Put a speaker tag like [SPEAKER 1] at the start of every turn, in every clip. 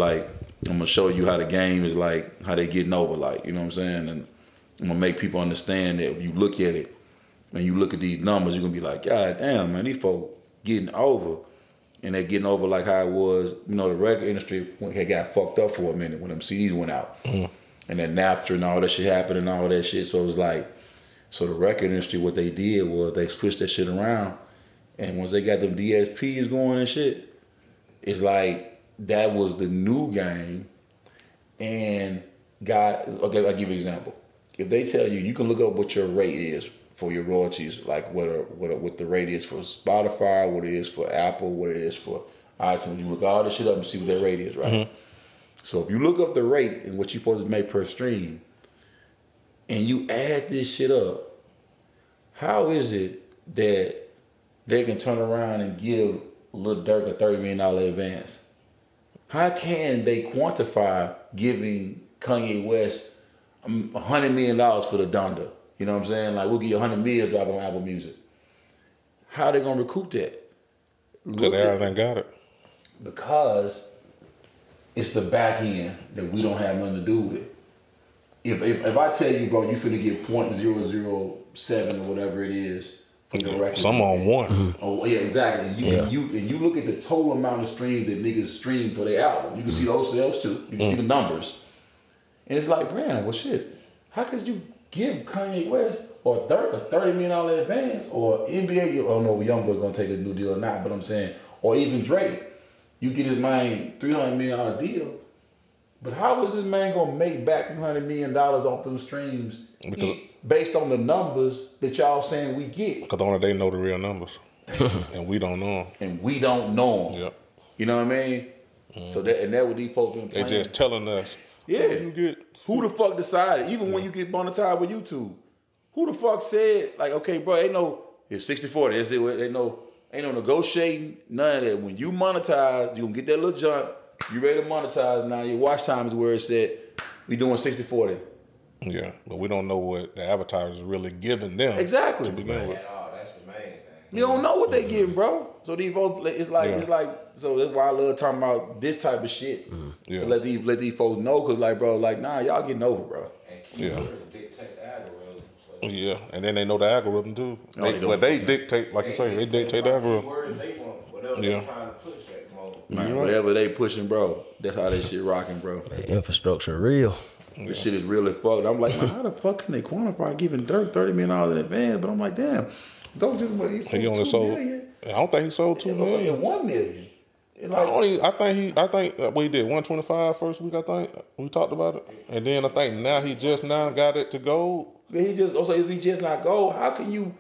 [SPEAKER 1] like, I'm gonna show you how the game is like, how they getting over, like, you know what I'm saying? And I'm gonna make people understand that if you look at it and you look at these numbers, you're gonna be like, God damn, man, these folks getting over. And they're getting over like how it was, you know, the record industry had got fucked up for a minute when them CDs went out. And then NAFTA and all that shit happened and all that shit. So it was like, so the record industry, what they did was they switched that shit around. And once they got them DSPs going and shit, it's like that was the new game. And okay, I'll give you an example. If they tell you, you can look up what your rate is for your royalties, like what the rate is for Spotify, what it is for Apple, what it is for iTunes. You look all this shit up and see what their rate is, right? So if you look up the rate and what you're supposed to make per stream, and you add this shit up, how is it that they can turn around and give Lil Durk a $30 million advance? How can they quantify giving Kanye West $100 million for the Donda? You know what I'm saying? Like, we'll give you $100 million to drop on Apple Music. How are they gonna recoup that?
[SPEAKER 2] Because they already got it.
[SPEAKER 1] Because it's the back end that we don't have nothing to do with it. If I tell you, bro, you finna get 0.007 or whatever it is for your record.
[SPEAKER 2] Some on one.
[SPEAKER 1] Oh yeah, exactly. And you look at the total amount of streams that niggas stream for their album. You can see those sales too. You can see the numbers. And it's like, man, well shit, how could you give Kanye West or Dirk a $30 million advance, or NBA, I don't know if Youngboy gonna take a new deal or not, but I'm saying, or even Drake, you get his man $300 million deal, but how is this man gonna make back $300 million off them streams based on the numbers that y'all saying we get?
[SPEAKER 2] Because only they know the real numbers, and we don't know them.
[SPEAKER 1] And we don't know them.
[SPEAKER 2] Yep.
[SPEAKER 1] You know what I mean? So that what these folks been playing.
[SPEAKER 2] They just telling us.
[SPEAKER 1] Yeah.
[SPEAKER 2] You get
[SPEAKER 1] who the fuck decided? Even when you get monetized with YouTube, who the fuck said, like, okay, bro, ain't no, it's 60-40. That's it. Ain't no negotiating, none of that. When you monetize, you gonna get that little jump. You ready to monetize now. Your watch time is where it said, we doing 60-40.
[SPEAKER 2] Yeah, but we don't know what the advertisers really giving them.
[SPEAKER 1] Exactly.
[SPEAKER 2] To begin with.
[SPEAKER 3] Oh, that's the main thing.
[SPEAKER 1] You don't know what they getting, bro. So these folks, it's like, so that's why I love talking about this type of shit.
[SPEAKER 2] Yeah.
[SPEAKER 1] To let these folks know, cause like, bro, like, nah, y'all getting over, bro.
[SPEAKER 3] And keywords dictate the algorithm. So.
[SPEAKER 2] Yeah, and then they know the algorithm too.
[SPEAKER 1] They
[SPEAKER 2] dictate, like you say, they dictate the algorithm.
[SPEAKER 3] Keywords they want, whatever they're trying to push at the moment.
[SPEAKER 1] Man, whatever they pushing, bro, that's how that shit rocking, bro.
[SPEAKER 4] The infrastructure real.
[SPEAKER 1] This shit is real as fuck. I'm like, man, how the fuck can they quantify giving Dirk $30 million in advance? But I'm like, damn, don't just what he sold $2 million.
[SPEAKER 2] I don't think he sold $2 million.
[SPEAKER 1] $1 million.
[SPEAKER 2] I think what he did 125 first week. I think we talked about it, and then I think now he just now got it to gold.
[SPEAKER 1] He just also if he just not gold, how can you?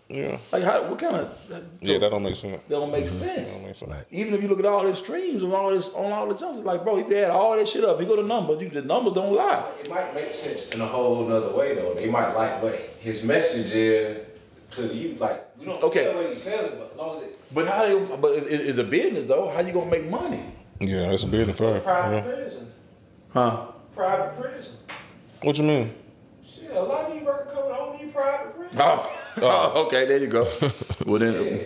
[SPEAKER 2] Yeah.
[SPEAKER 1] Like what kind of?
[SPEAKER 2] Yeah, that don't make sense.
[SPEAKER 1] That don't make sense.
[SPEAKER 2] That don't make sense.
[SPEAKER 1] Even if you look at all the streams and all this on all the jumps, it's like, bro, if you add all that shit up, you go to numbers. The numbers don't lie.
[SPEAKER 3] It might make sense in a whole other way though. They might like what his message is to you. Like we don't know what he's selling, but as long as it.
[SPEAKER 1] But it's a business though. How you gonna make money?
[SPEAKER 2] Yeah, it's a business firm.
[SPEAKER 3] Private prison.
[SPEAKER 1] Huh?
[SPEAKER 3] Private prison.
[SPEAKER 2] What you mean?
[SPEAKER 3] Shit, a lot of these record companies don't need private prison.
[SPEAKER 1] Oh, okay, there you go. Well then,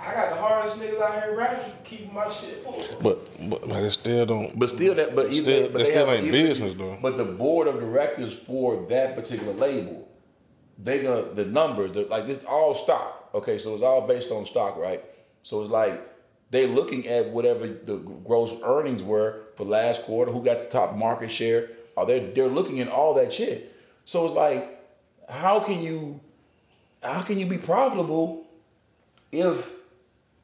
[SPEAKER 3] I got the hardest niggas out here rapping, keeping my shit full.
[SPEAKER 2] But it still don't.
[SPEAKER 1] But still that. But even
[SPEAKER 2] that still ain't business though.
[SPEAKER 1] But the board of directors for that particular label, they gonna the numbers. Like this all stock. Okay, so it's all based on stock, right? So it's like they're looking at whatever the gross earnings were for last quarter, who got the top market share. They're looking at all that shit. So it's like, how can you be profitable if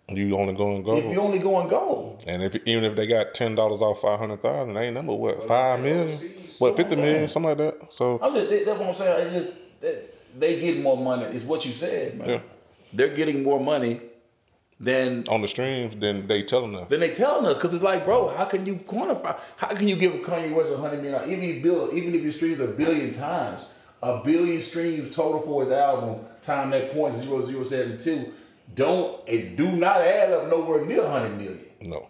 [SPEAKER 2] you only go and gold?
[SPEAKER 1] If you only go and gold,
[SPEAKER 2] and even if they got $10 off 500,000, they ain't number what 5 million, what 50 million, something like that. So
[SPEAKER 1] that's what I'm saying. It's just they get more money. It's what you said, man. Yeah. They're getting more money than
[SPEAKER 2] on the streams than they telling us.
[SPEAKER 1] Because it's like, bro, how can you quantify? How can you give Kanye West $100 million? Even if he streams 1 billion times, 1 billion streams total for his album, time that .0072, do not add up nowhere near 100 million.
[SPEAKER 2] No.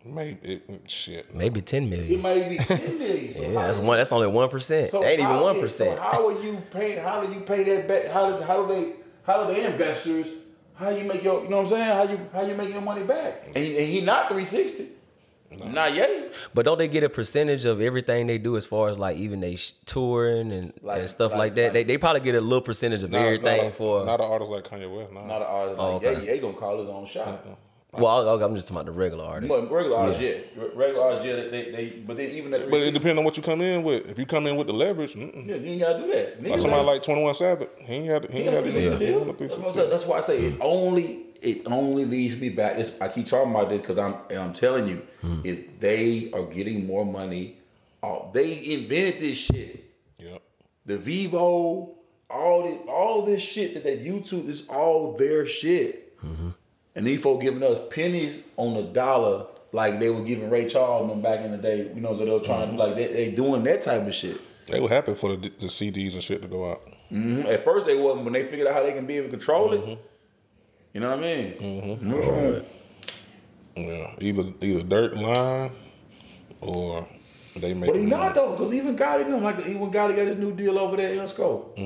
[SPEAKER 2] Maybe shit.
[SPEAKER 4] Maybe 10 million.
[SPEAKER 1] It may be 10 million. So
[SPEAKER 4] yeah, that's only 1%.
[SPEAKER 1] So
[SPEAKER 4] ain't even 1%.
[SPEAKER 1] So how do you pay that back? How do the investors? How you make your, you know what I'm saying? How you make your money back? And he not 360. Not yet.
[SPEAKER 4] But don't they get a percentage of everything they do as far as like even they touring and stuff like that? They probably get a little percentage of everything for.
[SPEAKER 2] Not an artist like Kanye West. Nah.
[SPEAKER 1] Not an artist like Ye gonna call his own shot.
[SPEAKER 4] Well, I'm just talking about the regular artists.
[SPEAKER 1] But regular artists, regular artists, they but then even that.
[SPEAKER 2] But it depends on what you come in with. If you come in with the leverage,
[SPEAKER 1] you ain't gotta do that.
[SPEAKER 2] Like somebody like 21 Savage, he ain't got to do
[SPEAKER 1] That's why I say it only leads me back. I keep talking about this because I'm telling you, if they are getting more money, they invented this shit.
[SPEAKER 2] Yep.
[SPEAKER 1] The Vivo, all this shit that YouTube is all their shit. Mm-hmm. And these folks giving us pennies on the dollar like they were giving Ray Charles and them back in the day. You know, so they were trying to like they doing that type of shit.
[SPEAKER 2] They were happy for the CDs and shit to go out.
[SPEAKER 1] Mm-hmm. At first they wasn't, when they figured out how they can be able to control it. You know what I mean?
[SPEAKER 2] Mm-hmm. Right. Yeah, either Dirt Line or they make.
[SPEAKER 1] But he not though, because even Gotti, even Gotti got his new deal over there in Scope.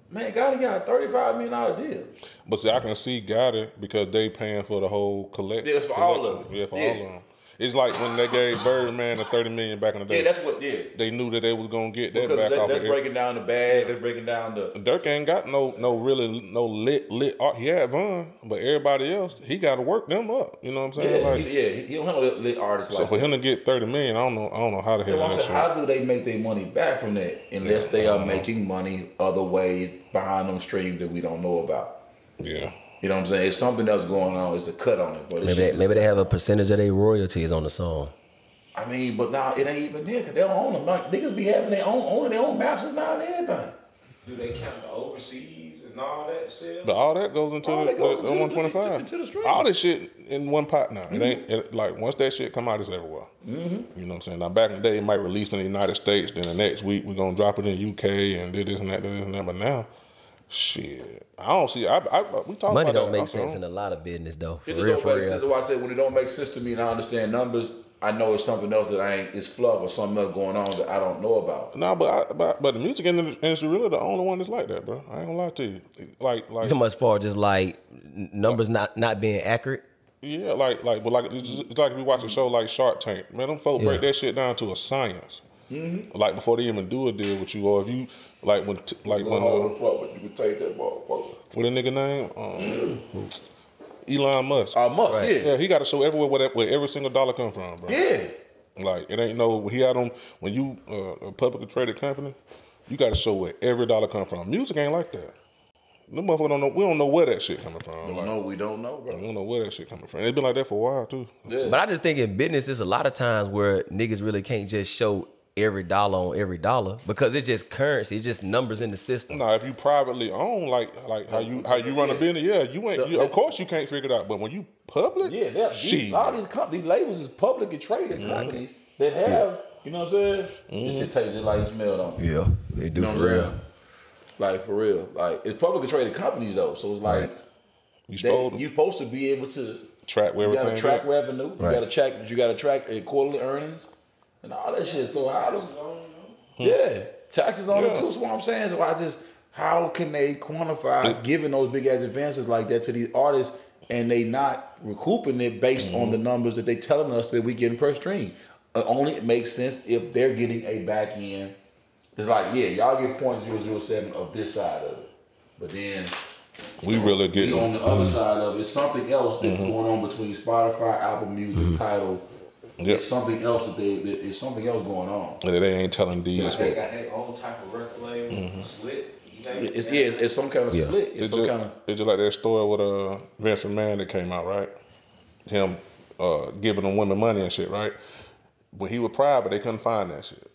[SPEAKER 1] Man, Gotti got a $35 million deal.
[SPEAKER 2] But see, I can see Gotti because they paying for the whole collection.
[SPEAKER 1] Yeah, it's for all of them.
[SPEAKER 2] Yeah, for all of them. It's like when they gave Birdman the $30 million back in the day.
[SPEAKER 1] Yeah, that's what. Yeah,
[SPEAKER 2] they knew that they was gonna get that
[SPEAKER 1] because
[SPEAKER 2] back off.
[SPEAKER 1] That's breaking down the bag. That's breaking down the.
[SPEAKER 2] Dirk ain't got no lit art. He had Von, but everybody else he got to work them up. You know what I'm saying?
[SPEAKER 1] He don't have no lit artists.
[SPEAKER 2] So for him to get $30 million, I don't know how the hell.
[SPEAKER 1] I'm saying, how do they make their money back from that unless they are making money other ways behind them streams that we don't know about?
[SPEAKER 2] Yeah.
[SPEAKER 1] You know what I'm saying? It's something else going on. It's a cut on it. But
[SPEAKER 4] maybe they have a percentage of their royalties on the song.
[SPEAKER 1] I mean, but now it ain't even there because they don't own them. Like, niggas be having owning their own masters now and everything.
[SPEAKER 3] Do they count the overseas and all that shit?
[SPEAKER 2] But all that goes into the 125.
[SPEAKER 1] Into the stream.
[SPEAKER 2] All this shit in one pot now. It ain't like once that shit come out, it's everywhere. You know what I'm saying? Now back in the day, it might release in the United States. Then the next week we're gonna drop it in UK and do this and that, But now. Shit, I don't see. We talk about
[SPEAKER 4] money don't make sense in a lot of business though. For real.
[SPEAKER 1] That's why I said when it don't make sense to me and I understand numbers, I know it's something else that it's fluff or something else going on that I don't know about.
[SPEAKER 2] No, but the music industry really the only one that's like that, bro. I ain't gonna lie to you. Like
[SPEAKER 4] so much for just like numbers not being accurate.
[SPEAKER 2] Yeah, it's like if you watch a show like Shark Tank, man, them folks break that shit down to a science. Like before they even do a deal with you, or if you you can take that motherfucker. What a nigga name? Elon Musk.
[SPEAKER 1] Musk, right.
[SPEAKER 2] Yeah, he got to show everywhere where every single dollar come from, bro.
[SPEAKER 1] Yeah.
[SPEAKER 2] Like it ain't no he had them when you a publicly traded company, you got to show where every dollar come from. Music ain't like that. Them motherfuckers don't know. We don't know where that shit coming from.
[SPEAKER 1] We don't know, bro.
[SPEAKER 2] We don't know where that shit coming from. It's been like that for a while too.
[SPEAKER 1] Yeah.
[SPEAKER 4] But I just think in business, there's a lot of times where niggas really can't just show every dollar on every dollar because it's just currency. It's just numbers in the system.
[SPEAKER 2] Nah, if you privately own, like how you run a business, you ain't. Of course, you can't figure it out. But when you public,
[SPEAKER 1] a lot of these labels is publicly traded companies that have, you know what I'm saying? This shit tastes just like you smell on.
[SPEAKER 4] Yeah, they do,
[SPEAKER 1] you know
[SPEAKER 4] for real.
[SPEAKER 1] Like for real, like it's publicly traded companies though, so it's like you're supposed to be able to
[SPEAKER 2] track where everything.
[SPEAKER 1] You got to track revenue. You got to track quarterly earnings. And all that shit. So taxes on it too. So what I'm saying is, how can they quantify giving those big ass advances like that to these artists, and they not recouping it based on the numbers that they telling us that we getting per stream? Only makes sense if they're getting a back end. It's like y'all get 0.007 of this side of it, but then
[SPEAKER 2] we really get
[SPEAKER 1] on the other side of it. Something else that's going on between Spotify, Apple Music, Tidal.
[SPEAKER 2] Yep.
[SPEAKER 1] It's something else it's something else going on.
[SPEAKER 2] Yeah, they ain't telling these.
[SPEAKER 3] They got their own type of record label, split.
[SPEAKER 1] It's some kind of split. It's
[SPEAKER 2] just like that story with Vince McMahon that came out, right? Him giving them women money and shit, right? When he was private, they couldn't find that shit.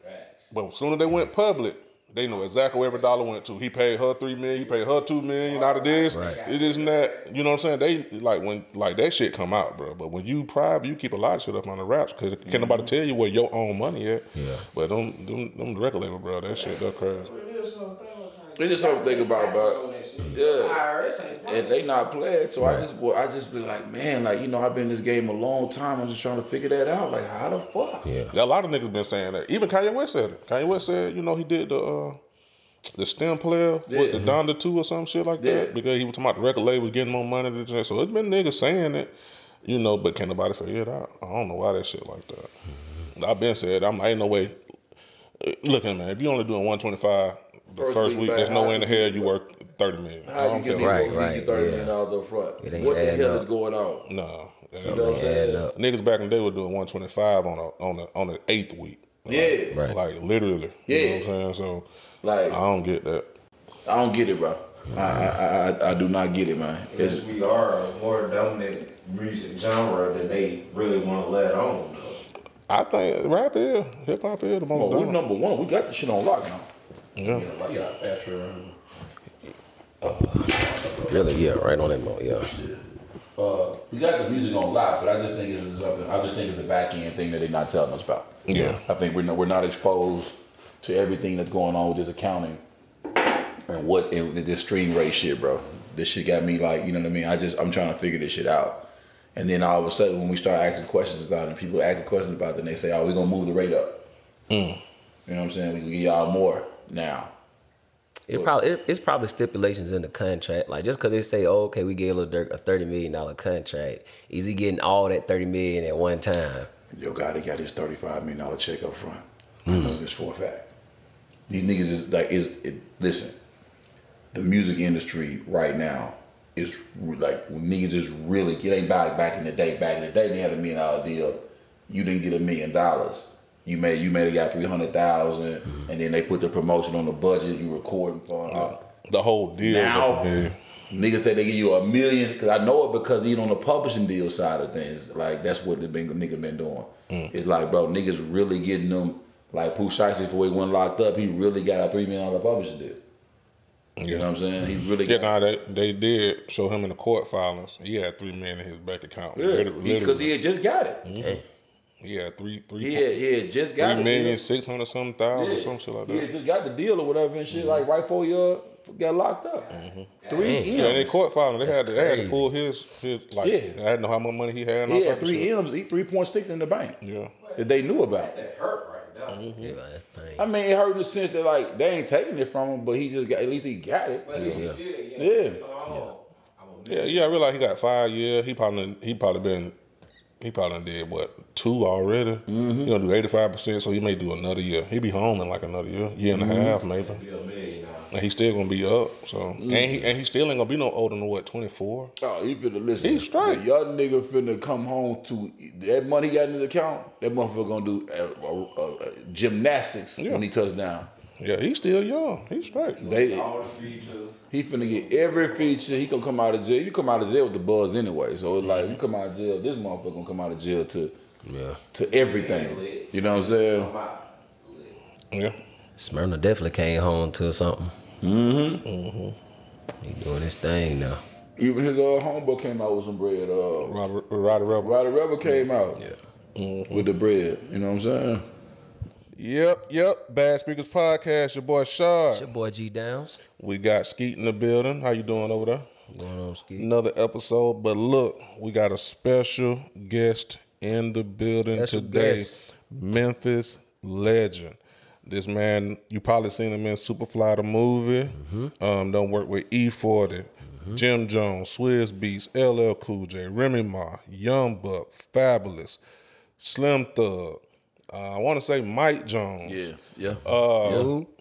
[SPEAKER 3] Facts.
[SPEAKER 2] But as soon as they went public, they know exactly where every dollar went to. He paid her $3 million. He paid her $2 million out of this. Right. It isn't that. You know what I'm saying? They when that shit come out, bro. But when you private, you keep a lot of shit up on the wraps because can't nobody tell you where your own money at. Yeah. But them record label, bro, that shit that's crazy.
[SPEAKER 1] It's just something to think about, bro. Yeah. And they not playing, so I just be like, man, like I've been in this game a long time. I'm just trying to figure that out. Like, how the fuck?
[SPEAKER 2] Yeah. A lot of niggas been saying that. Even Kanye West said it. Kanye West said, he did the STEM player with the Donda 2 or some shit like that because he was talking about the record label was getting more money than that. So it's been niggas saying it. You know, but can't nobody figure it out. I don't know why that shit like that. I've been said, ain't no way. Look, man, if you only doing 125 the first week, there's no way in the hell you worth 30 million.
[SPEAKER 1] How you get
[SPEAKER 4] right,
[SPEAKER 1] $30 million up front?
[SPEAKER 4] It ain't
[SPEAKER 1] What the hell
[SPEAKER 4] up.
[SPEAKER 1] is going on?
[SPEAKER 2] No.
[SPEAKER 4] Something add up.
[SPEAKER 2] Niggas back in the day were doing 125 on the 8th week.
[SPEAKER 1] Yeah.
[SPEAKER 4] Right.
[SPEAKER 2] Like literally.
[SPEAKER 1] Yeah.
[SPEAKER 2] You know what I'm saying? So
[SPEAKER 1] Like,
[SPEAKER 2] I don't get that.
[SPEAKER 1] I don't get it, bro. I do not get it, man.
[SPEAKER 3] Yes, we are a more dominant music genre than they really want to let on.
[SPEAKER 2] I think rap is, hip hop is the most
[SPEAKER 1] We
[SPEAKER 2] dominant.
[SPEAKER 1] number one. We got the shit on lock now.
[SPEAKER 2] Yeah.
[SPEAKER 3] Like got Petra.
[SPEAKER 4] Really, yeah, right on that note, yeah.
[SPEAKER 1] We got the music on lock, but I just think it's something. I just think it's a back end thing that they're not telling us about.
[SPEAKER 2] Yeah.
[SPEAKER 1] I think we're not exposed to everything that's going on with this accounting and this stream rate shit, bro. This shit got me like, you know what I mean? I'm trying to figure this shit out. And then all of a sudden, when we start asking questions about it, and people asking questions about it, and they say, "Oh, we're gonna move the rate up." You know what I'm saying? We can give y'all more now.
[SPEAKER 4] It's probably stipulations in the contract. Like just because they say, "Oh, okay, we gave Lil Durk a $30 million contract," is he getting all that $30 million at one time?
[SPEAKER 1] Yo Gotti got his $35 million check up front. I know this for a fact. These niggas is like listen. The music industry right now is like niggas is really. It ain't back in the day. Back in the day, they had $1 million deal. You didn't get $1 million. You may have got 300,000, and then they put the promotion on the budget. You recording for
[SPEAKER 2] The whole deal.
[SPEAKER 1] now. Niggas say they give you $1 million because I know it because even on the publishing deal side of things, like that's what the nigga been doing. It's like, bro, niggas really getting them. Like Pooh Shiesty before he went locked up, he really got a $3 million publishing deal. You know what I'm saying? He really got.
[SPEAKER 2] They did show him in the court filings. He had $3 million in his bank account.
[SPEAKER 1] Yeah, because he had just got it.
[SPEAKER 2] He had three.
[SPEAKER 1] He had just got it.
[SPEAKER 2] 3,600,000 something thousand, some shit like that.
[SPEAKER 1] He had just got the deal or whatever and shit. Like right before he got locked up. 3 M's.
[SPEAKER 2] Yeah, in court filing, they had
[SPEAKER 4] crazy.
[SPEAKER 2] to pull his like.
[SPEAKER 1] Yeah.
[SPEAKER 2] I didn't know how much money he had. And
[SPEAKER 1] He
[SPEAKER 2] all
[SPEAKER 1] had
[SPEAKER 2] that
[SPEAKER 1] 3
[SPEAKER 2] shit.
[SPEAKER 1] M's. He 3.6 in the bank.
[SPEAKER 2] Yeah.
[SPEAKER 1] That they knew about.
[SPEAKER 3] That hurt right now.
[SPEAKER 1] I mean, it hurt in the sense that like they ain't taking it from him, but he just got. At least he got it.
[SPEAKER 3] But it's still,
[SPEAKER 1] Yeah.
[SPEAKER 2] Yeah, I realized he got 5 years. He probably did what 2 already. He gonna do 85%, so he may do another year. He be home in like another year and a half maybe. And he's still gonna be up. So and he still ain't gonna be no older than what 24.
[SPEAKER 1] Oh, he finna listen.
[SPEAKER 2] He's straight.
[SPEAKER 1] The young nigga finna come home to that money he got in his account. That motherfucker gonna do gymnastics when he touch down.
[SPEAKER 2] Yeah, he's still young. He's straight.
[SPEAKER 3] All the features.
[SPEAKER 1] He finna get every feature. He gonna come out of jail. You come out of jail with the buzz anyway. So it's like you come out of jail. This motherfucker gonna come out of jail to everything. You know what I'm saying?
[SPEAKER 2] Yeah.
[SPEAKER 4] Smyrna definitely came home to something. He doing his thing now.
[SPEAKER 1] Even his homeboy came out with some bread.
[SPEAKER 2] Roddy Rebel.
[SPEAKER 1] Roddy Rebel came out with the bread. You know what I'm saying?
[SPEAKER 2] Yep. Bad Speakers Podcast. Your boy Shad.
[SPEAKER 4] It's your boy G Downs.
[SPEAKER 2] We got Skeet in the building. How you doing over there?
[SPEAKER 4] Going on, Ski.
[SPEAKER 2] Another episode, but look, we got a special guest in the building
[SPEAKER 4] Special
[SPEAKER 2] today.
[SPEAKER 4] guest.
[SPEAKER 2] Memphis legend. This man, you probably seen him in Superfly the movie. Done work with E40, Jim Jones, Swizz Beatz, LL Cool J, Remy Ma, Young Buck, Fabulous, Slim Thug. I want to say Mike Jones.
[SPEAKER 1] Yeah.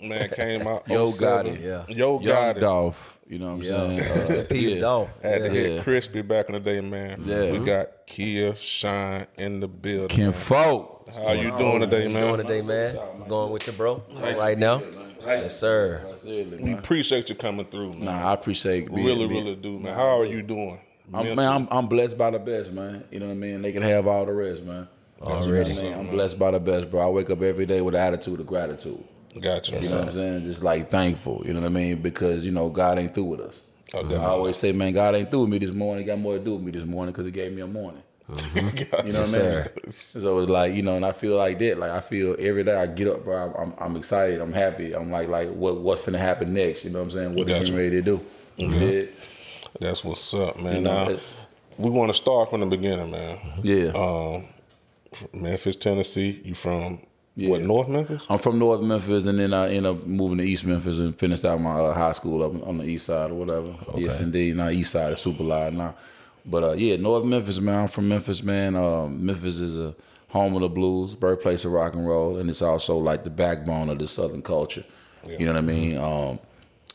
[SPEAKER 2] Man came out.
[SPEAKER 1] Yo
[SPEAKER 2] 07.
[SPEAKER 1] Gotti.
[SPEAKER 4] Yeah.
[SPEAKER 2] Yo
[SPEAKER 1] Young
[SPEAKER 2] Gotti.
[SPEAKER 1] Dolph. You know what I'm saying?
[SPEAKER 4] Peace, Dolph.
[SPEAKER 2] Had to hit Crispy back in the day, man.
[SPEAKER 1] Yeah.
[SPEAKER 2] We got Kia Shine in the building.
[SPEAKER 1] Ken
[SPEAKER 2] man.
[SPEAKER 1] Folk.
[SPEAKER 2] How you doing today,
[SPEAKER 4] What's going
[SPEAKER 2] man?
[SPEAKER 4] today, man? What's going with your bro right now? Yes, sir.
[SPEAKER 2] We appreciate you coming through, man.
[SPEAKER 1] Nah, I appreciate
[SPEAKER 2] We really do, man. How are you doing?
[SPEAKER 1] I'm blessed by the best, man. You know what I mean? They can have all the rest, man.
[SPEAKER 4] Already.
[SPEAKER 1] You know what I mean? I'm blessed by the best, bro. I wake up every day with an attitude of gratitude.
[SPEAKER 2] Gotcha.
[SPEAKER 1] You know what I'm saying? Just like thankful. You know what I mean? Because, you know, God ain't through with us.
[SPEAKER 2] Oh,
[SPEAKER 1] I
[SPEAKER 2] definitely.
[SPEAKER 1] always say, man, God ain't through with me this morning. He got more to do with me this morning because he gave me a morning.
[SPEAKER 2] Gotcha.
[SPEAKER 1] You know what I mean?
[SPEAKER 4] sir.
[SPEAKER 1] So it's like, you know, and I feel like that. Like I feel every day I get up, bro. I'm excited. I'm happy. I'm like what's finna happen next? You know what I'm saying? What
[SPEAKER 2] Gotcha.
[SPEAKER 1] they ready to do? Yeah.
[SPEAKER 2] That's what's up, man.
[SPEAKER 1] You know,
[SPEAKER 2] Now, we want to start from the beginning, man.
[SPEAKER 1] Yeah.
[SPEAKER 2] Memphis, Tennessee. You from
[SPEAKER 1] Yeah.
[SPEAKER 2] what? North Memphis?
[SPEAKER 1] I'm from North Memphis, and then I ended up moving to East Memphis and finished out my high school up on the east side or whatever. Yes, indeed. Now east side is super loud now. But yeah, North Memphis, man. I'm from Memphis, man. Memphis is a home of the blues, birthplace of rock and roll, and it's also like the backbone of the Southern culture. Yeah. You know what I mean?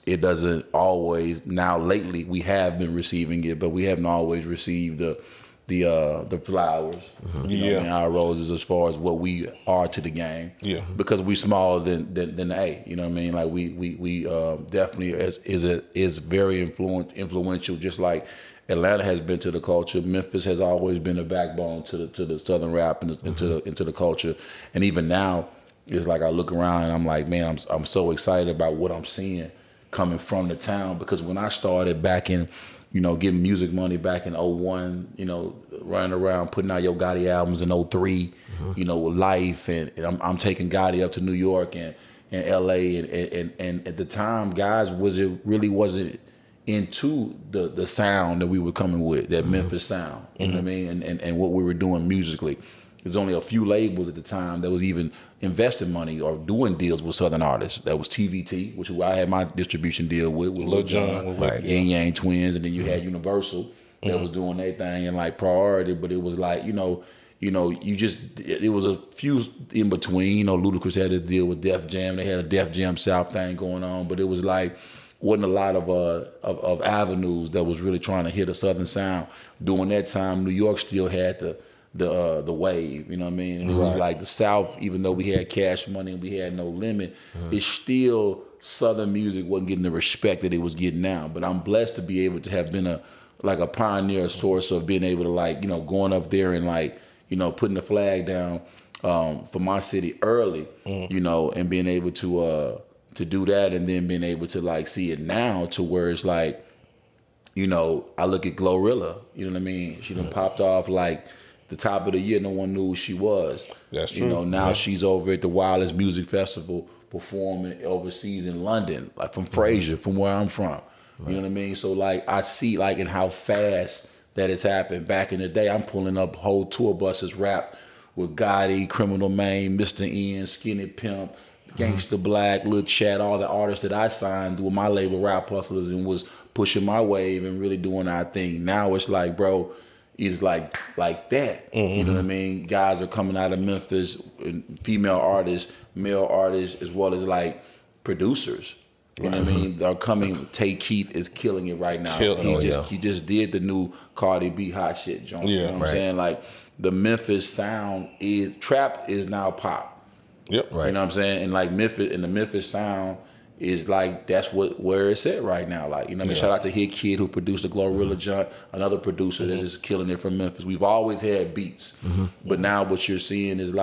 [SPEAKER 1] It doesn't always. Now, lately, we have been receiving it, but we haven't always received the flowers. You know what I mean? Our roses as far as what we are to the game. Yeah. Because we smaller than the A. You know what I mean? Like we definitely is very influential, just like Atlanta has been to the culture. Memphis has always been a backbone to the Southern rap and into the culture. And even now, it's like I look around and I'm like, man, I'm so excited about what I'm seeing coming from the town, because when I started back in, getting music money back in 01, running around putting out Yo Gotti albums in 03, with Life, and I'm taking Gotti up to New York and LA, and at the time, guys really wasn't into the sound that we were coming with, that Memphis sound, you know what I mean, and what we were doing musically. There's only a few labels at the time that was even investing money or doing deals with Southern artists. That was TVT, which I had my distribution deal with Lil Jon, right, Yin Yang Twins, and then you had Universal that was doing their thing and like Priority. But it was like, it was a few in between. Ludacris had his deal with Def Jam. They had a Def Jam South thing going on, but it was like wasn't a lot of avenues that was really trying to hit a Southern sound. During that time, New York still had the wave, you know what I mean? And it was like the South, even though we had Cash Money and we had No Limit, it's still Southern music wasn't getting the respect that it was getting now. But I'm blessed to be able to have been a pioneer, a source of being able to going up there and putting the flag down for my city early, and being able to do that, and then being able to see it now to where it's like, I look at Glorilla, you know what I mean? She done popped off like the top of the year, no one knew who she was. That's true. Now she's over at the Wildest Music Festival performing overseas in London, like from Fraser, from where I'm from. Right. You know what I mean? So I see in how fast that it's happened. Back in the day, I'm pulling up whole tour buses rap with Gotti, Criminal Maine, Mr. Ian, Skinny Pimp, Gangsta Black, Lil Shad, all the artists that I signed with my label Rap Hustlers and was pushing my wave and really doing our thing. Now it's like, bro, it's like that. You know what I mean? Guys are coming out of Memphis, female artists, male artists, as well as producers. You know what I mean? They're coming. Tay Keith is killing it right now. He just did the new Cardi B Hot Shit joint. You know what I'm saying? The Memphis sound trap is now pop. Yep. Right. You know what I'm saying? And the Memphis sound is that's where it's at right now. You know what I mean? Shout out to Hit Kid who produced the Glorilla joint, another producer that's just killing it from Memphis. We've always had beats, but now what you're seeing is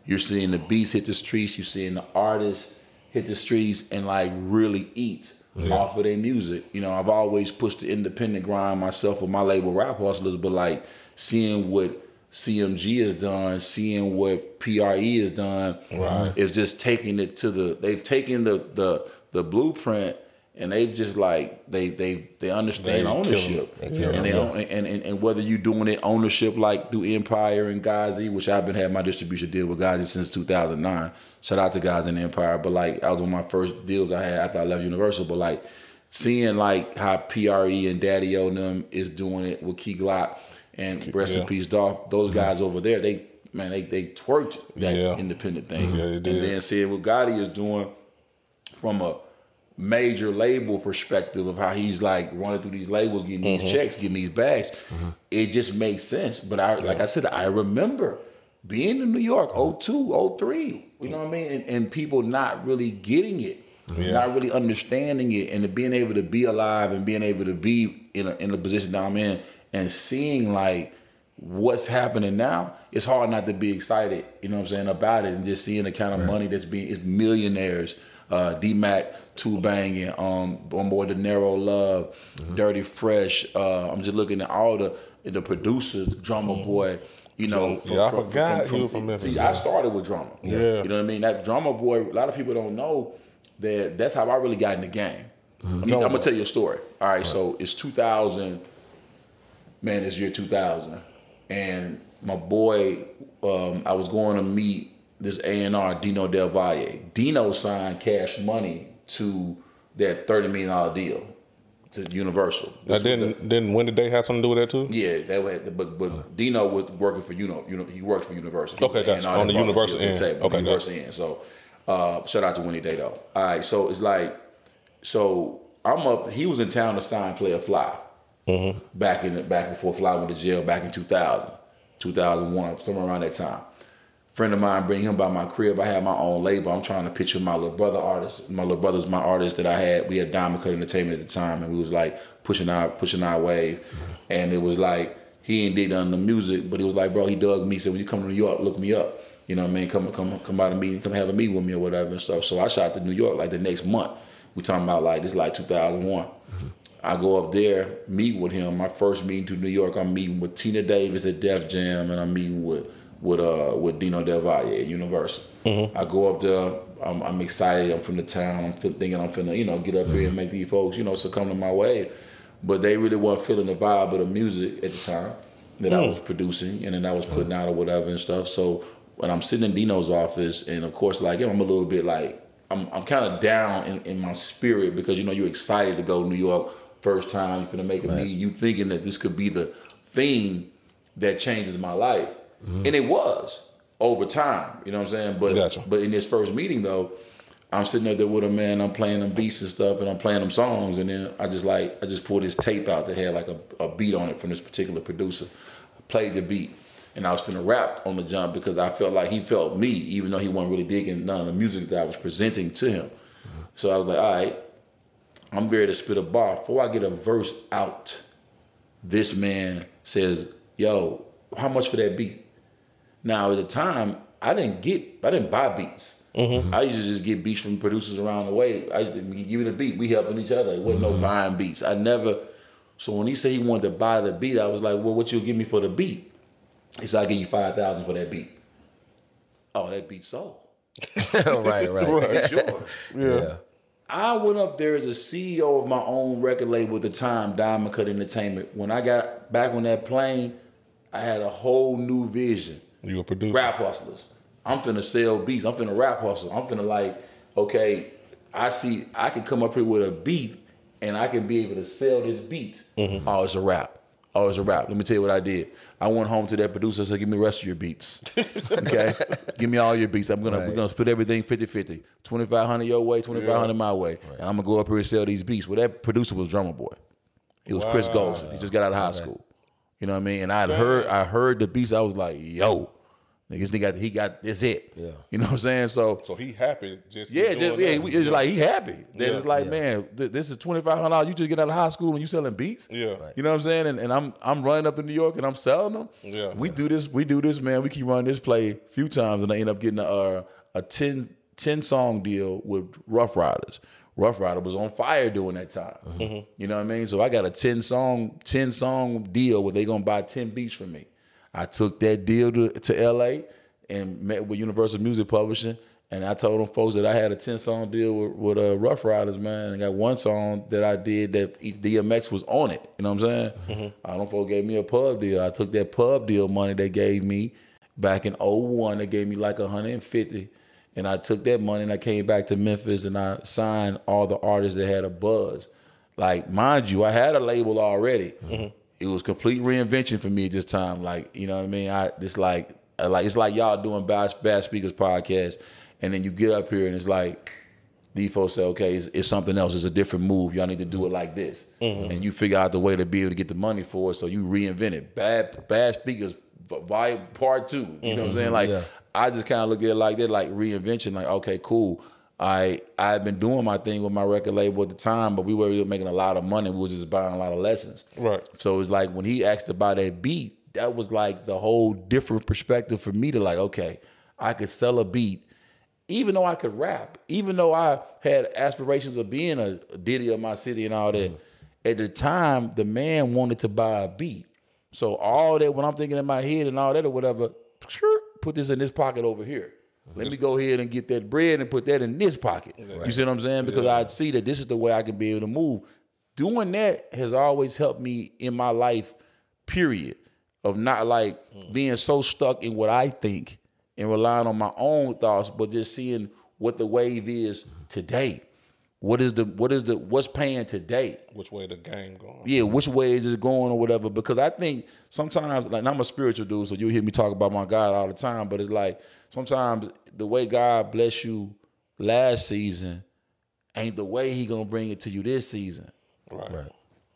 [SPEAKER 1] you're seeing the beats hit the streets, you're seeing the artists hit the streets and really eat off of their music. I've always pushed the independent grind myself with my label Rap Hustlers, but seeing what CMG has done, seeing what PRE has done, is just taking it to they've taken the blueprint and they've just they understand ownership. And whether you're doing it ownership through Empire and Ghazi, which I've been having my distribution deal with Ghazi since 2009. Shout out to Ghazi and Empire. But that was one of my first deals I had after I left Universal. But seeing how PRE and Daddy O them is doing it with Key Glock. And rest in peace, Dolph. Those guys over there, they twerked that independent thing. And then seeing what Gotti is doing from a major label perspective of how he's running through these labels, getting these checks, getting these bags, it just makes sense. But like I said, I remember being in New York 02, 03, you know what I mean? And people not really getting it, not really understanding it, and being able to be alive and being able to be in a position that I'm in, and seeing what's happening now, it's hard not to be excited, you know what I'm saying, about it, and just seeing the kind of money that's it's millionaires, D-Mac, Two Banging, on board the Narrow Love, Dirty Fresh. I'm just looking at all the producers, Drumma Boy,
[SPEAKER 2] I forgot he was from Memphis.
[SPEAKER 1] See, I started with Drumma. You know what I mean? That Drumma Boy, a lot of people don't know that's how I really got in the game. I'm gonna tell you a story. All right, so it's 2000. Man, it's year 2000, and my boy, I was going to meet this A&R, Dino Del Valle. Dino signed Cash Money to that $30 million deal. to Universal.
[SPEAKER 2] Then when did they have something to do with that too?
[SPEAKER 1] Yeah, but Dino was working for he works for Universal.
[SPEAKER 2] Okay, gotcha. On the Universal end. Okay,
[SPEAKER 1] Universal end. So shout out to Winnie Day though. All right, so it's like, so I'm up. He was in town to sign Player Fly back before Fly went to jail back in 2000, 2001, somewhere around that time. Friend of mine bring him by my crib. I had my own label. I'm trying to picture my little brother artist. My little brother's my artist that I had. We had Diamond Cut Entertainment at the time, and we was like pushing our wave. And it was like he ain't did none of the music, but he was like, bro, he dug me. Said, when you come to New York, look me up. You know what I mean? Come by the meeting, come have a meeting with me or whatever and stuff. So I shot to New York like the next month. We talking about like this is like 2001. I go up there, meet with him. My first meeting to New York, I'm meeting with Tina Davis at Def Jam, and I'm meeting with Dino Del Valle at Universal. I go up there, I'm excited, I'm from the town, I'm thinking I'm finna, get up here and make these folks, succumb to my way. But they really weren't feeling the vibe of the music at the time that I was producing and then I was putting out or whatever and stuff. So when I'm sitting in Dino's office, and of course, like, I'm a little bit like, I'm kind of down in my spirit because, you're excited to go to New York, first time, you're finna make a meeting, you thinking that this could be the thing that changes my life. And it was over time, you know what I'm saying? But in this first meeting though, I'm sitting up there with him, man, I'm playing them beats and stuff and I'm playing them songs, and then I just pulled this tape out that had like a beat on it from this particular producer. I played the beat and I was finna rap on the jump because I felt like he felt me, even though he wasn't really digging none of the music that I was presenting to him. So I was like, all right, I'm ready to spit a bar. Before I get a verse out, this man says, yo, how much for that beat? Now at the time, I didn't buy beats. I used to just get beats from producers around the way. I give me the beat, we helping each other. It wasn't no buying beats. So when he said he wanted to buy the beat, I was like, well, what you'll give me for the beat? He said, I'll give you $5,000 for that beat. Oh, that beat sold.
[SPEAKER 4] right.
[SPEAKER 1] Sure.
[SPEAKER 2] Yeah.
[SPEAKER 1] I went up there as a CEO of my own record label at the time, Diamond Cut Entertainment. When I got back on that plane, I had a whole new vision.
[SPEAKER 2] You a producer?
[SPEAKER 1] Rap hustlers. I'm finna sell beats. I'm finna rap hustle. I'm finna like, okay, I can come up here with a beat and I can be able to sell this beat. Oh, it's a rap. Let me tell you what I did. I went home to that producer and said, give me the rest of your beats. Okay? Give me all your beats. We're gonna split everything 50-50. 2,500 your way, 2,500 my way. And I'm gonna go up here and sell these beats. Well, that producer was Drumma Boy. It was Chris Golson. He just got out of high school. You know what I mean? And I heard the beats. I was like, yo, niggas, he got this it. Yeah. You know what I'm saying? So
[SPEAKER 2] he happy.
[SPEAKER 1] It's like he happy. Then it's like, man, this is $2,500. You just get out of high school and you selling beats. Yeah. Right. You know what I'm saying? And I'm running up to New York and I'm selling them. Yeah. We do this, man. We keep running this play a few times and I end up getting a 10 song deal with Rough Riders. Rough Rider was on fire during that time. You know what I mean? So I got a 10 song deal where they gonna buy 10 beats from me. I took that deal to LA and met with Universal Music Publishing, and I told them folks that I had a 10 song deal with Rough Riders, man. And I got one song that I did that DMX was on it. You know what I'm saying? Them folks gave me a pub deal. I took that pub deal money they gave me back in 01. They gave me like 150. And I took that money and I came back to Memphis and I signed all the artists that had a buzz. Like, mind you, I had a label already. It was complete reinvention for me at this time. Like, you know what I mean? It's like y'all doing Bad Speakers podcast, and then you get up here and it's like, these folks say, okay, it's something else. It's a different move. Y'all need to do it like this. And you figure out the way to be able to get the money for it, so you reinvent it. Bad Speakers Volume Part 2. You know what I'm saying? Like, I just kind of look at it like that, like reinvention. Like, okay, cool. I've been doing my thing with my record label at the time, but we were really making a lot of money. We was just buying a lot of lessons. Right. So it's like when he asked to buy that beat, that was like the whole different perspective for me to like, okay, I could sell a beat, even though I could rap, even though I had aspirations of being a Diddy of my city and all that. At the time, the man wanted to buy a beat. So all that, when I'm thinking in my head and all that or whatever, put this in this pocket over here. Let me go ahead and get that bread and put that in this pocket. Right. You see what I'm saying? Because I'd see that this is the way I can be able to move. Doing that has always helped me in my life, period, of not like being so stuck in what I think and relying on my own thoughts, but just seeing what the wave is today. what's paying today?
[SPEAKER 2] Which way the game going?
[SPEAKER 1] Yeah, which way is it going or whatever? Because I think sometimes, like, I'm a spiritual dude, so you hear me talk about my God all the time. But it's like sometimes the way God bless you last season ain't the way He gonna bring it to you this season.
[SPEAKER 2] Right.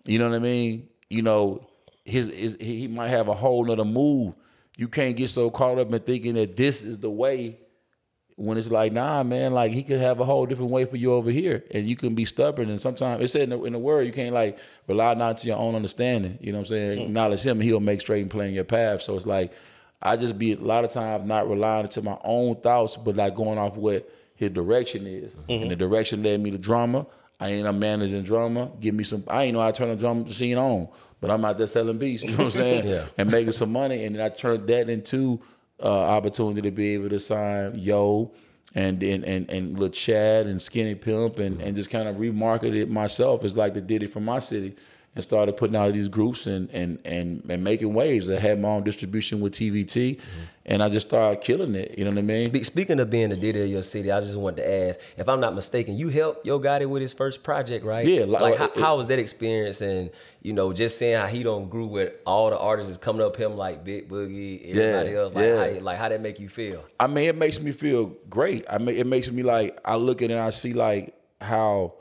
[SPEAKER 1] You know what I mean? You know, he might have a whole nother move. You can't get so caught up in thinking that this is the way. When it's like, nah, man, like He could have a whole different way for you over here, and you can be stubborn. And sometimes it said in the word, you can't like rely not to your own understanding. You know what I'm saying? Acknowledge Him, and He'll make straight and plain your path. So it's like I just be a lot of times not relying to my own thoughts, but like going off what His direction is. And the direction led me to Drumma. I ain't a managing Drumma. Give me some. I ain't know how to turn a drum machine on, but I'm out there selling beats. You know what I'm saying? And making some money, and then I turned that into opportunity to be able to sign Yo and Lil Shad and Skinny Pimp and just kind of remarket it myself as like the Diddy from my city, and started putting out these groups and making waves. I had my own distribution with TVT, and I just started killing it. You know what I mean?
[SPEAKER 4] Speaking of being the Diddy of your city, I just wanted to ask, if I'm not mistaken, you helped Yo Gotti with his first project, right?
[SPEAKER 1] Yeah.
[SPEAKER 4] Like how was that experience? And you know, just seeing how he don't grew with all the artists coming up him like Big Boogie, everybody else. Like how that make you feel?
[SPEAKER 1] I mean, it makes me feel great. I mean, it makes me like, I look at it and I see like how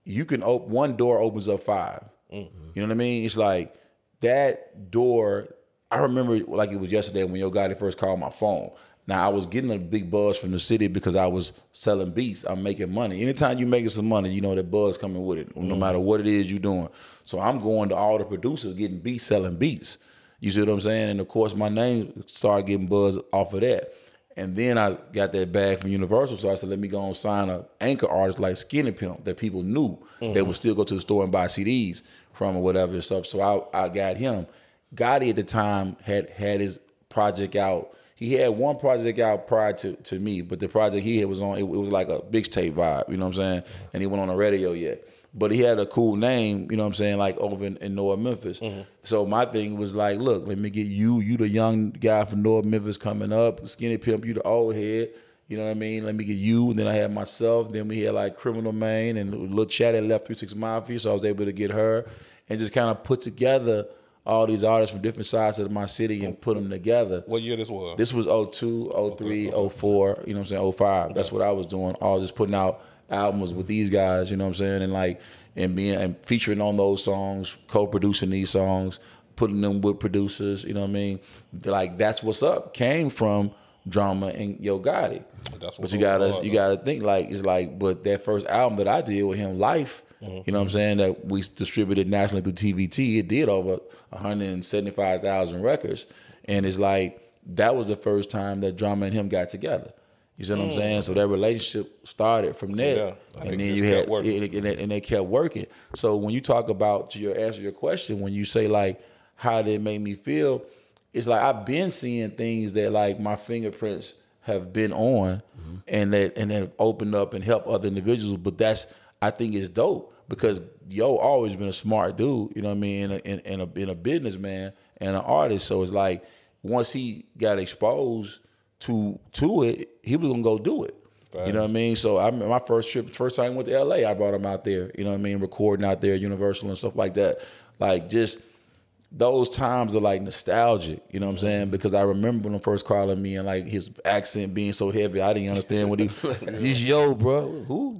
[SPEAKER 1] you can one door opens up 5. You know what I mean? It's like that door. I remember like it was yesterday when Yo Gotti first called my phone. Now, I was getting a big buzz from the city because I was selling beats. I'm making money. Anytime you making some money, you know that buzz coming with it, no matter what it is you're doing. So I'm going to all the producers getting beats, selling beats. You see what I'm saying? And of course, my name started getting buzz off of that. And then I got that bag from Universal, so I said, let me go and sign an anchor artist like Skinny Pimp that people knew that would still go to the store and buy CDs from or whatever and stuff. So I got him. Gotti at the time had his project out. He had one project out prior to me, but the project he had was on, it was like a mixtape vibe, you know what I'm saying? And he went on the radio yet. But he had a cool name, you know what I'm saying, like over in North Memphis. So my thing was like, look, let me get you the young guy from North Memphis coming up, Skinny Pimp, you the old head, you know what I mean? Let me get you, and then I had myself, then we had like Criminal Main, and Lil Shad had left 36 Mafia, so I was able to get her, and just kind of put together all these artists from different sides of my city and put them together.
[SPEAKER 2] What year this was?
[SPEAKER 1] This was 02, 03, 04, you know what I'm saying, 05. That's what I was doing, all just putting out albums with these guys, you know what I'm saying, and like and featuring on those songs, co-producing these songs, putting them with producers, you know what I mean? Like That's What's Up came from Drumma and Yo Gotti. But you gotta think like it's like, but that first album that I did with him, Life, you know what I'm saying, that we distributed nationally through TVT, it did over 175,000 records, and it's like that was the first time that Drumma and him got together. You see what I'm saying? So that relationship started from there, and then you had and they kept working. So when you talk about, to answer your question, when you say like how did it make me feel, it's like I've been seeing things that like my fingerprints have been on, and that have opened up and helped other individuals. But I think it's dope because Yo always been a smart dude. You know what I mean? And a businessman and an artist. So it's like once he got exposed to it, he was gonna go do it. Right. You know what I mean? So my first time I went to LA, I brought him out there, you know what I mean, recording out there, Universal and stuff like that. Like just those times are like nostalgic, you know what I'm saying? Because I remember when he first calling me and like his accent being so heavy, I didn't understand what he's Yo, bro. Who?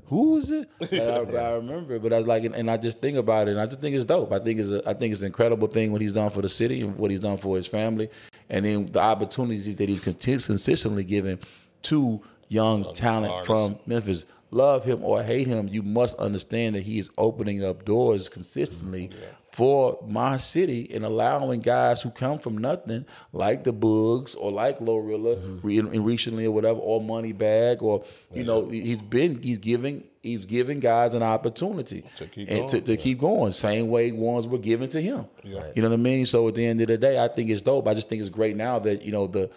[SPEAKER 1] Who is it? I remember it, but I was like, and I just think about it, and I just think it's dope. I think it's an incredible thing what he's done for the city and what he's done for his family, and then the opportunities that he's consistently given to young talent artists from Memphis. Love him or hate him, you must understand that he is opening up doors consistently for my city and allowing guys who come from nothing, like the Boogs or like Glorilla, recently or whatever, or Moneybag, or you know, he's giving guys an opportunity to keep going. Same way ones were given to him. You know what I mean? So at the end of the day, I think it's dope. I just think it's great now that you know that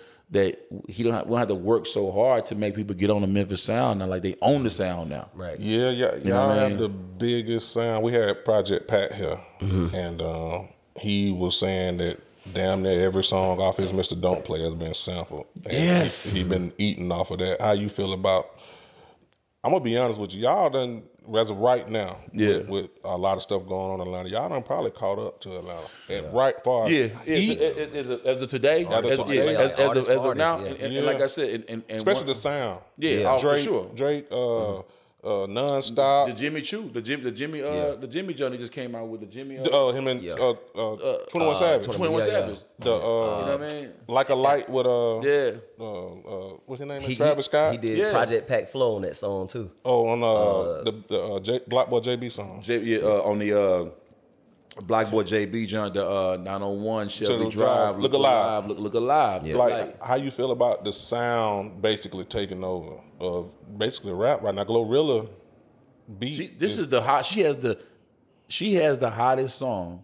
[SPEAKER 1] he won't have to work so hard to make people get on the Memphis sound now. Like they own the sound now. Right.
[SPEAKER 2] Yeah. Y'all have the biggest sound. We had Project Pat here, and he was saying that damn near every song off his Mr. Don't Play has been sampled. And he's been eating off of that. How you feel about I'm gonna be honest with you. Y'all done, as of right now,
[SPEAKER 1] Yeah.
[SPEAKER 2] with a lot of stuff going on in Atlanta, y'all done probably caught up to Atlanta. And right far,
[SPEAKER 1] as of today, as of now, and like I said, and
[SPEAKER 2] especially the sound.
[SPEAKER 1] Yeah,
[SPEAKER 2] Drake,
[SPEAKER 1] for sure.
[SPEAKER 2] Drake, nonstop.
[SPEAKER 1] The Jimmy Choo, the Jimmy Johnny just came out with the Jimmy.
[SPEAKER 2] Him and 21 Savage.
[SPEAKER 1] 21 Savage.
[SPEAKER 2] The
[SPEAKER 1] you know what I mean?
[SPEAKER 2] Like a Light with what's his name? Travis Scott.
[SPEAKER 4] He did Project Pack Flow on that song too.
[SPEAKER 2] Oh, on the Black Boy JB song.
[SPEAKER 1] On the Black Boy JB John, the 901 Shelby Drive.
[SPEAKER 2] Look Alive.
[SPEAKER 1] Look Alive.
[SPEAKER 4] Yeah.
[SPEAKER 2] Like how you feel about the sound basically taking over of basically rap right now? Glorilla beat.
[SPEAKER 1] This is the hot. She has the hottest song.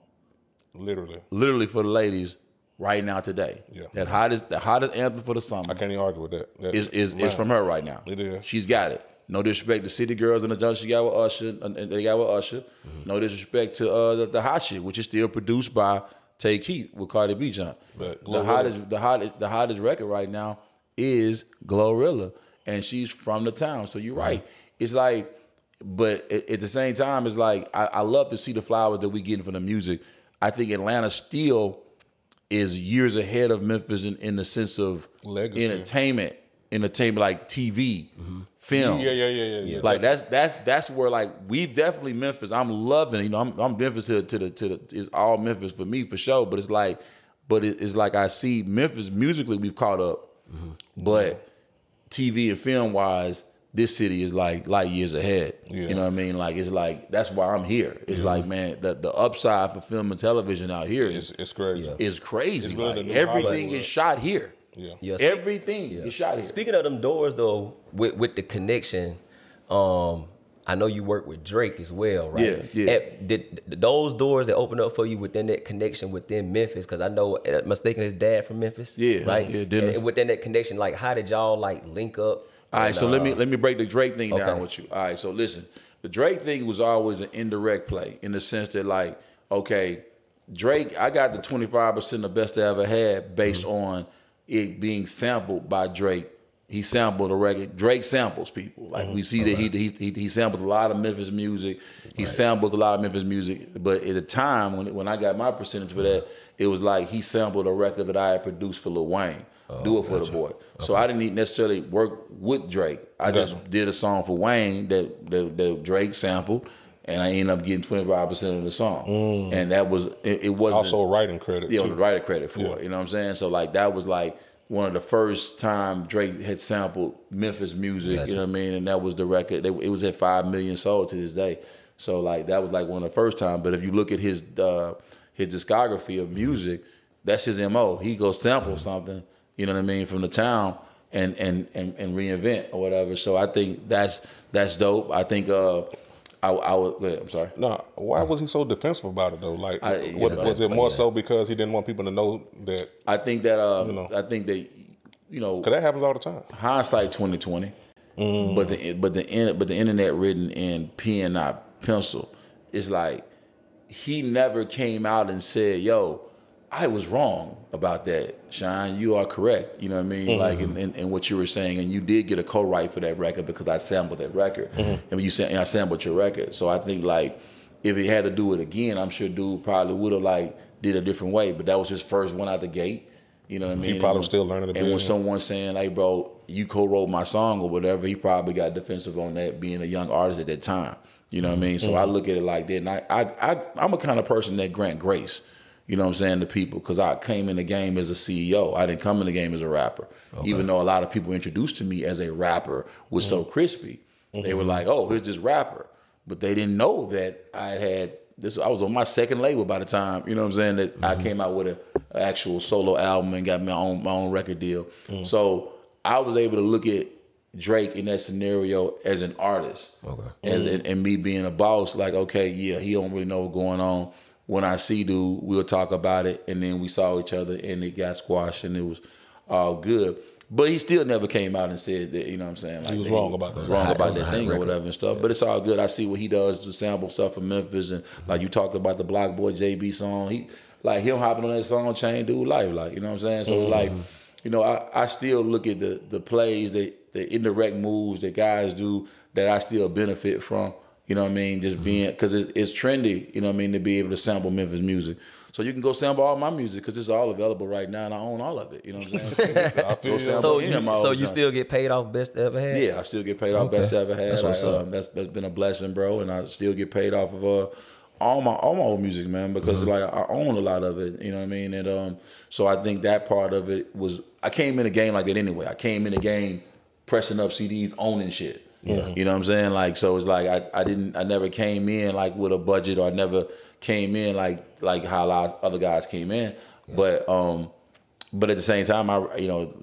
[SPEAKER 1] Literally for the ladies right now today.
[SPEAKER 2] Yeah.
[SPEAKER 1] The hottest anthem for the summer.
[SPEAKER 2] I can't even argue with that.
[SPEAKER 1] Is from her right now.
[SPEAKER 2] It is.
[SPEAKER 1] She's got it. No disrespect to City Girls and the Junction she got with Usher, and they got with Usher. Mm-hmm. No disrespect to the hot shit, which is still produced by Tay Keith with Cardi B. John. But the hottest record right now is Glorilla, and she's from the town. So you're right. It's like, but at the same time, it's like I love to see the flowers that we getting from the music. I think Atlanta still is years ahead of Memphis in the sense of
[SPEAKER 2] legacy,
[SPEAKER 1] entertainment like TV, film.
[SPEAKER 2] Yeah.
[SPEAKER 1] Like that's where like we've definitely Memphis. I'm loving it. You know, I'm Memphis to the it's all Memphis for me for sure. But it's like I see Memphis musically we've caught up, but TV and film wise, this city is like light years ahead. Yeah. You know what I mean? Like it's like that's why I'm here. It's like, man, the upside for film and television out here is
[SPEAKER 2] crazy.
[SPEAKER 1] It's crazy.
[SPEAKER 2] It's really
[SPEAKER 1] like everything is shot here.
[SPEAKER 2] Yeah.
[SPEAKER 1] Everything is shot here.
[SPEAKER 4] Speaking of them doors though, with the connection, I know you work with Drake as well, right?
[SPEAKER 1] Yeah.
[SPEAKER 4] Did those doors that opened up for you within that connection within Memphis? Because I know, mistaken his dad from Memphis.
[SPEAKER 1] Yeah.
[SPEAKER 4] Right.
[SPEAKER 1] Yeah. Dennis.
[SPEAKER 4] And within that connection, like, how did y'all like link up?
[SPEAKER 1] All right, so let me break the Drake thing down
[SPEAKER 4] Okay.
[SPEAKER 1] with you. All right, so listen, the Drake thing was always an indirect play in the sense that like, okay, Drake, I got the 25% the best I ever had based on it being sampled by Drake. He sampled a record. Drake samples people. Like we see that he sampled a lot of Memphis music. He samples a lot of Memphis music. But at the time when I got my percentage for that, it was like he sampled a record that I had produced for Lil Wayne. Do it for the boy. Okay. So I didn't necessarily work with Drake. I just did a song for Wayne that Drake sampled, and I ended up getting 25% of the song. And that was it wasn't
[SPEAKER 2] also writing credit.
[SPEAKER 1] Yeah, writing credit for it. You know what I'm saying? So like that was like one of the first time Drake had sampled Memphis music. You know what I mean? And that was the record. It was at 5 million sold to this day. So like that was like one of the first time. But if you look at his discography of music, that's his MO. He goes sample something. You know what I mean, from the town and reinvent or whatever. So I think that's dope. I think I would. Go ahead, I'm sorry.
[SPEAKER 2] No, why was he so defensive about it though? Like, was it more so because he didn't want people to know that?
[SPEAKER 1] I think that I think that because
[SPEAKER 2] that happens all the time.
[SPEAKER 1] Hindsight 2020, but the internet written in pen not pencil. It's like he never came out and said, "Yo, I was wrong about that, Shine. You are correct." You know what I mean? Like in what you were saying, and you did get a co-write for that record because I sampled that record, and when you said I sampled your record. So I think like if he had to do it again, I'm sure dude probably would have like did a different way. But that was his first one out the gate. You know what I mean?
[SPEAKER 2] He probably was still learning.
[SPEAKER 1] And when someone's saying, "Hey, bro, you co-wrote my song" or whatever, he probably got defensive on that, being a young artist at that time. You know what I mean? So I look at it like that, and I'm a kind of person that grant grace. You know what I'm saying, to people, because I came in the game as a CEO. I didn't come in the game as a rapper. Even though a lot of people introduced to me as a rapper was so crispy. They were like, "Oh, here's this rapper." But they didn't know that I had this. I was on my second label by the time, you know what I'm saying, that I came out with an actual solo album and got my own record deal. So I was able to look at Drake in that scenario as an artist. And me being a boss, like, okay, yeah, he don't really know what's going on. When I see dude, we'll talk about it, and then we saw each other, and it got squashed, and it was all good. But he still never came out and said that, you know what I'm saying? Like
[SPEAKER 2] he was wrong about that.
[SPEAKER 1] Wrong about that thing or whatever and stuff. But it's all good. I see what he does to sample stuff from Memphis, and like you talked about the Block Boy JB song. He like him hopping on that song changed dude life, like, you know what I'm saying? So like, you know, I still look at the plays that the indirect moves that guys do that I still benefit from. You know what I mean? Just being, because it's trendy, you know what I mean, to be able to sample Memphis music. So you can go sample all my music because it's all available right now and I own all of it. You know what I'm saying?
[SPEAKER 2] I feel you.
[SPEAKER 4] So you still get paid off Best Ever Had?
[SPEAKER 1] Yeah, I still get paid off Best Ever Had. That's been a blessing, bro. And I still get paid off of all my old music, man, because like I own a lot of it. You know what I mean? And so I think that part of it was, I came in the game like that anyway. I came in the game pressing up CDs, owning shit. Yeah. You know what I'm saying? Like, so it's like I never came in like with a budget, or I never came in like how a lot of other guys came in. Yeah. But at the same time,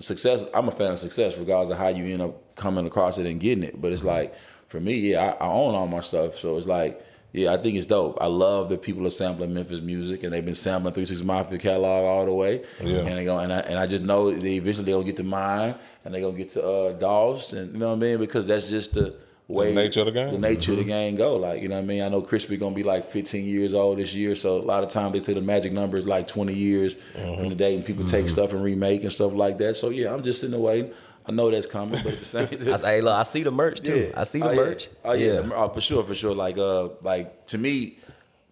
[SPEAKER 1] success, I'm a fan of success regardless of how you end up coming across it and getting it. But it's like, for me, yeah, I own all my stuff. So it's like, yeah, I think it's dope. I love that people are sampling Memphis music, and they've been sampling 3 6 Mafia catalog all the way. Yeah. And they go, and I just know they eventually they'll get to mine, and they gonna get to Doss, and you know what I mean, because that's just the way
[SPEAKER 2] the nature of the game.
[SPEAKER 1] The nature of the game go. Like, you know what I mean. I know Crispy gonna be like 15 years old this year, so a lot of times they say the magic number is like 20 years from the day, and people take stuff and remake and stuff like that. So yeah, I'm just sitting there waiting. I know that's coming, but at the same time,
[SPEAKER 4] hey, look, I see the merch too. Yeah. I see the merch.
[SPEAKER 1] Oh yeah, for sure. Like to me,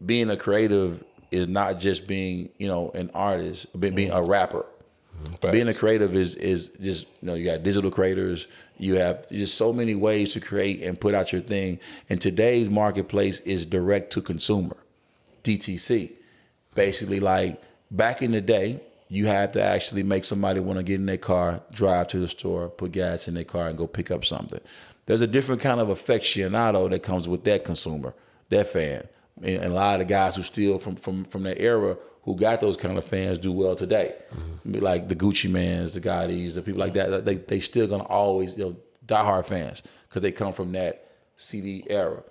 [SPEAKER 1] being a creative is not just being, an artist, being a rapper. Facts. Being a creative is just, you got digital creators. You have just so many ways to create and put out your thing. And today's marketplace is direct to consumer, DTC. Basically, like back in the day, you had to actually make somebody want to get in their car, drive to the store, put gas in their car, and go pick up something. There's a different kind of aficionado that comes with that consumer, that fan. And a lot of the guys who steal from that era who got those kind of fans do well today. Like the Gucci Mans, the Gottis, the people like that, they still gonna always, diehard fans because they come from that CD era.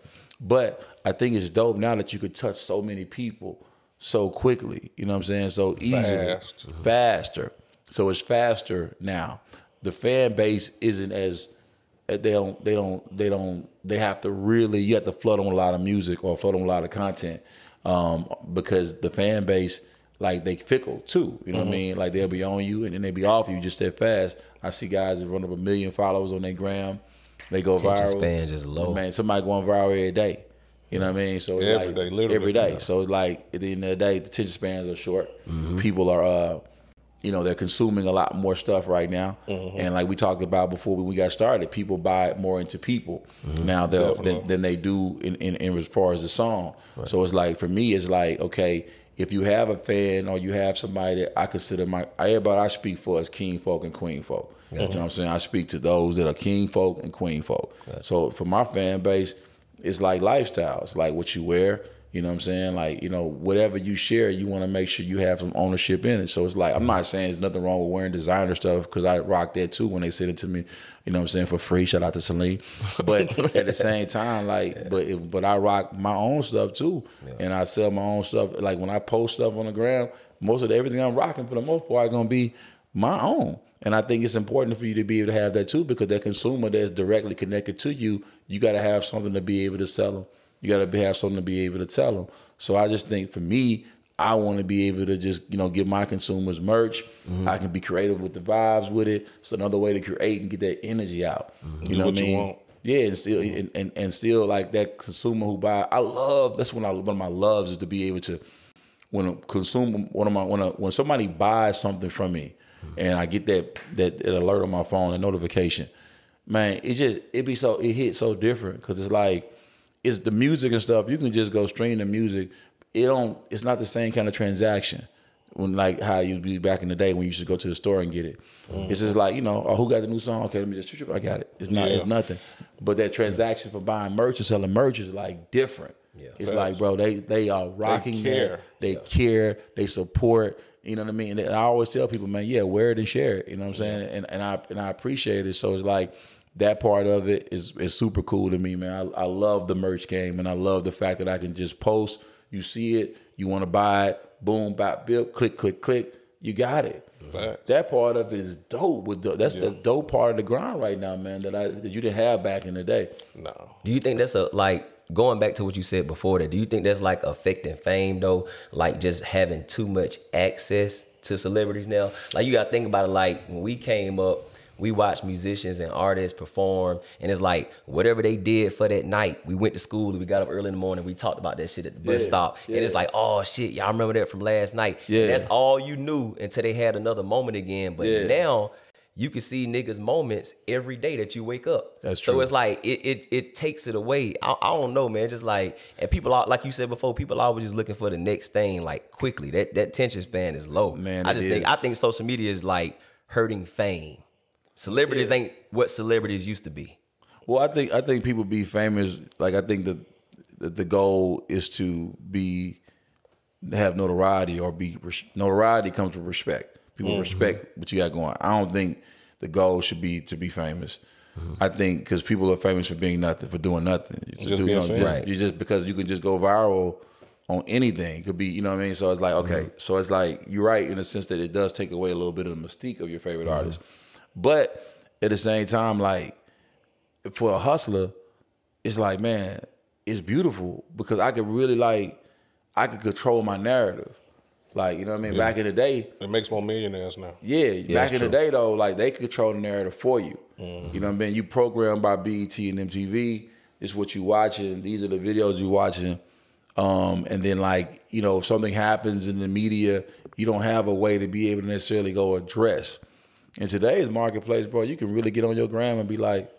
[SPEAKER 1] But I think it's dope now that you could touch so many people so quickly, you know what I'm saying? So easily, faster. So it's faster now. The fan base isn't as, they have to really, you have to flood on a lot of music or flood on a lot of content, because the fan base, like, they fickle too, you know what I mean? Like, they'll be on you and then they be off you just that fast. I see guys that run up 1 million followers on their gram, they go viral. Attention span just low. Man, somebody going viral every day. You know what I mean? So it's
[SPEAKER 2] every day, literally.
[SPEAKER 1] Every day. Yeah. So it's like, at the end of the day, the attention spans are short. People are, they're consuming a lot more stuff right now. And like we talked about before we got started, people buy more into people now than they do in as far as the song. Right. So it's like, for me, it's like, okay, if you have a fan or you have somebody that I consider everybody I speak for is king folk and queen folk. You know what I'm saying? I speak to those that are king folk and queen folk. So for my fan base, it's like lifestyle. It's like what you wear. You know what I'm saying? Like, whatever you share, you want to make sure you have some ownership in it. So it's like, I'm not saying there's nothing wrong with wearing designer stuff, because I rock that too when they send it to me, you know what I'm saying, for free. Shout out to Celine. But at the same time, like, but I rock my own stuff too. And I sell my own stuff. Like, when I post stuff on the gram, most of everything I'm rocking for the most part going to be my own. And I think it's important for you to be able to have that too, because that consumer that's directly connected to you, you got to have something to be able to sell them. You got to have something to be able to tell them. So I just think, for me, I want to be able to just, give my consumers merch. I can be creative with the vibes with it. It's another way to create and get that energy out. You know what I mean? You want. Yeah, and still, and still, like, that consumer who buy. That's one of my loves is to be able to, when somebody buys something from me, and I get that alert on my phone, a notification, man, it hits so different, because it's like, it's the music and stuff. You can just go stream the music. It's not the same kind of transaction when, like, how you'd be back in the day when you used to go to the store and get it. It's just like, who got the new song? Okay, let me just, I got it. It's nothing. But that transaction for buying merch and selling merch is like different. Yeah. It's like, bro, they are rocking that. They care. They support. You know what I mean? And I always tell people, man, wear it and share it. You know what I'm saying? And I appreciate it. So it's like, that part of it is super cool to me, man. I love the merch game, and I love the fact that I can just post. You see it, you want to buy it, boom, bop, bip, click, click, click. You got it. Fact. That part of it is dope. That's the dope part of the grind right now, man, that you didn't have back in the day.
[SPEAKER 2] No.
[SPEAKER 4] Do you think that's going back to what you said before that, do you think that's like affecting fame though? Like, just having too much access to celebrities now? Like, you got to think about it, like, when we came up, we watch musicians and artists perform, and it's like whatever they did for that night. We went to school, we got up early in the morning, we talked about that shit at the bus stop, and it's like, oh shit, y'all remember that from last night. And that's all you knew until they had another moment again. But now you can see niggas' moments every day that you wake up.
[SPEAKER 1] That's true.
[SPEAKER 4] So it's like it takes it away. I don't know, man. Just like, and people are, like you said before, people are always just looking for the next thing, like quickly. That attention span is low.
[SPEAKER 1] Man,
[SPEAKER 4] I think social media is like hurting fame. Celebrities ain't what celebrities used to be.
[SPEAKER 1] Well, I think people be famous. Like, I think that the goal is to have notoriety, or notoriety comes with respect. People respect what you got going. I don't think the goal should be to be famous. I think because people are famous for being nothing, for doing nothing. You just because you can just go viral on anything. It could be, you know what I mean? So it's like, okay. So it's like, you're right in the sense that it does take away a little bit of the mystique of your favorite artist. But at the same time, like, for a hustler, it's like, man, it's beautiful because I could really, like, I could control my narrative. Like, you know what I mean? Back in the day.
[SPEAKER 2] It makes more millionaires now.
[SPEAKER 1] Yeah, back in the day, though, like, they could control the narrative for you. You know what I mean? You programmed by BET and MTV. It's what you watching. These are the videos you watching. And then, like, you know, if something happens in the media, you don't have a way to be able to necessarily go address. In today's marketplace, bro, you can really get on your gram and be like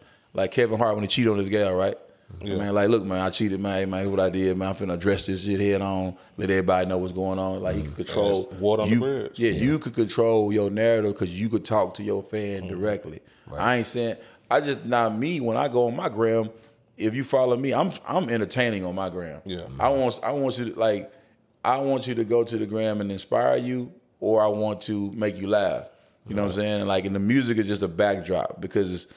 [SPEAKER 1] Kevin Hart when he cheated on his gal, right? Yeah. Man, like, look, man, I cheated, man, what I did, man, I'm finna address this shit head on, let everybody know what's going on. Like, you can control
[SPEAKER 2] water on the bridge.
[SPEAKER 1] Yeah, you could control your narrative because you could talk to your fan directly. Right. I ain't saying, not me, when I go on my gram, if you follow me, I'm entertaining on my gram. Yeah. I want you to, like, I want you to go to the gram and inspire you, or I want to make you laugh. You know what I'm saying? And, like, and the music is just a backdrop because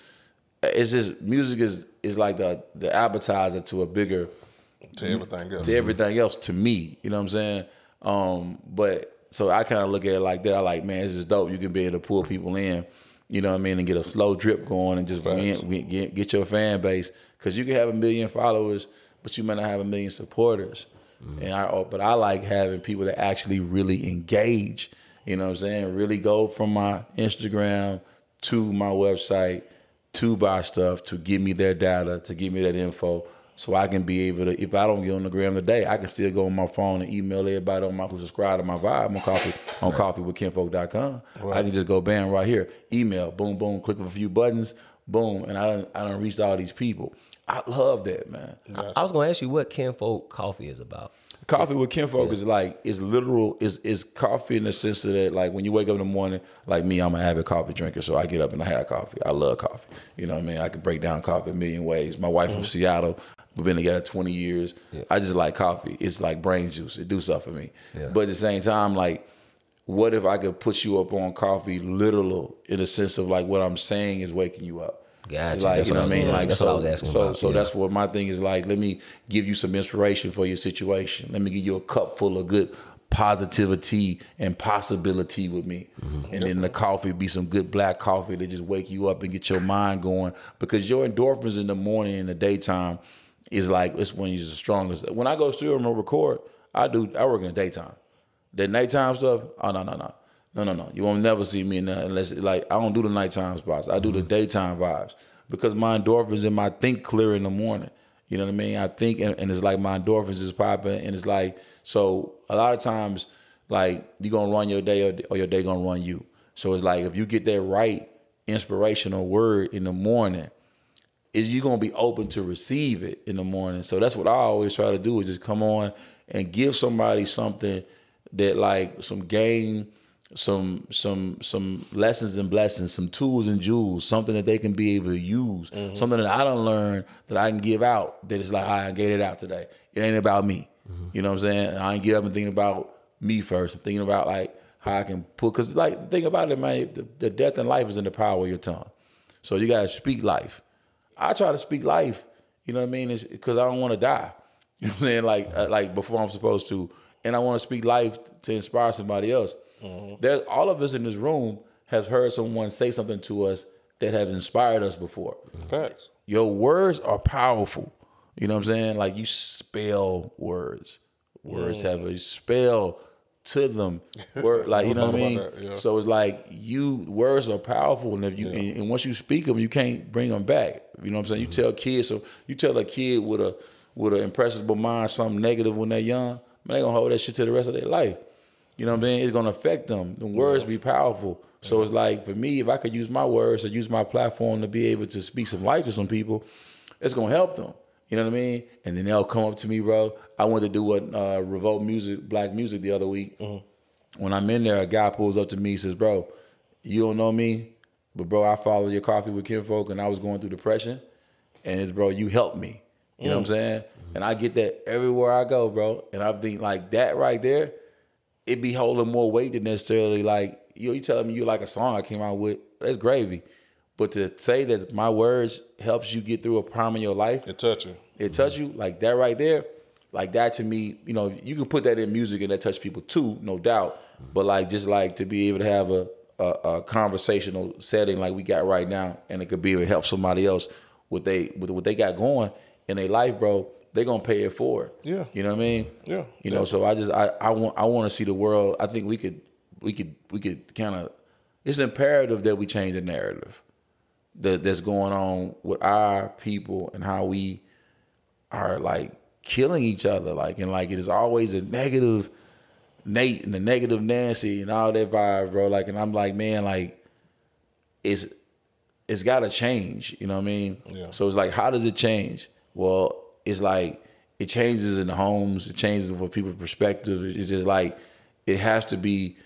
[SPEAKER 1] it's just, music is like the appetizer to a bigger,
[SPEAKER 2] to everything else.
[SPEAKER 1] To everything else, to me. You know what I'm saying? But so I kind of look at it like that. I like, man, this is dope. You can be able to pull people in, you know what I mean, and get a slow drip going and just get your fan base. Because you can have 1 million followers, but you might not have 1 million supporters. But I like having people that actually really engage. You know what I'm saying? Really go from my Instagram to my website to buy stuff, to give me their data, to give me that info, so I can be able to, if I don't get on the gram today, I can still go on my phone and email everybody who subscribe to my vibe on coffeewithkinfolk.com. Right. I can just go bam right here, email, boom, boom, click a few buttons, boom, and I done reached all these people. I love that, man.
[SPEAKER 4] I was gonna ask you what Kinfolk Coffee is about.
[SPEAKER 1] Coffee with Kinfolk is like, is literal, is coffee in the sense of that, like, when you wake up in the morning, like me, I'm an avid coffee drinker, so I get up and I have coffee. I love coffee. You know what I mean? I can break down coffee a million ways. My wife from Seattle, we've been together 20 years. Yeah. I just like coffee. It's like brain juice. It do stuff for me. Yeah. But at the same time, like, what if I could put you up on coffee literal in the sense of, like, what I'm saying is waking you up?
[SPEAKER 4] Gotcha.
[SPEAKER 1] Like, you know what I mean? Like,
[SPEAKER 4] that's what I was asking about.
[SPEAKER 1] So that's what my thing is, like, let me give you some inspiration for your situation. Let me give you a cup full of good positivity and possibility with me. And then the coffee be some good black coffee that just wake you up and get your mind going. Because your endorphins in the morning and the daytime is like, it's when you're the strongest. When I go studio and record, I work in the daytime. The nighttime stuff, oh, no. No. You won't never see me in that unless, like, I don't do the nighttime spots. I do the daytime vibes because my endorphins and my think clear in the morning. You know what I mean? I think, and it's like my endorphins is popping, and it's like, so a lot of times, like, you gonna run your day or your day gonna run you. So it's like, if you get that right inspirational word in the morning, is you gonna be open to receive it in the morning. So that's what I always try to do, is just come on and give somebody something that, like, some game, some lessons and blessings, some tools and jewels, something that they can be able to use, something that I done learned that I can give out, that it's like, I get it out today. It ain't about me. You know what I'm saying? I ain't get up and thinking about me first. I'm thinking about, like, how I can put, because, like, the thing about it, man, the death and life is in the power of your tongue. So you got to speak life. I try to speak life, you know what I mean? It's because I don't want to die. You know what I'm saying? Like before I'm supposed to. And I want to speak life to inspire somebody else. All of us in this room have heard someone say something to us that have inspired us before.
[SPEAKER 2] Facts.
[SPEAKER 1] Your words are powerful. You know what I'm saying? Like, you spell words. Words have a spell to them. Like, you know what I mean?
[SPEAKER 2] That, yeah.
[SPEAKER 1] So it's like words are powerful, and if you and once you speak them, you can't bring them back. You know what I'm saying? You tell kids, so you tell a kid with an impressionable mind something negative when they're young, man, they gonna hold that shit to the rest of their life. You know what I'm saying? It's gonna affect them. The words be powerful. So it's like, for me, if I could use my words or use my platform to be able to speak some life to some people, it's gonna help them. You know what I mean? And then they'll come up to me, bro. I went to do a Revolt Music, Black Music the other week. When I'm in there, a guy pulls up to me and says, bro, you don't know me, but bro, I followed your Coffee with Kinfolk and I was going through depression. And it's, bro, you helped me. You know what I'm saying? And I get that everywhere I go, bro. And I think like that right there, it be holding more weight than necessarily like, you telling me you like a song I came out with, that's gravy. But to say that my words helps you get through a problem in your life.
[SPEAKER 2] It touch you.
[SPEAKER 1] It touch you, like that right there. Like that to me, you know, you can put that in music and that touch people too, no doubt. But like, just like to be able to have a conversational setting like we got right now, and it could be able to help somebody else with what they got going in their life, bro, they gonna pay it forward. Yeah. You know what I mean?
[SPEAKER 2] Yeah.
[SPEAKER 1] You know, so I want to see the world. I think we could kind of, it's imperative that we change the narrative that's going on with our people and how we are like killing each other. Like, and like it is always a negative Nate and the negative Nancy and all that vibe, bro. Like, and I'm like, man, like it's gotta change. You know what I mean? Yeah. So it's like, how does it change? Well, it's like it changes in the homes, it changes for people's perspective. It's just like it has to be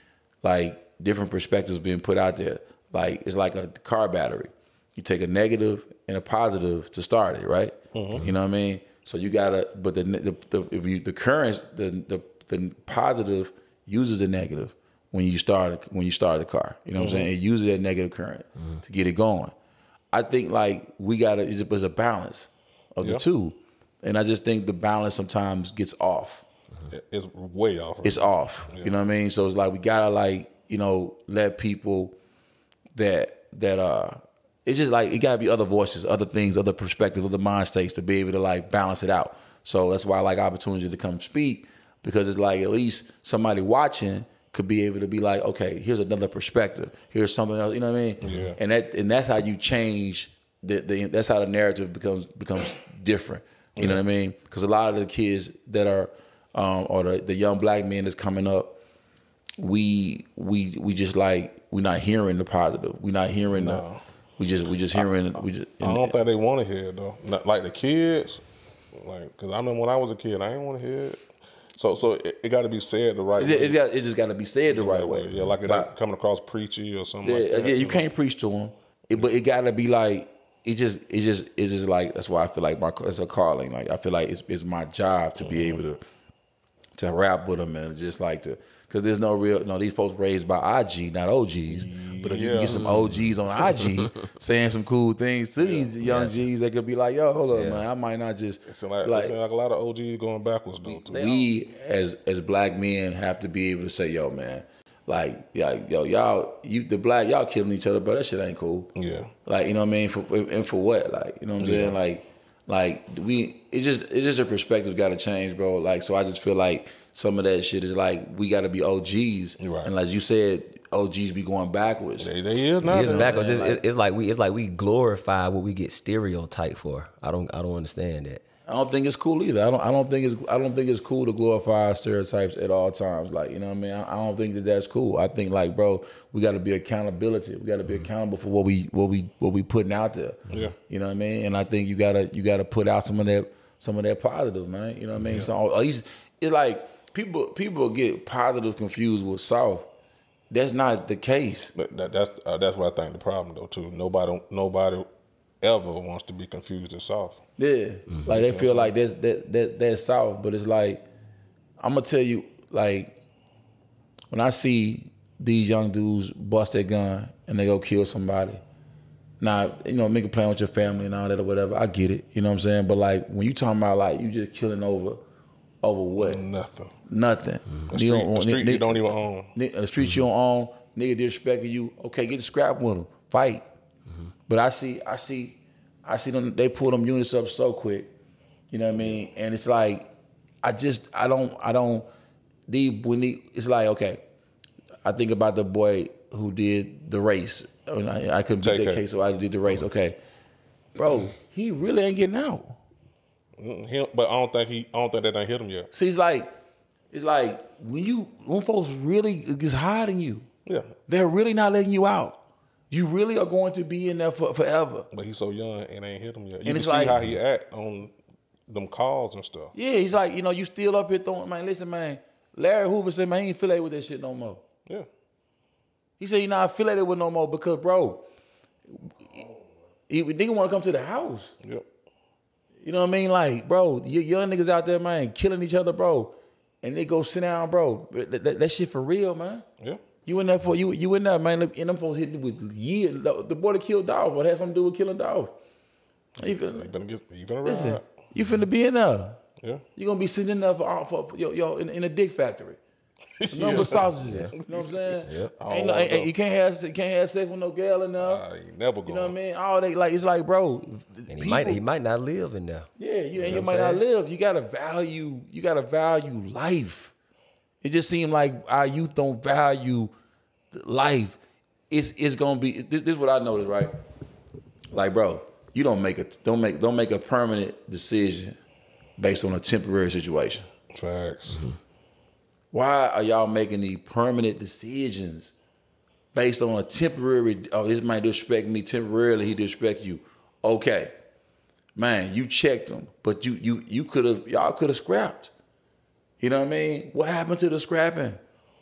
[SPEAKER 1] like different perspectives being put out there. Like it's like a car battery. You take a negative and a positive to start it, right? Mm-hmm. You know what I mean? So you gotta, but the current, the positive uses the negative when you start the car. You know what I'm saying? It uses that negative current to get it going. I think like we gotta, it's a balance of the two, and I just think the balance sometimes gets off.
[SPEAKER 2] It's way off.
[SPEAKER 1] It's off. Yeah. You know what I mean? So it's like we gotta like, you know, let people that it's just like it gotta be other voices, other things, other perspectives, other mind states to be able to like balance it out. So that's why I like opportunity to come speak, because it's like at least somebody watching could be able to be like, okay, here's another perspective. Here's something else. You know what I mean? Yeah. And that's how you change that's how the narrative becomes different. You know what I mean? Because a lot of the kids that are or the young black men that's coming up, we just like, we're not hearing the positive. We're not hearing we just hearing.
[SPEAKER 2] I don't think they want to hear it though. Not, like the kids, like, because I remember when I was a kid, I didn't want to hear it. So it got to be said the right way.
[SPEAKER 1] It just got to be said the right way.
[SPEAKER 2] Yeah, like it ain't coming across preachy or something like that.
[SPEAKER 1] Yeah, you can't preach to them, but it got to be like, it's just like, that's why I feel like it's a calling. Like I feel like it's my job to be able to rap with them and just like to. Because there's no real, these folks raised by IG, not OGs. But if you can get some OGs on IG saying some cool things to these young Gs, they could be like, yo, hold up, man, I might not just.
[SPEAKER 2] It's like a lot of OGs going backwards, though, too.
[SPEAKER 1] We, as black men, have to be able to say, yo, man, like, yo, y'all killing each other, bro, that shit ain't cool. Yeah. Like, you know what I mean? And for what? Like, you know what I'm saying? Like, it's just a perspective got to change, bro. Like, so I just feel like some of that shit is like, we got to be OGs. Right. And like you said, OGs be going backwards.
[SPEAKER 2] They is now.
[SPEAKER 4] It's backwards. It's like we glorify what we get stereotyped for. I don't understand that.
[SPEAKER 1] I don't think it's cool either. I don't think it's cool to glorify stereotypes at all times. Like, you know what I mean? I don't think that's cool. I think like, bro, we got to be accountability. We got to be accountable for what we putting out there. Yeah. You know what I mean? And I think you gotta put out some of that positive, man. You know what I mean? Yeah. So at least it's like people get positive confused with soft. That's not the case.
[SPEAKER 2] But that's what I think the problem though too. Nobody ever wants to be confused as soft.
[SPEAKER 1] Yeah, like they feel like that's soft, but it's like, I'm gonna tell you, like when I see these young dudes bust their gun and they go kill somebody. Now, make a plan with your family and all that or whatever. I get it, you know what I'm saying. But like when you talking about like you just killing over what? Nothing.
[SPEAKER 2] A street you don't even own.
[SPEAKER 1] A street you don't own. Nigga disrespecting you. Okay, get the scrap with them. Fight. But I see them, they pull them units up so quick. You know what I mean? And it's like, I don't, it's like, okay, I think about the boy who did the race. I couldn't beat that case, so I did the race. Okay, bro, he really ain't getting out.
[SPEAKER 2] But I don't think that done hit him yet.
[SPEAKER 1] See, it's like when folks really is hiding you.
[SPEAKER 2] Yeah,
[SPEAKER 1] they're really not letting you out. You really are going to be in there forever.
[SPEAKER 2] But he's so young and ain't hit him yet. You can see how he act on them calls and stuff.
[SPEAKER 1] Yeah, he's like, you still up here throwing, man, listen, man. Larry Hoover said, man, he ain't affiliated with that shit no more.
[SPEAKER 2] Yeah.
[SPEAKER 1] He said he not affiliated with no more because, bro, nigga want to come to the house.
[SPEAKER 2] Yep.
[SPEAKER 1] You know what I mean? Like, bro, young niggas out there, man, killing each other, bro. And they go sit down, bro. That shit for real, man.
[SPEAKER 2] Yeah.
[SPEAKER 1] You in there you in there, man, and them folks hit with years. The boy that killed Dolph, what had something to do with killing Dolph? You finna be in there.
[SPEAKER 2] Yeah.
[SPEAKER 1] You gonna be sitting in there for in a dick factory. Number sausages. You know what I'm saying?
[SPEAKER 2] Yeah.
[SPEAKER 1] You can't have sex with no girl in there.
[SPEAKER 2] You never go.
[SPEAKER 1] You know what I mean? All they it's like, bro.
[SPEAKER 4] And he might not live in there.
[SPEAKER 1] Yeah, you might not live. You gotta value life. It just seemed like our youth don't value life. It's gonna be this is what I noticed, right? Like, bro, you don't make a permanent decision based on a temporary situation.
[SPEAKER 2] Facts.
[SPEAKER 1] Mm-hmm. Why are y'all making these permanent decisions based on a temporary? Oh, this man disrespect me temporarily. He disrespect you. Okay, man, you checked him, but y'all could have scrapped. You know what I mean? What happened to the scrapping?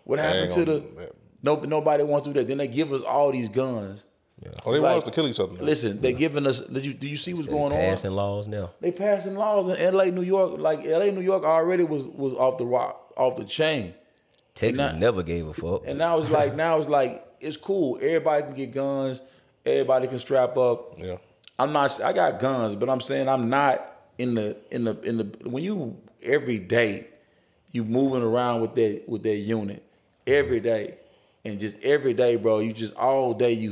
[SPEAKER 1] What happened to the? Nobody wants to do that. Then they give us all these guns.
[SPEAKER 2] Yeah. Oh, they want us to kill each other. Now.
[SPEAKER 1] Listen, they giving us. Do you see what's going on?
[SPEAKER 4] Passing laws now.
[SPEAKER 1] They passing laws in L.A., New York. Like L.A., New York already was off the rock, off the chain.
[SPEAKER 4] Texas never gave a fuck.
[SPEAKER 1] And now it's like it's cool. Everybody can get guns. Everybody can strap up.
[SPEAKER 2] Yeah.
[SPEAKER 1] I got guns, but I'm saying I'm not in the when you every day you moving around with that unit every day. And just every day, bro, you just all day you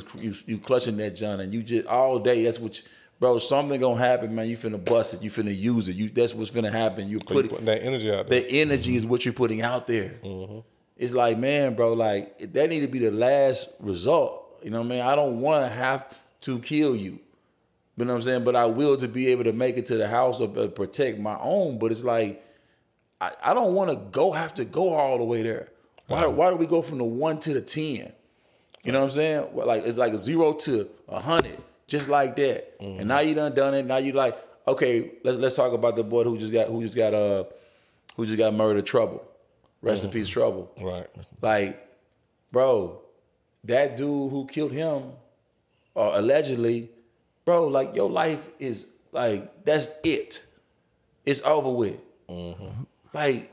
[SPEAKER 1] clutching that junk, and you just all day. That's what, bro. Something gonna happen, man. You finna bust it. You finna use it. That's what's finna happen. You're
[SPEAKER 2] putting that energy out there.
[SPEAKER 1] That energy is what you're putting out there.
[SPEAKER 2] Mm-hmm.
[SPEAKER 1] It's like, man, bro, like that need to be the last result. You know what I mean? I don't want to have to kill you. You know what I'm saying? But I will to be able to make it to the house or protect my own. But it's like I don't want to have to go all the way there. Why do we go from the 1 to the 10? You know what I'm saying? Like it's like a 0 to 100, just like that. Mm-hmm. And now you done it. Now you like, okay, let's talk about the boy who just got murdered. Trouble, rest in peace, Trouble.
[SPEAKER 2] Right.
[SPEAKER 1] Like, bro, that dude who killed him, or allegedly, bro, like your life is like that's it. It's over with. Mm-hmm. Like.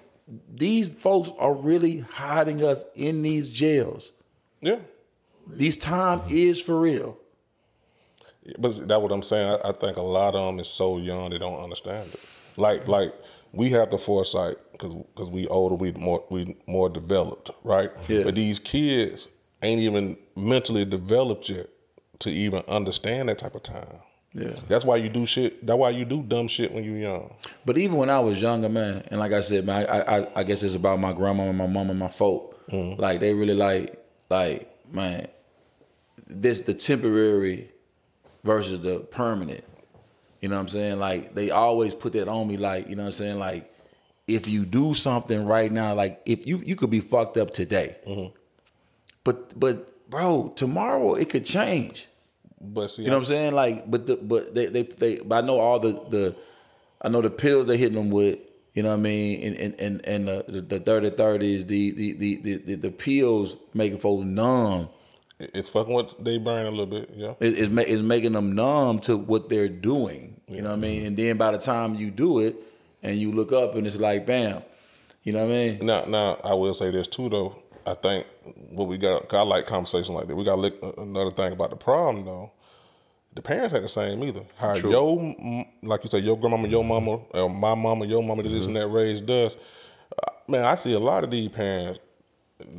[SPEAKER 1] These folks are really hiding us in these jails.
[SPEAKER 2] Yeah.
[SPEAKER 1] These time is for real.
[SPEAKER 2] But that's what I'm saying. I think a lot of them is so young they don't understand it. Like we have the foresight because we older, we more developed, right?
[SPEAKER 1] Yeah.
[SPEAKER 2] But these kids ain't even mentally developed yet to even understand that type of time.
[SPEAKER 1] Yeah,
[SPEAKER 2] that's why you do shit. That's why you do dumb shit when you're young.
[SPEAKER 1] But even when I was younger, man, and like I said, man, I guess it's about my grandma and my mom and my folk. Mm-hmm. Like they really like, man, this the temporary versus the permanent. You know what I'm saying? Like they always put that on me. Like, you know what I'm saying? Like if you do something right now, like if you could be fucked up today, mm-hmm. but bro, tomorrow it could change.
[SPEAKER 2] But see,
[SPEAKER 1] you know what I'm saying? Like, but I know all I know the pills they hitting them with. You know what I mean? And the 30-30s, the pills making folks numb.
[SPEAKER 2] It's fucking what they burn a little bit, yeah.
[SPEAKER 1] It's making them numb to what they're doing. You know what I mean? And then by the time you do it, and you look up, and it's like, bam. You know what I mean?
[SPEAKER 2] Now I will say this too, though. I think what we got, 'cause I like conversations like that. We got to look another thing about the problem, though. The parents ain't the same either. How like you say, your grandmama, your mama, or my mama, your mama, this and that raised us. Man, I see a lot of these parents,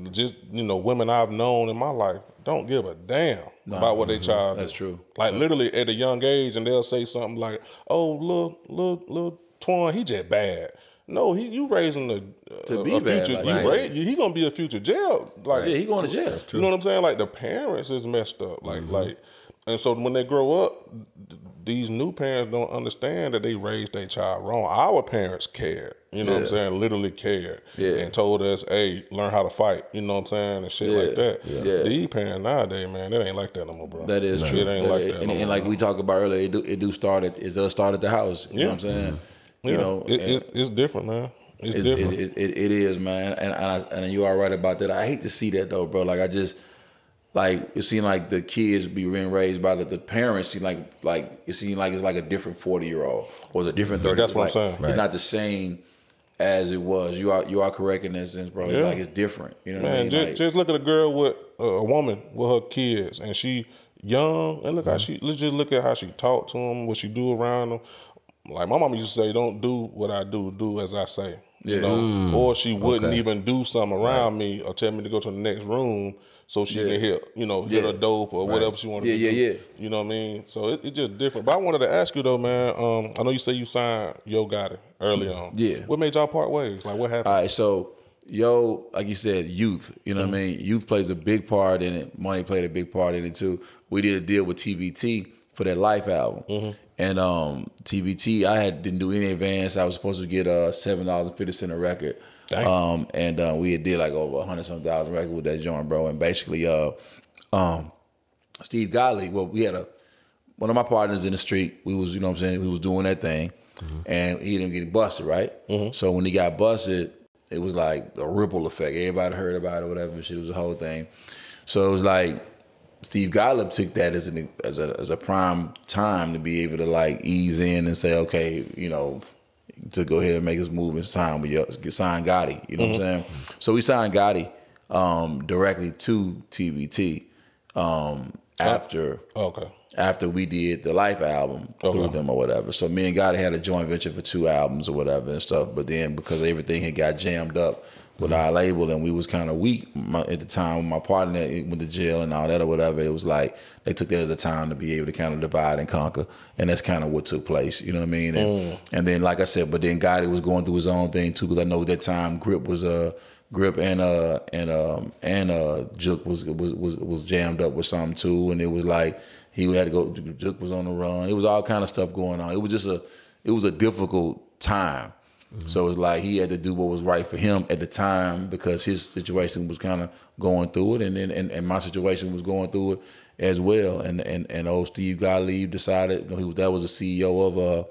[SPEAKER 2] just, women I've known in my life, don't give a damn about what their child
[SPEAKER 1] That's
[SPEAKER 2] is.
[SPEAKER 1] true.
[SPEAKER 2] Like literally at a young age, and they'll say something like, "Oh, little Twan, he just bad." No, you raising a future.
[SPEAKER 1] Like,
[SPEAKER 2] He gonna be a future jail. Like,
[SPEAKER 1] yeah, he going to jail.
[SPEAKER 2] You know what I'm saying? Like the parents is messed up. Like, and so when they grow up, these new parents don't understand that they raised their child wrong. Our parents cared. You know what I'm saying? Literally cared. Yeah. And told us, hey, learn how to fight. You know what I'm saying? And shit like that. Yeah. These parents nowadays, man, it ain't like that no more, bro.
[SPEAKER 1] That is true.
[SPEAKER 2] It ain't like that.
[SPEAKER 1] And like we talked about earlier, it does start at the house. You know what I'm saying? You know,
[SPEAKER 2] it's different, man. It's different.
[SPEAKER 1] It is, man. And you are right about that. I hate to see that though, bro. Like I just. Like it seemed like the kids being raised by the parents seem like it seemed like it's like a different 40-year-old or it's a different 30.
[SPEAKER 2] That's what I'm saying.
[SPEAKER 1] It's not the same as it was. You are correct in that sense, bro. It's like it's different. You know what I mean?
[SPEAKER 2] Just look at a girl with a woman with her kids and she young and look how let's just look at how she talk to them, what she do around them. Like my mama used to say, don't do what I do as I say. You know, or she wouldn't even do something around me or tell me to go to the next room so she can hit a dope or whatever she wanted to do. You know what I mean? So it's just different. But I wanted to ask you though, man. I know you say you signed Yo Gotti early on. Yeah. What made y'all part ways? Like what happened?
[SPEAKER 1] All right, so Yo, like you said, youth. You know what I mean? Youth plays a big part in it. Money played a big part in it too. We did a deal with TVT for that Life album. And TVT, I didn't do any advance. I was supposed to get $7.50 a record. And we did like over 100-some thousand record with that joint, bro. And basically, Steve Gotti, well, we had one of my partners in the street. We was, you know what I'm saying, we was doing that thing, and he didn't get busted, right? So when he got busted, it was like a ripple effect. Everybody heard about it, whatever. Shit was a whole thing. So it was like Steve Gotti took that as a prime time to be able to like ease in and say, okay, you know, to go ahead and make his move. It's time we sign Gotti. You know what I'm saying? So we signed Gotti directly to TVT after we did the Life album through them or whatever. So me and Gotti had a joint venture for 2 albums or whatever and stuff. But then because everything had got jammed up with our label and we was kind of weak at the time when my partner went to jail and all that or whatever, it was like they took that as a time to be able to kind of divide and conquer. And that's kind of what took place. You know what I mean? And then, like I said, but then Gotti was going through his own thing too, because I know at that time Grip and Juke was jammed up with something too, and it was like he had to go. Juke was on the run. It was all kind of stuff going on. It was just a difficult time. So it's like he had to do what was right for him at the time because his situation was kind of going through it, and my situation was going through it as well. And old Steve Gottlieb decided that was the CEO of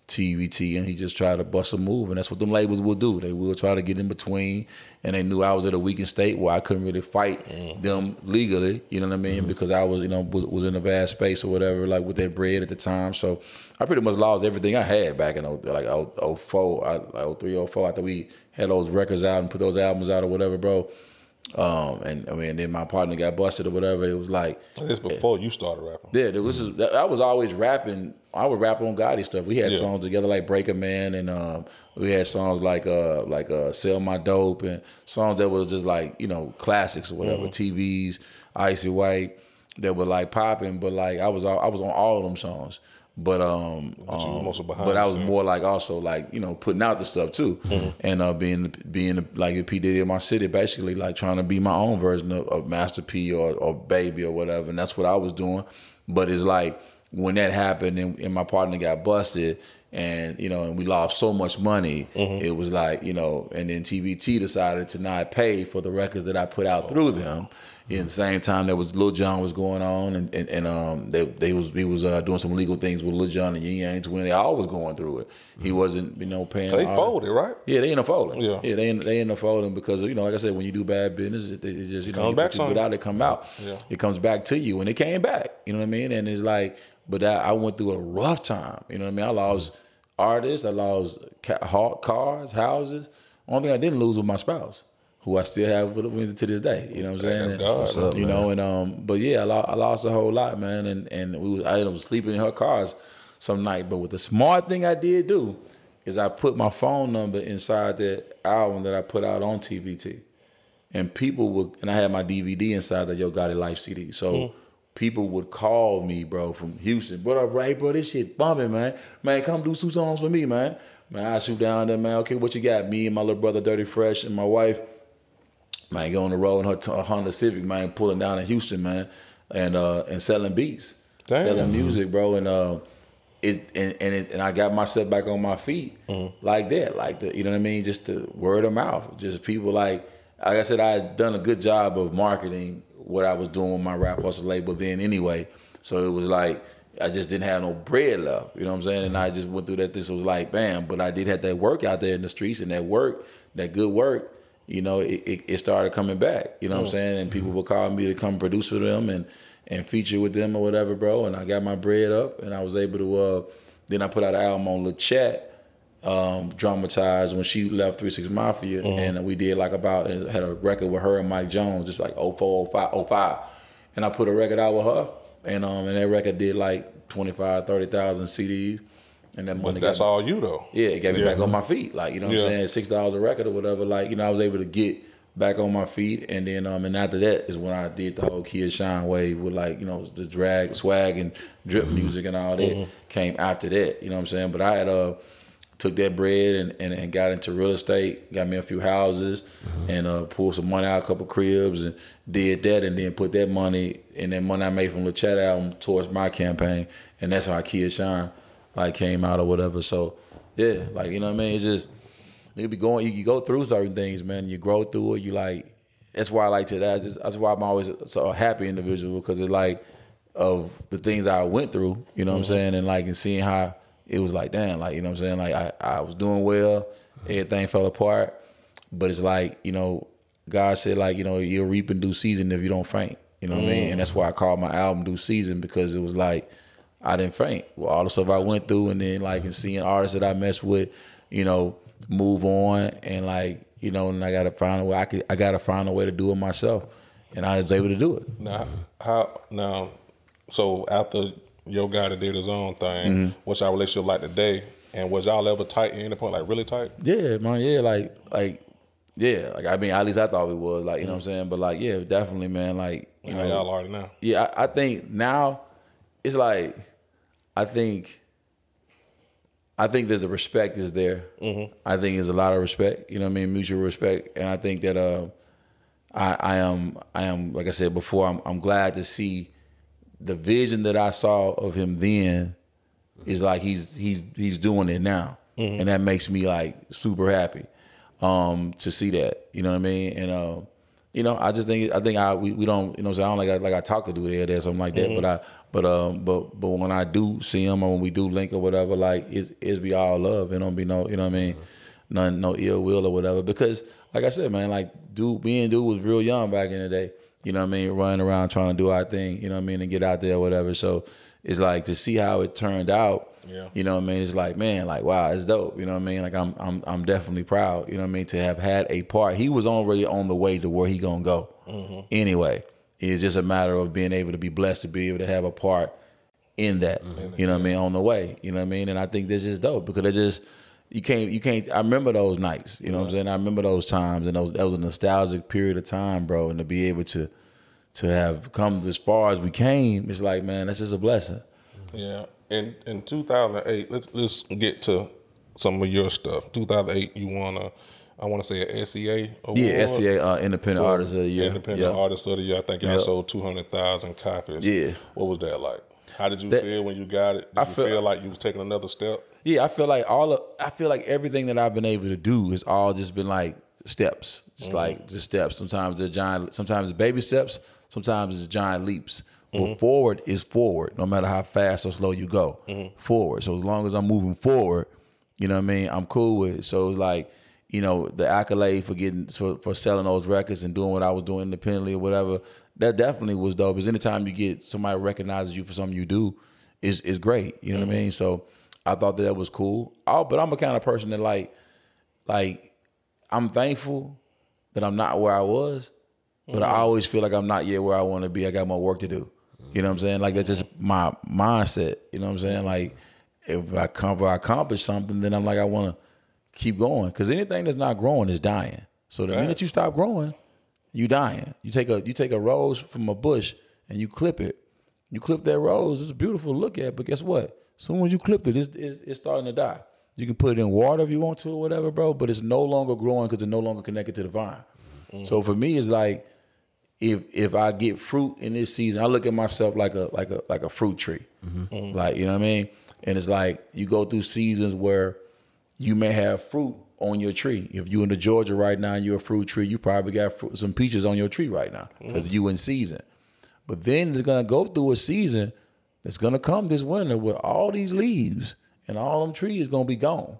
[SPEAKER 1] TVT, and he just tried to bust a move, and that's what them labels will do. They will try to get in between, and they knew I was at a weakened state where I couldn't really fight them legally, you know what I mean, because I was, was in a bad space or whatever, like with that bread at the time. So I pretty much lost everything I had back in 04, 03, 04, after we had those records out and put those albums out or whatever, bro. And I mean, then my partner got busted or whatever. It was like
[SPEAKER 2] this before you started rapping.
[SPEAKER 1] Yeah, I was always rapping. I would rap on Gotti stuff. We had songs together like "Break a Man," and we had songs like "Sell My Dope" and songs that was just like classics or whatever. TVs, Icy White, that were like popping. But like I was on all of them songs. But I was more like also like putting out the stuff too, and being like a P Diddy in my city, basically like trying to be my own version of Master P or Baby or whatever, and that's what I was doing. But it's like when that happened and my partner got busted, and and we lost so much money, it was like and then TVT decided to not pay for the records that I put out through them. At the same time, there was Lil Jon was going on, and he was doing some legal things with Lil Jon and Yin Yang when they all was going through it. He wasn't paying.
[SPEAKER 2] They folded, right?
[SPEAKER 1] Yeah, they end up folding. Yeah, they end up folding because like I said, when you do bad business, it just
[SPEAKER 2] comes back.
[SPEAKER 1] Without it come out, it comes back to you, and it came back. You know what I mean? And it's like, but I went through a rough time. You know what I mean? I lost artists, I lost cars, houses. Only thing I didn't lose was my spouse, who I still have to this day. You know what I'm saying?
[SPEAKER 2] That's God,
[SPEAKER 1] but yeah, I lost a whole lot, man, and I ended up sleeping in her cars some night. But what the smart thing I did do is I put my phone number inside that album that I put out on TVT, and I had my DVD inside the Yo Gotti Life CD. So people would call me, bro, from Houston. What up, Ray, bro? This shit bumping, man. Man, come do 2 songs for me, man. Man, I shoot down there, man. Okay, what you got? Me and my little brother, Dirty Fresh, and my wife. Man, go on the road in her Honda Civic, man, pulling down in Houston, man, and selling beats, selling music, bro, and I got myself back on my feet like that, you know what I mean, just the word of mouth, just people like I said, I had done a good job of marketing what I was doing with my Rap Hustle label then anyway, so it was like I just didn't have no bread left, you know what I'm saying, and I just went through that. This was like bam, but I did have that work out there in the streets, and that work, that good work. You know, it started coming back, you know what I'm saying? And people would call me to come produce for them and feature with them or whatever, bro. And I got my bread up and I was able to, then I put out an album on Lil Chat, Dramatized, when she left 3 6 Mafia. And we did like had a record with her and Mike Jones, just like 04, 05. And I put a record out with her. And that record did like 25, 30,000 CDs. And that money,
[SPEAKER 2] but that's all you though.
[SPEAKER 1] Yeah, it got me back on my feet. Like, you know what I'm saying? $6 a record or whatever. Like, you know, I was able to get back on my feet. And then and after that is when I did the whole Kid Shine wave with like, you know, the drag, swag and drip music and all that came after that. You know what I'm saying? But I had took that bread and got into real estate, got me a few houses and pulled some money out, a couple cribs and did that, and then put that money and that money I made from the Chat album towards my campaign. And that's how Kid Shine like came out or whatever. So yeah, like, you know what I mean? It's just, you be going, you go through certain things, man. You grow through it. You like, that's why I like to that's why I'm always so happy individual, because it's like of the things I went through, you know what I'm saying? And like, and seeing how it was like, damn, like, you know what I'm saying? Like I was doing well, everything fell apart, but it's like, you know, God said like, you know, you'll reap in due season if you don't faint, you know what I mean? And that's why I called my album Due Season, because it was like, I didn't faint. Well, all the stuff I went through, and then like, and seeing artists that I messed with, you know, move on, and like, you know, and I gotta find a way. I gotta find a way to do it myself, and I was able to do it.
[SPEAKER 2] Now, so after Yo Gotti did his own thing, what's our relationship like today? And was y'all ever tight at any point, like really tight?
[SPEAKER 1] Yeah, man. Yeah, like I mean, at least I thought we was, like, you know what I'm saying. But like, yeah, definitely, man. Like, you know,
[SPEAKER 2] y'all already now.
[SPEAKER 1] Yeah, I think now it's like. I think that the respect is there. I think there's a lot of respect, you know what I mean, mutual respect. And I think that I am like I said before, I'm glad to see the vision that I saw of him then is like he's doing it now. And that makes me like super happy to see that, you know what I mean? And you know, I just think we don't, you know what I'm saying, I don't like I talk to do there something like that, but when I do see him or when we do link or whatever, like it's be all love. It don't be no, you know what I mean, no ill will or whatever. Because like I said, man, like me and dude was real young back in the day. You know what I mean, running around trying to do our thing. You know what I mean, and get out there or whatever. So it's like to see how it turned out. Yeah. You know what I mean? It's like, man, like, wow, it's dope. You know what I mean? Like I'm definitely proud, you know what I mean, to have had a part. He was already on the way to where he gonna go. Anyway. It's just a matter of being able to be blessed to be able to have a part in that. You know what I mean? On the way. You know what I mean? And I think this is dope because it just you can't I remember those nights. You know what I'm saying? I remember those times, and that was a nostalgic period of time, bro. And to be able to have come as far as we came, it's like, man, that's just a blessing.
[SPEAKER 2] Yeah. In 2008, let's get to some of your stuff. 2008, you won I want to say an SEA award.
[SPEAKER 1] Yeah, SEA Independent Artist of the Year.
[SPEAKER 2] Independent Artist of the Year. I think y'all sold 200,000 copies. Yeah. What was that like? How did you feel when you got it? Did you feel like you was taking another step?
[SPEAKER 1] Yeah, I feel like everything that I've been able to do has all just been like steps. Just steps. Sometimes they're giant, sometimes it's baby steps, sometimes it's giant leaps. But forward is forward, no matter how fast or slow you go. Forward. So as long as I'm moving forward, you know what I mean, I'm cool with it. So it's like, you know, the accolade for selling those records and doing what I was doing independently or whatever, that definitely was dope. Because anytime you get somebody recognizes you for something you do, is great. You know what I mean? So I thought that was cool. But I'm a kind of person that like I'm thankful that I'm not where I was, but I always feel like I'm not yet where I want to be. I got more work to do. You know what I'm saying? Like that's just my mindset. You know what I'm saying? Like if I accomplish something, then I'm like I want to keep going, because anything that's not growing is dying. So the minute you stop growing, you dying. You take a rose from a bush and you clip it. You clip that rose. It's beautiful to look at, but guess what? As soon as you clip it, it's starting to die. You can put it in water if you want to or whatever, bro, but it's no longer growing because it's no longer connected to the vine. So for me, it's like, if I get fruit in this season, I look at myself like a fruit tree. Like, you know what I mean? And it's like, you go through seasons where you may have fruit on your tree. If you're in the Georgia right now and you're a fruit tree, you probably got some peaches on your tree right now because you in season. But then it's gonna go through a season that's gonna come this winter with all these leaves and all them trees gonna be gone.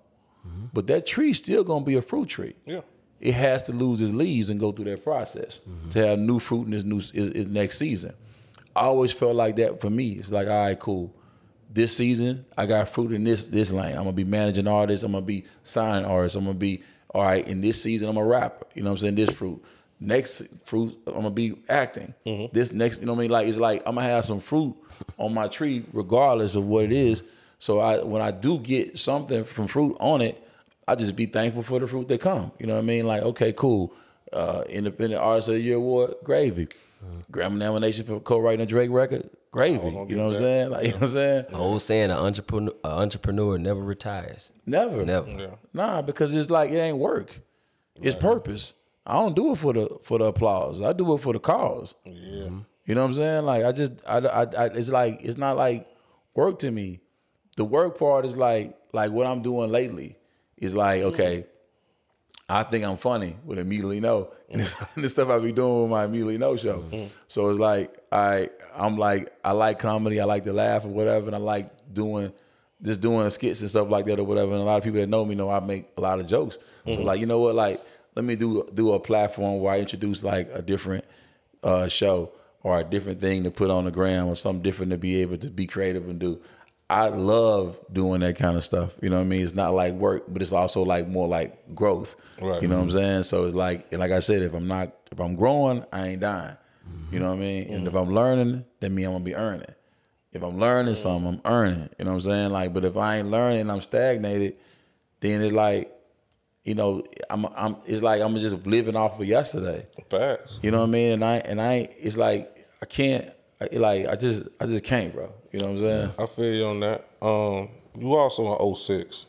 [SPEAKER 1] But that tree's still gonna be a fruit tree.
[SPEAKER 2] Yeah.
[SPEAKER 1] It has to lose its leaves and go through that process to have new fruit in this next season. I always felt like that for me. It's like, all right, cool. This season, I got fruit in this lane. I'm gonna be managing artists. I'm gonna be signing artists. I'm gonna be, all right, in this season, I'm a rapper. You know what I'm saying? This fruit. Next fruit, I'm gonna be acting. This next, you know what I mean? Like, it's like I'm gonna have some fruit on my tree regardless of what it is. So when I do get something from fruit on it, I just be thankful for the fruit that come. You know what I mean? Like, okay, cool. Independent Artist of the Year award, gravy. Grammy nomination for co-writing a Drake record, gravy. You know what I'm saying? Like, you know what I'm saying?
[SPEAKER 4] The old saying, an entrepreneur never retires.
[SPEAKER 1] Never.
[SPEAKER 2] Yeah.
[SPEAKER 1] Nah, because it's like, it ain't work. It's purpose. I don't do it for the applause. I do it for the cause.
[SPEAKER 2] Yeah.
[SPEAKER 1] You know what I'm saying? Like, it's like, it's not like work to me. The work part is like what I'm doing lately is like, okay, I think I'm funny with Immediately Know. And it's the stuff I be doing with my Immediately Know show. So it's like, I like comedy, I like to laugh or whatever, and I like doing skits and stuff like that or whatever. And a lot of people that know me know I make a lot of jokes. So like, you know what, like, let me do a platform where I introduce like a different show or a different thing to put on the gram or something different to be able to be creative and do. I love doing that kind of stuff. You know what I mean? It's not like work, but it's also like more like growth. Right. You know what I'm saying? So it's like, and like I said, if I'm growing, I ain't dying. You know what I mean? And if I'm learning, that means I'm gonna be earning. If I'm learning something, I'm earning. You know what I'm saying? Like, but if I ain't learning and I'm stagnated, then it's like, you know, it's like I'm just living off of yesterday.
[SPEAKER 2] Facts.
[SPEAKER 1] You know what I mean? And I it's like I can't. I just can't, bro. You know what I'm saying?
[SPEAKER 2] I feel you on that. You also in 06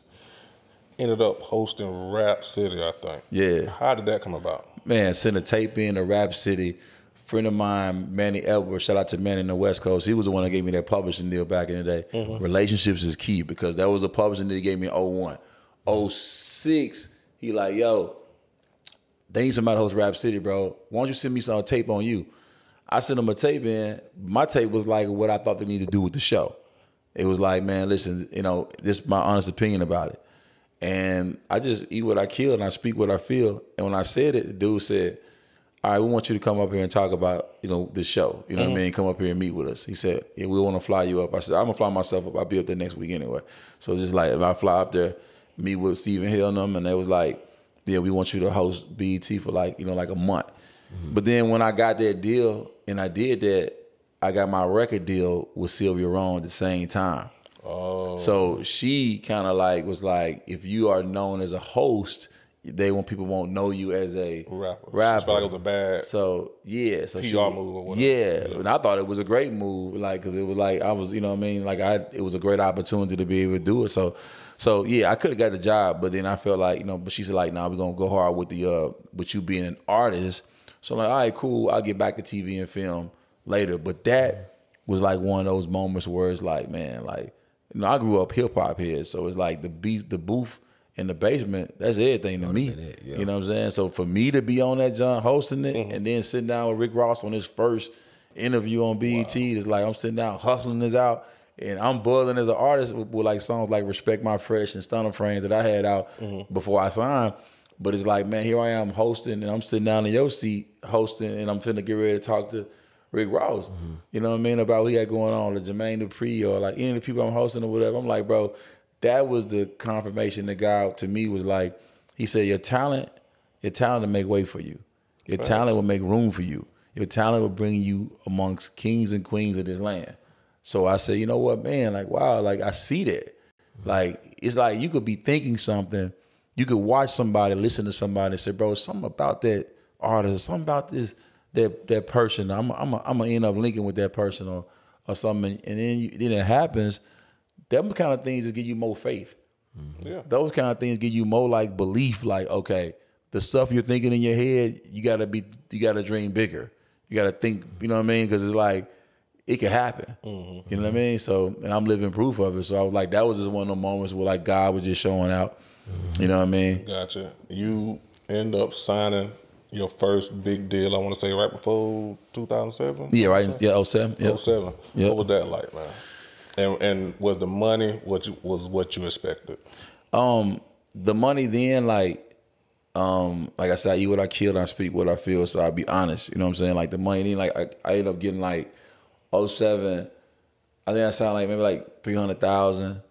[SPEAKER 2] ended up hosting Rap City, I think.
[SPEAKER 1] Yeah.
[SPEAKER 2] How did that come about?
[SPEAKER 1] Man, sent a tape in to Rap City. Friend of mine, Manny Edwards, shout out to Manny in the West Coast. He was the one that gave me that publishing deal back in the day. Relationships is key because that was a publishing deal he gave me in 01. 06, he like, yo, they need somebody to host Rap City, bro. Why don't you send me some tape on you? I sent him a tape in. My tape was like what I thought they needed to do with the show. It was like, man, listen, you know, this is my honest opinion about it. And I just eat what I kill and I speak what I feel. And when I said it, the dude said, all right, we want you to come up here and talk about, you know, this show. You know what I mean? Come up here and meet with us. He said, yeah, we want to fly you up. I said, I'm going to fly myself up. I'll be up there next week anyway. So just like, if I fly up there, meet with Stephen Hill and them, and they was like, yeah, we want you to host BET for like, you know, like a month. But then when I got that deal and I did that, I got my record deal with Sylvia Rone at the same time. Oh. So she kind of like was like, if you are known as a host, people won't know you as a rapper.
[SPEAKER 2] Like it was a bad PR move or whatever.
[SPEAKER 1] Yeah, and I thought it was a great move, like, because it was like I was, you know what I mean, like it was a great opportunity to be able to do it. So yeah, I could have got the job, but then I felt like, you know, but she said like, nah, we're gonna go hard with with you being an artist. So I'm like, all right, cool, I'll get back to TV and film later. But that was like one of those moments where it's like, man, like, you know, I grew up hip hop here, so it's like the booth in the basement, that's everything to me. You know what I'm saying? So for me to be on that joint hosting it and then sitting down with Rick Ross on his first interview on BET, it's like I'm sitting down hustling this out and I'm buzzing as an artist with like songs like Respect My Fresh and Stunner Frames that I had out before I signed. But it's like, man, here I am hosting and I'm sitting down in your seat hosting and I'm finna get ready to talk to Rick Ross. You know what I mean? About what he had going on, or Jermaine Dupri or like any of the people I'm hosting or whatever. I'm like, bro, that was the confirmation that God to me was like, he said, your talent will make way for you. Your talent will make room for you. Your talent will bring you amongst kings and queens of this land. So I said, you know what, man, like, wow, like I see that. Like, it's like you could be thinking something, you could watch somebody, listen to somebody and say, bro, something about that artist, something about this, that person, I'm gonna end up linking with that person or something. And then it happens. Them kind of things that give you more faith.
[SPEAKER 2] Yeah.
[SPEAKER 1] Those kind of things give you more like belief, like, okay, the stuff you're thinking in your head, you gotta dream bigger. You gotta think, you know what I mean? Because it's like, it could happen. You know what I mean? So, and I'm living proof of it. So I was like, that was just one of the moments where like God was just showing out. You know what I mean?
[SPEAKER 2] Gotcha. You end up signing your first big deal, I want to say right before 2007?
[SPEAKER 1] Yeah, right. Yeah, 07. Yep.
[SPEAKER 2] 07.
[SPEAKER 1] Yep.
[SPEAKER 2] What was that like, man? And was the money what you expected?
[SPEAKER 1] The money then, like I said, I eat what I kill, I speak what I feel, so I'll be honest. You know what I'm saying? Like the money then, like I ended up getting like 07, I think I signed like maybe like 300,000.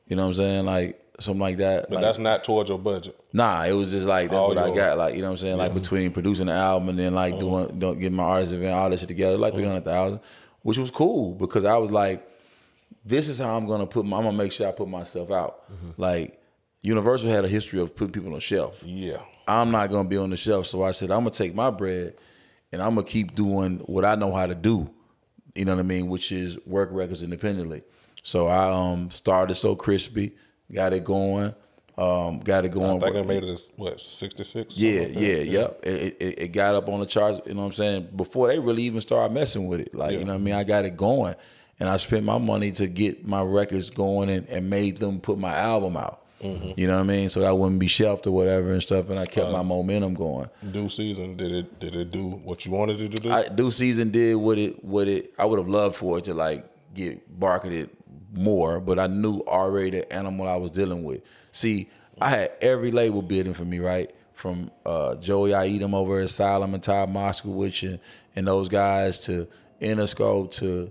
[SPEAKER 1] You know what I'm saying? Like something like that.
[SPEAKER 2] But
[SPEAKER 1] like,
[SPEAKER 2] that's not towards your budget.
[SPEAKER 1] Nah, it was just like that's what I got. Like, you know what I'm saying? Like between producing the album and then like getting my artist event, all that shit together, like 300,000, which was cool because I was like, this is how I'm gonna make sure I put myself out. Like Universal had a history of putting people on the shelf.
[SPEAKER 2] Yeah.
[SPEAKER 1] I'm not gonna be on the shelf. So I said, I'm gonna take my bread and I'm gonna keep doing what I know how to do. You know what I mean? Which is work records independently. So I started So Crispy, got it going. I think
[SPEAKER 2] I made it what 66.
[SPEAKER 1] Yeah, yep. It got up on the charts. You know what I'm saying? Before they really even started messing with it, like you know what I mean. I got it going, and I spent my money to get my records going and made them put my album out. You know what I mean? So I wouldn't be shelved or whatever and stuff, and I kept my momentum going.
[SPEAKER 2] Due Season, did it do what you wanted it to do?
[SPEAKER 1] Due Season did what it. I would have loved for it to like get marketed more, but I knew already the animal I was dealing with. See, I had every label bidding for me, right? From Joey I Eat 'em over at Asylum and Todd Moskowitz and those guys to Interscope to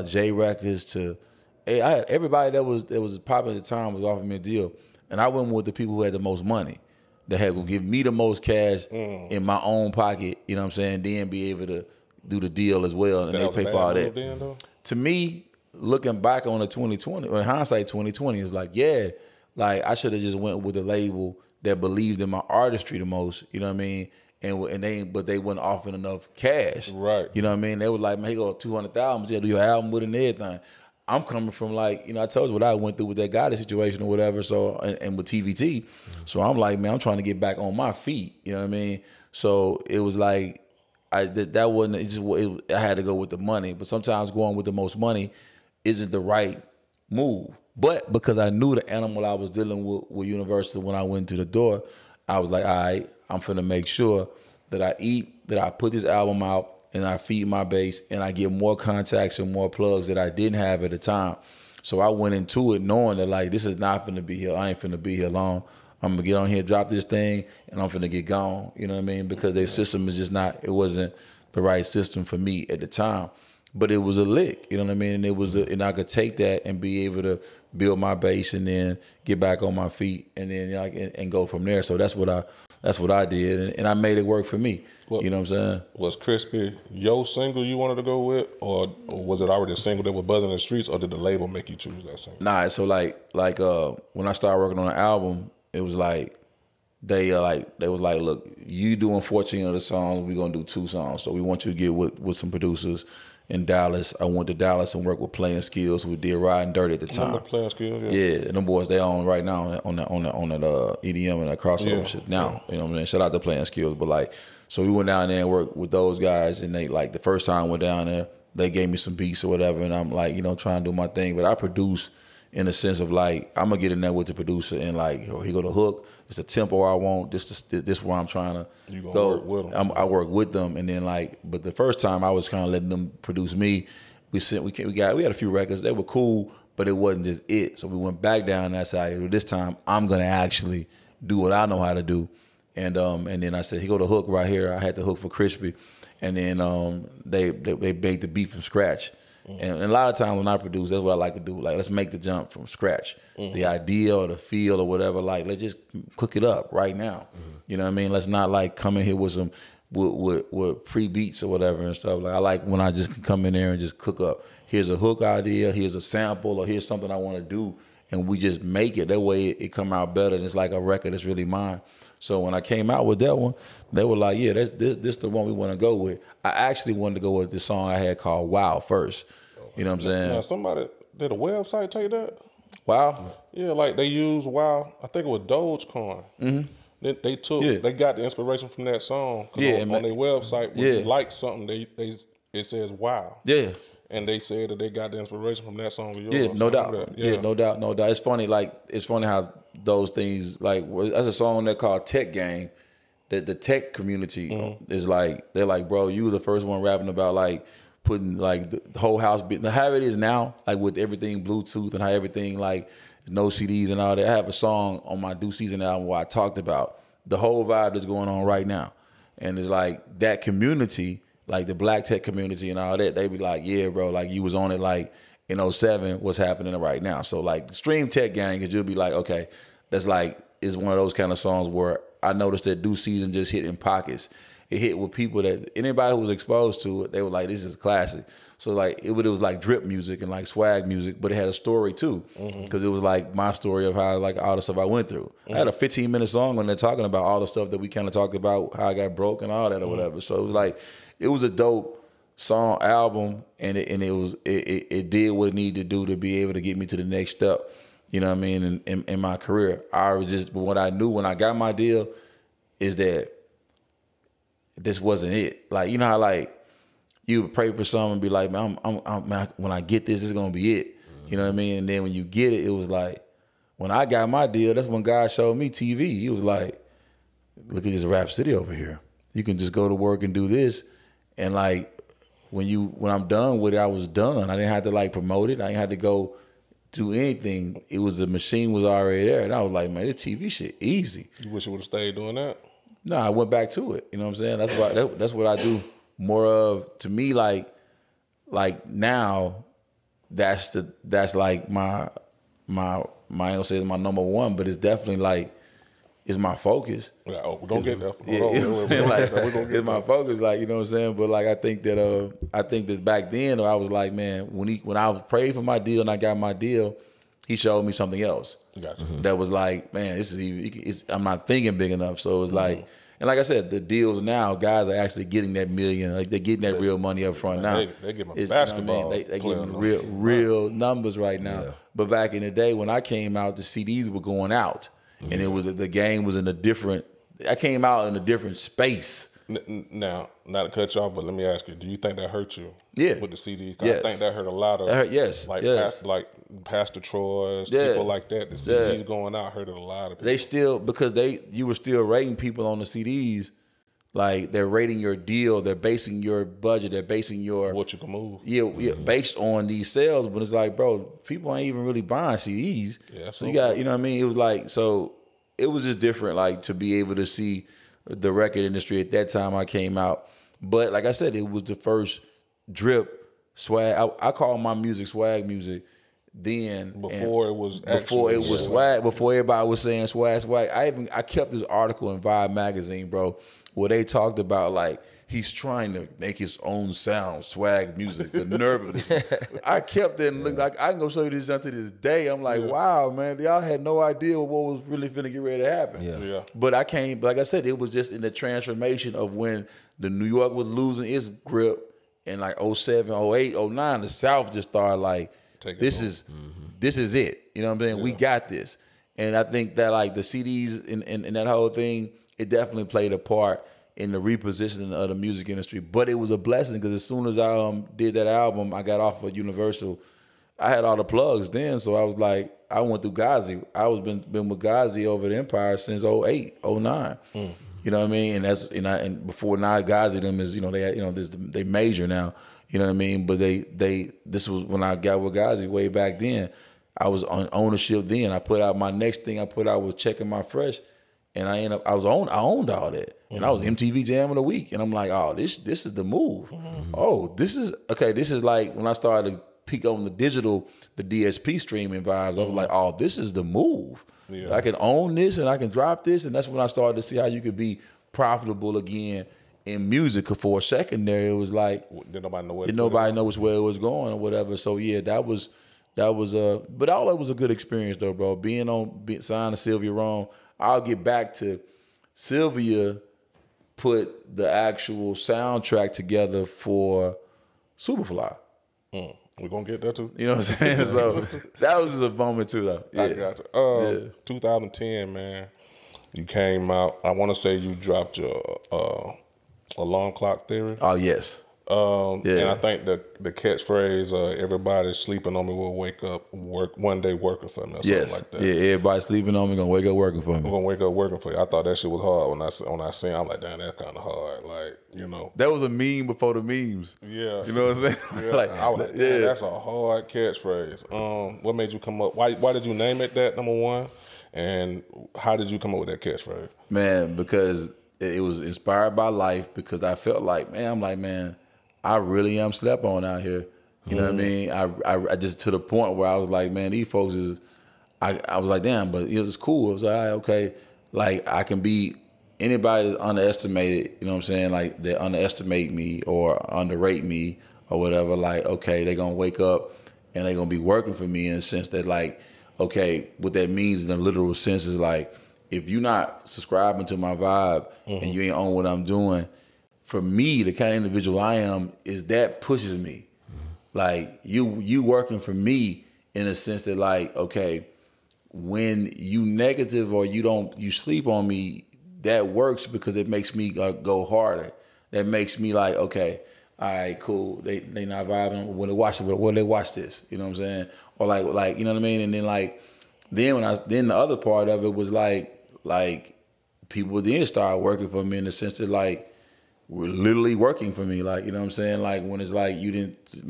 [SPEAKER 1] J Records to I had everybody that was popular at the time was offering me a deal. And I went with the people who had the most money, that had to give me the most cash in my own pocket, you know what I'm saying, then be able to do the deal as well. And they pay for all that.
[SPEAKER 2] Then,
[SPEAKER 1] to me, looking back on the 2020, or in hindsight 2020, it was like, yeah, like I should have just went with the label that believed in my artistry the most, you know what I mean? But they wasn't offering enough cash.
[SPEAKER 2] Right.
[SPEAKER 1] You know what I mean? They was like, man, he go 200,000, you gotta do your album with it and everything. I'm coming from like, you know, I told you what I went through with that Gotti situation or whatever, so and with TVT. So I'm like, man, I'm trying to get back on my feet. You know what I mean? So it was like that wasn't I had to go with the money. But sometimes going with the most money isn't the right move. But because I knew the animal I was dealing with Universal when I went to the door, I was like, all right, I'm finna make sure that I put this album out, and I feed my base, and I get more contacts and more plugs that I didn't have at the time. So I went into it knowing that like, this is not finna be here. I ain't finna be here long. I'm gonna get on here, drop this thing, and I'm finna get gone. You know what I mean? Because their system is just not, it wasn't the right system for me at the time. But it was a lick, you know what I mean? And I could take that and be able to build my base and then get back on my feet and then and go from there. So that's what I did, and I made it work for me. You know what I'm saying? Was
[SPEAKER 2] Crispy your single you wanted to go with, or was it already a single that was buzzing in the streets, or did the label make you choose that single?
[SPEAKER 1] Nah, so like when I started working on the album, it was like they was like, look, you doing 14 of the songs, we're gonna do 2 songs. So we want you to get with some producers in Dallas. I went to Dallas and worked with Playing Skills. We did Riding Dirty at the time.
[SPEAKER 2] Playing Skills,
[SPEAKER 1] yeah. And them boys, they on right now on that EDM and that crossover shit now. You know what I mean? Shout out to Playing Skills. But like, so we went down there and worked with those guys, and they like the first time I went down there, they gave me some beats or whatever, and I'm like, you know, trying to do my thing. But I produce in the sense of like, I'm gonna get in there with the producer and like, he go to hook. It's a tempo I want. This where I'm trying to go.
[SPEAKER 2] Work with them.
[SPEAKER 1] I work with them, and then like, but the first time I was kind of letting them produce me. We had a few records. They were cool, but it wasn't just it. So we went back down, and I said, this time I'm gonna actually do what I know how to do. And then I said, he go to hook right here. I had the hook for Crispy, and then they made the beat from scratch. And a lot of times when I produce, that's what I like to do. Like, let's make the jump from scratch. The idea or the feel or whatever, like, let's just cook it up right now. You know what I mean? Let's not like come in here with some with pre-beats or whatever and stuff. Like, I like when I just can come in there and just cook up. Here's a hook idea, here's a sample, or here's something I want to do, and we just make it. That way it come out better, and it's like a record that's really mine. So when I came out with that one, they were like, yeah, this the one we want to go with. I actually wanted to go with this song I had called Wow first. You know what I'm saying?
[SPEAKER 2] Now, somebody, did a website tell you that?
[SPEAKER 1] Wow.
[SPEAKER 2] Yeah, like they used Wow. I think it was Dogecoin. They took they got the inspiration from that song. Cause on their website, when you like something, it says Wow.
[SPEAKER 1] Yeah.
[SPEAKER 2] And they said that they got the inspiration from that song of yours.
[SPEAKER 1] Yeah, no doubt. Yeah, no doubt, no doubt. It's funny, how those things, like, that's a song that called Tech Gang. That the tech community is like, they're like, bro, you were the first one rapping about like putting like the whole house, how it is now, like with everything Bluetooth and how everything like no CDs and all that. I have a song on my Due Season album where I talked about the whole vibe that's going on right now. And it's like that community, like the black tech community and all that, they be like, yeah, bro, like you was on it like in 07, what's happening right now. So like Stream Tech Gang, is you'll be like, okay, that's like, is one of those kind of songs where I noticed that Due Season just hit in pockets. It hit with people that anybody who was exposed to it, they were like, this is classic. So like it was like drip music and like swag music, but it had a story too. Because it was like my story of how like all the stuff I went through. I had a 15-minute song when they're talking about all the stuff that we kind of talked about, how I got broke and all that or whatever. So it was like, it was a dope song album, and it did what it needed to do to be able to get me to the next step. You know what I mean? In my career, but what I knew when I got my deal is that this wasn't it. Like, you know how like you would pray for something and be like, man, man, when I get this, is gonna be it. You know what I mean? And then when you get it, it was like, when I got my deal, that's when God showed me TV. He was like, look at this Rap City over here. You can just go to work and do this, and like when I'm done with it, I was done. I didn't have to like promote it. I didn't have to go do anything. It was, the machine was already there, and I was like, man, this TV shit easy.
[SPEAKER 2] You wish you would have stayed doing that?
[SPEAKER 1] No, I went back to it. You know what I'm saying? That's what I do more of. To me, like now, that's like my I don't say it's my number one, but it's definitely like, it's my focus.
[SPEAKER 2] Yeah, we're gonna get there.
[SPEAKER 1] It's my focus, like, you know what I'm saying? But like I think that back then I was like, man, when I was praying for my deal and I got my deal, he showed me something else.
[SPEAKER 2] Gotcha.
[SPEAKER 1] That was like, man, this is I'm not thinking big enough. So it was like, and like I said, the deals now, guys are actually getting that million, like they're getting that real money up front now.
[SPEAKER 2] They give them basketball.
[SPEAKER 1] You know what I mean? They giving real numbers right now. Yeah. But back in the day when I came out, the CDs were going out. And it was, the game was in a different, I came out in a different space.
[SPEAKER 2] Now, not to cut you off, but let me ask you, do you think that hurt you?
[SPEAKER 1] Yeah.
[SPEAKER 2] With the CD?
[SPEAKER 1] Yes.
[SPEAKER 2] I think that hurt a lot of, like Pastor Troy's, people like that. The CDs going out hurted a lot of people.
[SPEAKER 1] They still, because you were still rating people on the CDs, like they're rating your deal, they're basing your budget, they're basing your...
[SPEAKER 2] What you can move.
[SPEAKER 1] Yeah, based on these sales, but it's like, bro, people ain't even really buying CDs.
[SPEAKER 2] Yeah,
[SPEAKER 1] so you got, you know what I mean? It was like, so it was just different, like to be able to see the record industry at that time I came out. But like I said, it was the first drip swag. I call my music swag music then.
[SPEAKER 2] Before it was
[SPEAKER 1] swag, before everybody was saying swag. I kept this article in Vibe magazine, bro, where they talked about like he's trying to make his own sound, swag music, the nerve of this. I kept it and looked like, I can go show you this to this day. I'm like, wow, man, y'all had no idea what was really finna get ready to happen.
[SPEAKER 2] Yeah.
[SPEAKER 1] But I came, like I said, it was just in the transformation of when the New York was losing its grip in like 07, 08, 09, the South just started like, this is it. You know what I'm saying? Yeah. We got this. And I think that like the CDs and that whole thing, it definitely played a part in the repositioning of the music industry. But it was a blessing because as soon as I did that album, I got off of Universal. I had all the plugs then, so I was like, I went through Ghazi. I was been with Ghazi over the Empire since 08, 09. You know what I mean? And that's and before now Ghazi them is, they major now. You know what I mean? But this was when I got with Ghazi way back then. I was on ownership then. I put out my next thing I put out was Checking My Fresh. And I owned all that. And I was MTV Jam of the Week. And I'm like, oh, this is the move. Oh, this is like when I started to peek on the digital, the DSP streaming vibes, I was like, oh, this is the move. Yeah. I can own this and I can drop this. And that's when I started to see how you could be profitable again in music. For a second there, it was like,
[SPEAKER 2] did nobody know
[SPEAKER 1] which way it was going or whatever. So yeah, that was but all that was a good experience though, bro. Signed to Sylvia Rome. I'll get back to Sylvia put the actual soundtrack together for Superfly.
[SPEAKER 2] We're gonna get that too.
[SPEAKER 1] You know what I'm saying? So that was just a moment too, though. Yeah.
[SPEAKER 2] I got you. 2010, man. You came out. I want to say you dropped your alarm clock theory.
[SPEAKER 1] Oh yes.
[SPEAKER 2] And I think the catchphrase "everybody sleeping on me will wake up one day working for me" or something like that.
[SPEAKER 1] Yeah, everybody sleeping on me gonna wake up working for me.
[SPEAKER 2] I'm gonna wake up working for you. I thought that shit was hard when I seen. I'm like, damn, that's kind of hard. Like, you know,
[SPEAKER 1] that was a meme before the memes.
[SPEAKER 2] Yeah,
[SPEAKER 1] you know what I'm saying?
[SPEAKER 2] Yeah.
[SPEAKER 1] Like,
[SPEAKER 2] I was like, yeah, that's a hard catchphrase. What made you come up? Why did you name it that? Number one, and how did you come up with that catchphrase?
[SPEAKER 1] Man, because it was inspired by life. Because I felt like, man, I really am slept on out here. You know what I mean? I just to the point where I was like, man, these folks is. I was like, damn, but it was cool. I was like, all right, okay, like I can be anybody that's underestimated. You know what I'm saying? Like they underestimate me or underrate me or whatever. Like, okay, they're gonna wake up and they're gonna be working for me in the sense that, like, okay, what that means in a literal sense is like, if you're not subscribing to my vibe and you ain't on what I'm doing, for me, the kind of individual I am, is that pushes me. Like you working for me in a sense that, like, okay, when you negative or you sleep on me, that works because it makes me go harder. That makes me like, okay, all right, cool. They not vibing. When they watch it, well, they watch this. You know what I'm saying? Or like you know what I mean? And then then the other part of it was like people then started working for me in the sense that, like, were literally working for me. Like, you know what I'm saying? Like when it's like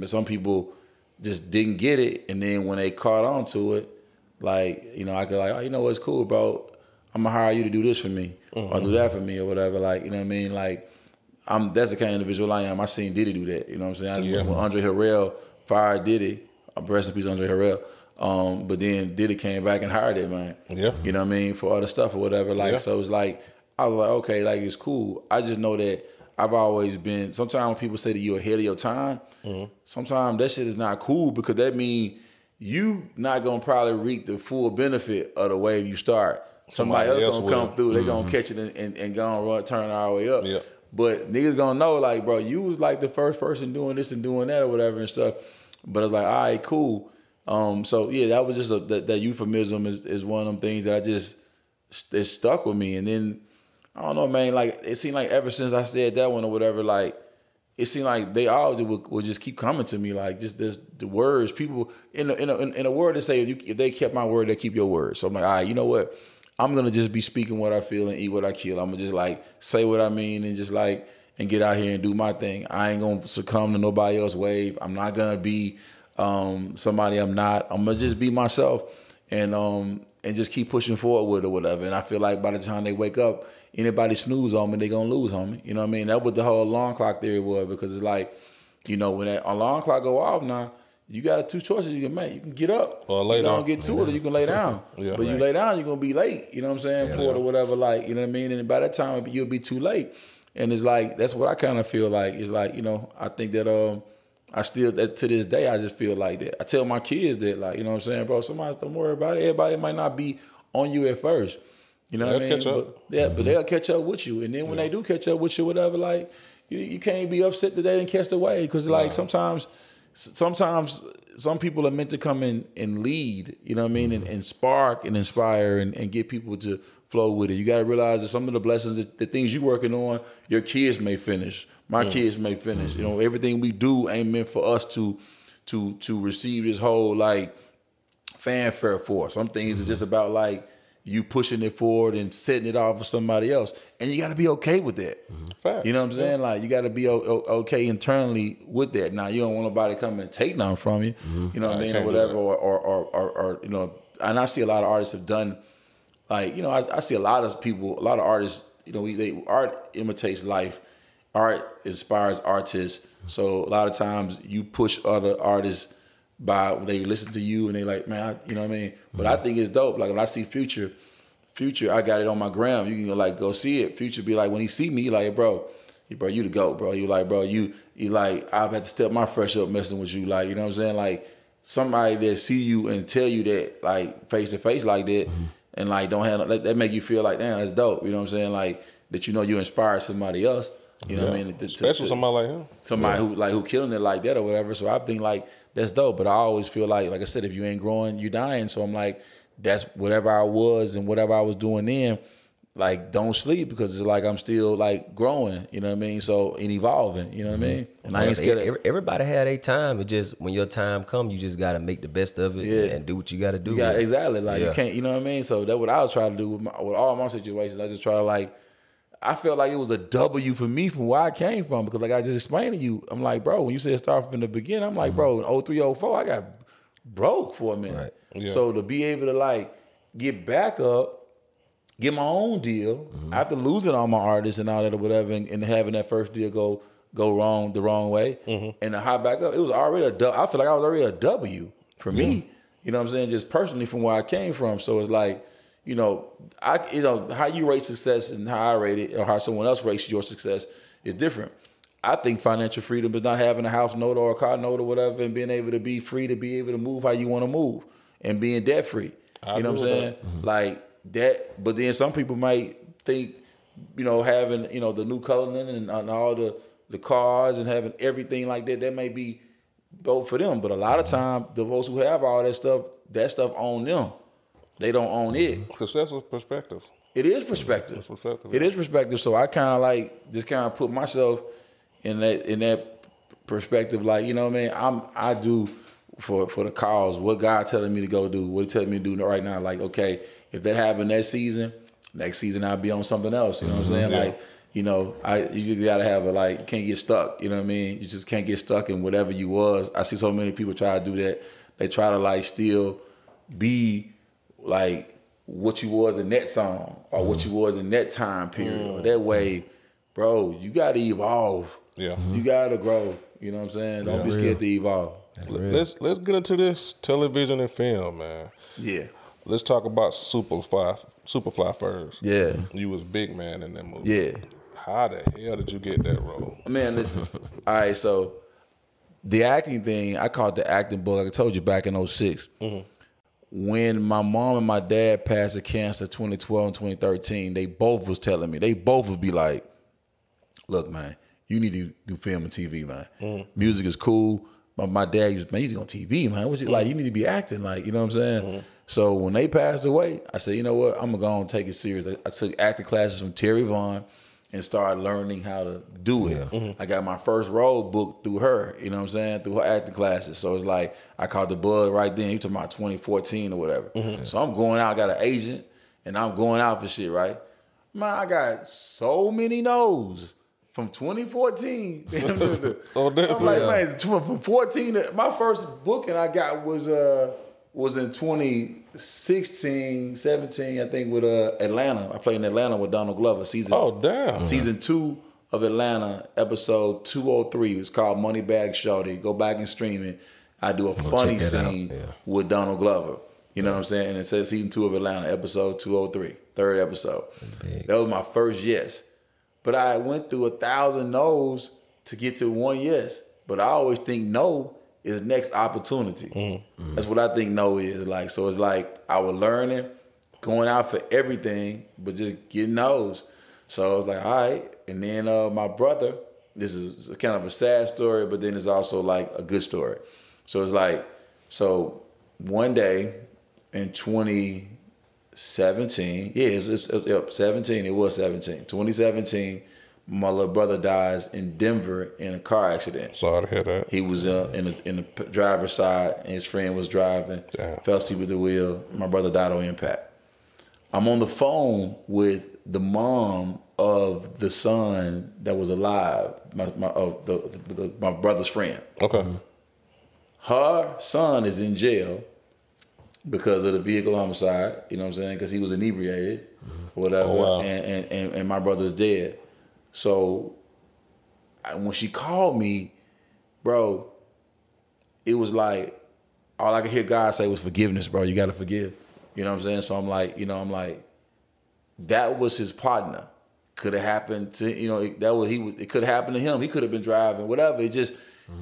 [SPEAKER 1] some people just didn't get it, and then when they caught on to it, like, you know, I could like, oh, you know what's cool, bro? I'm gonna hire you to do this for me or do that for me or whatever. Like, you know what I mean? Like, that's the kind of individual I am. I seen Diddy do that. You know what I'm saying? When Andre Harrell fired Diddy, rest in peace, Andre Harrell. But then Diddy came back and hired that man. Yeah. You know what I mean? For other stuff or whatever. Like, so it's like, I was like, okay, like, it's cool. I just know that I've always been, sometimes when people say that you're ahead of your time, sometimes that shit is not cool because that means you not gonna probably reap the full benefit of the wave you start. Somebody else gonna come through, they gonna catch it and go and turn our way up. Yep. But niggas gonna know, like, bro, you was like the first person doing this and doing that or whatever and stuff. But it's like, all right, cool. So yeah, that was just that euphemism is one of them things that it stuck with me. And then I don't know, man, like it seemed like ever since I said that one or whatever, like it seemed like they all would just keep coming to me, like just the words. People in a word to say, if they kept my word, they keep your word. So I'm like, all right, you know what? I'm gonna just be speaking what I feel and eat what I kill. I'm gonna just like say what I mean and just like and get out here and do my thing. I ain't gonna succumb to nobody else's wave. I'm not gonna be somebody I'm not. I'm gonna just be myself and just keep pushing forward with it or whatever. And I feel like by the time they wake up, anybody snooze on me, they gonna lose on me. You know what I mean? That's what the whole alarm clock theory was, because it's like, you know, when that alarm clock go off now, you got two choices you can make. You can get up or lay down. Get to it, or you can lay down. But you lay down, you're gonna be late. You know what I'm saying? For it or whatever, like, you know what I mean? And by that time, you'll be too late. And it's like, that's what I kind of feel like. It's like, you know, I think that I still, that to this day, I just feel like that. I tell my kids that, like, you know what I'm saying, bro, somebody don't worry about it. Everybody might not be on you at first. You know what I mean? Catch up. But they'll catch up with you. And then when they do catch up with you, whatever, like, you can't be upset that they didn't catch the wave. Because, like, sometimes some people are meant to come in and lead, you know what I mean, and spark and inspire and get people to flow with it. You got to realize that some of the blessings, the things you're working on, your kids may finish. My kids may finish. You know, everything we do ain't meant for us to receive this whole, like, fanfare for. Some things are just about, like, you pushing it forward and setting it off for somebody else. And you got to be okay with that. You know what I'm saying? Like, you got to be okay internally with that. Now, you don't want nobody come and take nothing from you. You know what I mean? Or whatever. Or, you know, and I see a lot of artists have done, like, you know, I see a lot of people, a lot of artists, you know, art imitates life. Art inspires artists. So a lot of times you push other artists by, they listen to you and they like, man, you know what I mean? But I think it's dope. Like, when I see Future, I got it on my gram. You can like go see it. Future be like, when he see me, he like, bro, you the GOAT, bro. You like, bro, you like, I've had to step my fresh up messing with you. Like, you know what I'm saying? Like, somebody that see you and tell you that, like, face to face like that, and like don't have that make you feel like, damn, that's dope. You know what I'm saying? Like, that, you know, you inspire somebody else. You know what I mean?
[SPEAKER 2] Especially somebody like him.
[SPEAKER 1] Somebody who killing it like that or whatever. So I think, like, that's dope. But I always feel like I said, if you ain't growing, you dying. So I'm like, that's whatever I was and whatever I was doing then. Like, don't sleep, because it's like I'm still like growing, you know what I mean? So, and evolving, you know what I mean? And I ain't scared.
[SPEAKER 4] Everybody had a time. It just, when your time come, you just got to make the best of it and do what you got to do.
[SPEAKER 1] Exactly. Like, you can't, you know what I mean? So that's what I was trying to do with all my situations. I just try to like, I felt like it was a W for me from where I came from, because like I just explained to you, I'm like, bro, when you said start from the beginning, I'm like, bro, in 03, 04, I got broke for a minute.
[SPEAKER 4] Right.
[SPEAKER 2] Yeah. So
[SPEAKER 1] to be able to like get back up, get my own deal after losing all my artists and all that or whatever, and having that first deal go wrong the wrong way, and to hop back up, it was already I feel like I was already a W for me. You know what I'm saying? Just personally from where I came from. So it's like, you know, how you rate success and how I rate it, or how someone else rates your success is different. I think financial freedom is not having a house note or a car note or whatever, and being able to be free to be able to move how you want to move, and being debt free. You know what I'm saying? Like that. But then some people might think, you know, having, you know, the new coloring and all the cars and having everything like that may be dope for them. But a lot of time, the folks who have all that stuff own them. They don't own it.
[SPEAKER 2] Success is perspective.
[SPEAKER 1] It is perspective.
[SPEAKER 2] It's perspective.
[SPEAKER 1] It is perspective. So I kind of like just kind of put myself in that perspective. Like, you know what I mean? I do for the cause what God telling me to go do. What He telling me to do right now. Like, okay, if that happened next season I'll be on something else. You know what I'm saying?
[SPEAKER 2] Yeah.
[SPEAKER 1] Like, you know, you just gotta have you can't get stuck. You know what I mean? You just can't get stuck in whatever you was. I see so many people try to do that. They try to like still be like what you was in that song or what you was in that time period or that way, bro. You gotta evolve.
[SPEAKER 2] Yeah,
[SPEAKER 1] you gotta grow. You know what I'm saying? Don't be scared to evolve.
[SPEAKER 2] Let's get into this television and film, man.
[SPEAKER 1] Yeah.
[SPEAKER 2] Let's talk about Superfly first.
[SPEAKER 1] Yeah.
[SPEAKER 2] You was big man in that movie.
[SPEAKER 1] Yeah.
[SPEAKER 2] How the hell did you get that role?
[SPEAKER 1] Man, listen. All right, so the acting thing, I caught the acting bug. I told you back in 06. When my mom and my dad passed of cancer 2012 and 2013, they both was telling me, they both would be like, look, man, you need to do film and TV, man. Music is cool. But my dad used, man, you need to go on TV, man. What's it like? You need to be acting, like, you know what I'm saying? So when they passed away, I said, you know what? I'm going to go and take it serious. I took acting classes from Terry Vaughn and started learning how to do it. I got my first role booked through her, you know what I'm saying, through her acting classes. So it's like, I caught the bug right then. You talking about 2014 or whatever. So I'm going out, got an agent, and I'm going out for shit, right? Man, I got so many no's from 2014. I'm like, man, from 14, my first booking I got was in 2016, 17, I think, with Atlanta. I played in Atlanta with Donald Glover. Season 2 of Atlanta, episode 203. It's called Moneybag Shorty. Go back and stream it. I do a funny scene with Donald Glover. You know what I'm saying? And it says season 2 of Atlanta, episode 203, third episode. That was my first yes. But I went through 1,000 no's to get to one yes. But I always think no is next opportunity. That's what I think no is. Like, so it's like I was learning, going out for everything, but just getting no's. So I was like, all right. And then my brother, this is kind of a sad story, but then it's also like a good story. So it's like, so one day in 2017, it was 2017, my little brother dies in Denver in a car accident.
[SPEAKER 2] Sorry to hear that.
[SPEAKER 1] He was in the driver's side, and his friend was driving, fell asleep with the wheel. My brother died on impact. I'm on the phone with the mom of the son that was alive, my brother's friend.
[SPEAKER 2] Okay.
[SPEAKER 1] Her son is in jail because of the vehicle homicide, you know what I'm saying? Because he was inebriated, or whatever, and my brother's dead. So when she called me, bro, it was like, all I could hear God say was forgiveness, bro. You got to forgive. You know what I'm saying? So I'm like, that was his partner. Could have happened to, it could have happened to him. He could have been driving, whatever. It just,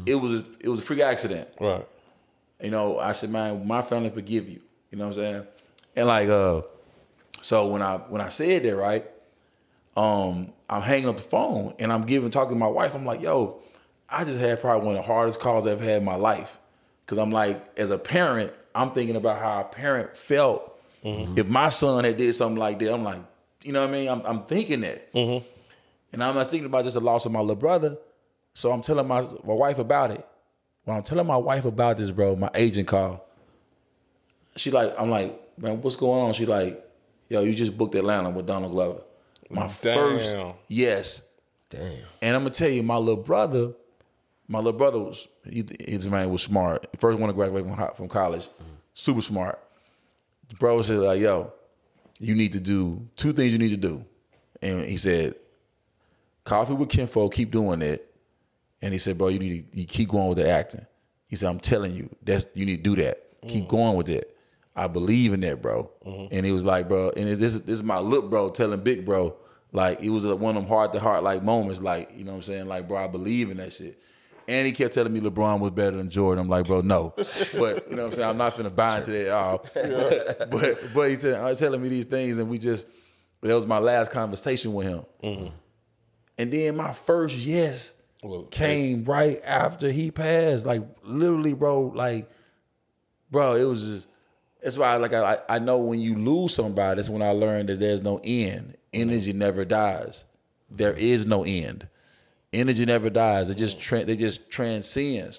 [SPEAKER 1] it was a freak accident.
[SPEAKER 2] Right.
[SPEAKER 1] I said, man, my family forgive you. You know what I'm saying? And like, so when I said that, right, I'm hanging up the phone and I'm talking to my wife. I'm like, yo, I just had probably one of the hardest calls I've had in my life. Because I'm like, as a parent, I'm thinking about how a parent felt if my son had did something like that. I'm like, you know what I mean? I'm thinking that. And I'm not thinking about just the loss of my little brother. So I'm telling my wife about it. When I'm telling my wife about this, bro, my agent called. I'm like, man, what's going on? She like, yo, you just booked Atlanta with Donald Glover. My first, yes.
[SPEAKER 4] Damn.
[SPEAKER 1] And I'm gonna tell you, my little brother was, his man was smart. First one to graduate from college, super smart. The bro said like, yo, you need to do 2 things you need to do. And he said, coffee with Kinfolk, keep doing it. And he said, bro, you keep going with the acting. He said, I'm telling you, you need to do that. Keep going with it. I believe in that, bro. And he was like, bro, and this is my little bro telling big bro, like, it was one of them heart-to-heart like moments, like, you know what I'm saying? Like, bro, I believe in that shit. And he kept telling me LeBron was better than Jordan. I'm like, bro, no. But, you know what I'm saying? I'm not finna buy into that at all. But he telling me these things, and that was my last conversation with him. And then my first yes came right after he passed. Like, literally, bro, like, bro, it was just, that's why I know when you lose somebody, that's when I learned that there's no end. Energy never dies. There is no end. Energy never dies. It just transcends.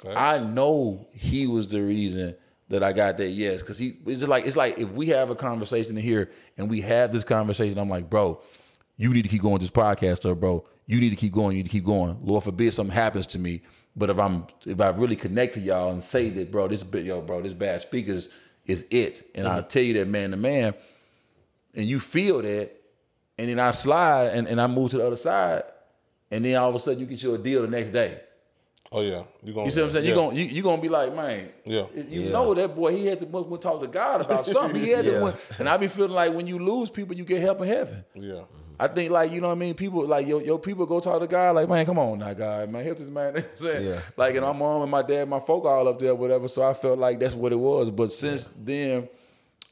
[SPEAKER 1] Okay. I know he was the reason that I got that yes, because it's like if we have a conversation in here and we have this conversation, I'm like, bro, you need to keep going with this podcast, or bro, you need to keep going. You need to keep going. Lord forbid something happens to me, but if I really connect to y'all and say that, bro, this bad speakers is it, and I'll tell you that man to man, and you feel that, and then I slide and I move to the other side. And then all of a sudden you get you a deal the next day.
[SPEAKER 2] Oh yeah, you see
[SPEAKER 1] what I'm saying? Yeah. You gonna be like, man, you know that boy. He had to talk to God about something. He had to, and I be feeling like when you lose people, you get help in heaven.
[SPEAKER 2] Yeah,
[SPEAKER 1] I think like, you know what I mean. People like your people go talk to God. Like, man, come on now, God, man, help this man. You know what I'm saying? Yeah. Like, and my mom and my dad, my folk all up there, whatever. So I felt like that's what it was. But since then,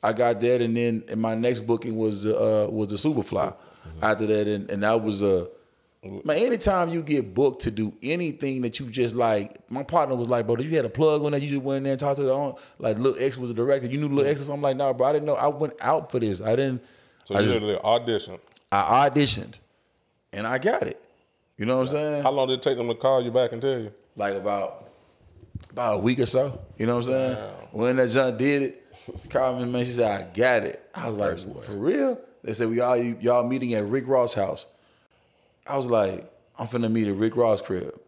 [SPEAKER 1] I got that, and then my next booking was the Superfly. After that, and that was man, anytime you get booked to do anything that you just like, my partner was like, bro, did you had a plug on that? You just went in there and talked to the owner? Like, Lil X was the director. You knew Lil X or something? Like, nah, bro, I didn't know. I went out for this. I didn't.
[SPEAKER 2] So you literally auditioned?
[SPEAKER 1] I auditioned, and I got it. You know what I'm saying?
[SPEAKER 2] How long did it take them to call you back and tell you?
[SPEAKER 1] Like about a week or so. You know what I'm saying? Wow. When that John did it, called me, man, she said, I got it. I was like, for real? They said, y'all meeting at Rick Ross' house. I was like, I'm finna meet at Rick Ross' crib.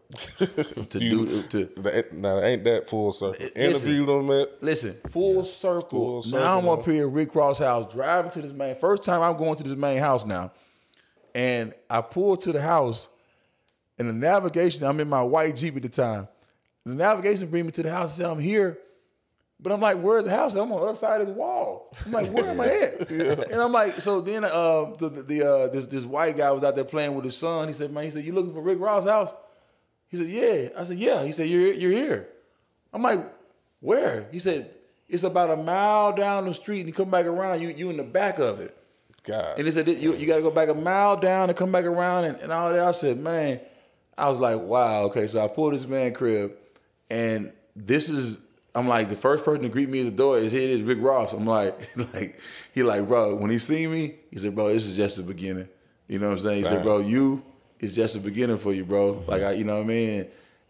[SPEAKER 2] Now, ain't that full circle? Interviewed them at?
[SPEAKER 1] Listen, full circle. Now I'm up here at Rick Ross' house, driving to this man. First time I'm going to this main house now. And I pulled to the house, and the navigation, I'm in my white Jeep at the time. The navigation bring me to the house and said, I'm here. But I'm like, where's the house? I'm on the other side of the wall. I'm like, where am I at? And I'm like, so then this white guy was out there playing with his son. He said, man, you looking for Rick Ross' house? He said, yeah. I said, yeah. He said, you're here. I'm like, where? He said, it's about a mile down the street, and you come back around, you in the back of it.
[SPEAKER 2] God.
[SPEAKER 1] And he said, you got to go back a mile down and come back around and all that. I said, man, I was like, wow, okay. So I pulled this man crib, and I'm like, the first person to greet me at the door is Rick Ross. I'm like, he like, bro, when he see me, he said, bro, this is just the beginning. You know what I'm saying? He said, bro, it's just the beginning for you, bro. Like, you know what I mean?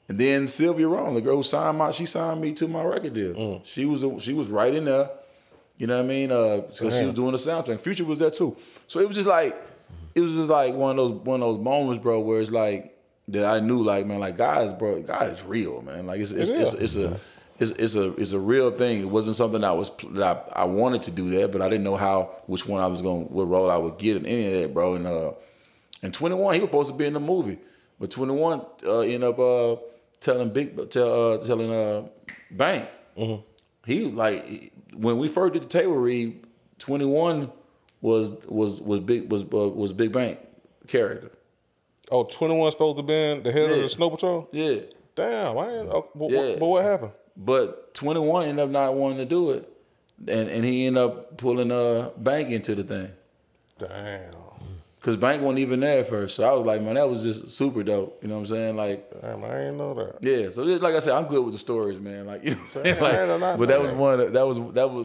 [SPEAKER 1] And then Sylvia Rome, the girl who she signed me to my record deal. She was right in there. You know what I mean? Because she was doing the soundtrack. Future was there too. So it was just like one of those moments, bro, where it's like that I knew, like, man, like God is real, man. Like it's a real thing. It wasn't something that I wanted to do that, but I didn't know which one what role I would get in any of that, bro. And 21, he was supposed to be in the movie, but 21 ended up telling Bank. He was like, when we first did the table read, 21 was Big Bank character.
[SPEAKER 2] Oh, 21 supposed to be the head of the Snow Patrol?
[SPEAKER 1] Yeah.
[SPEAKER 2] Damn, I ain't. But what happened?
[SPEAKER 1] But 21 ended up not wanting to do it, and he ended up pulling Bank into the thing.
[SPEAKER 2] Damn.
[SPEAKER 1] Cause Bank wasn't even there at first, so I was like, man, that was just super dope. You know what I'm saying? Like,
[SPEAKER 2] damn, I ain't know that.
[SPEAKER 1] Yeah, so like I said, I'm good with the stories, man. Like, you know what I'm saying? Like, but that was one.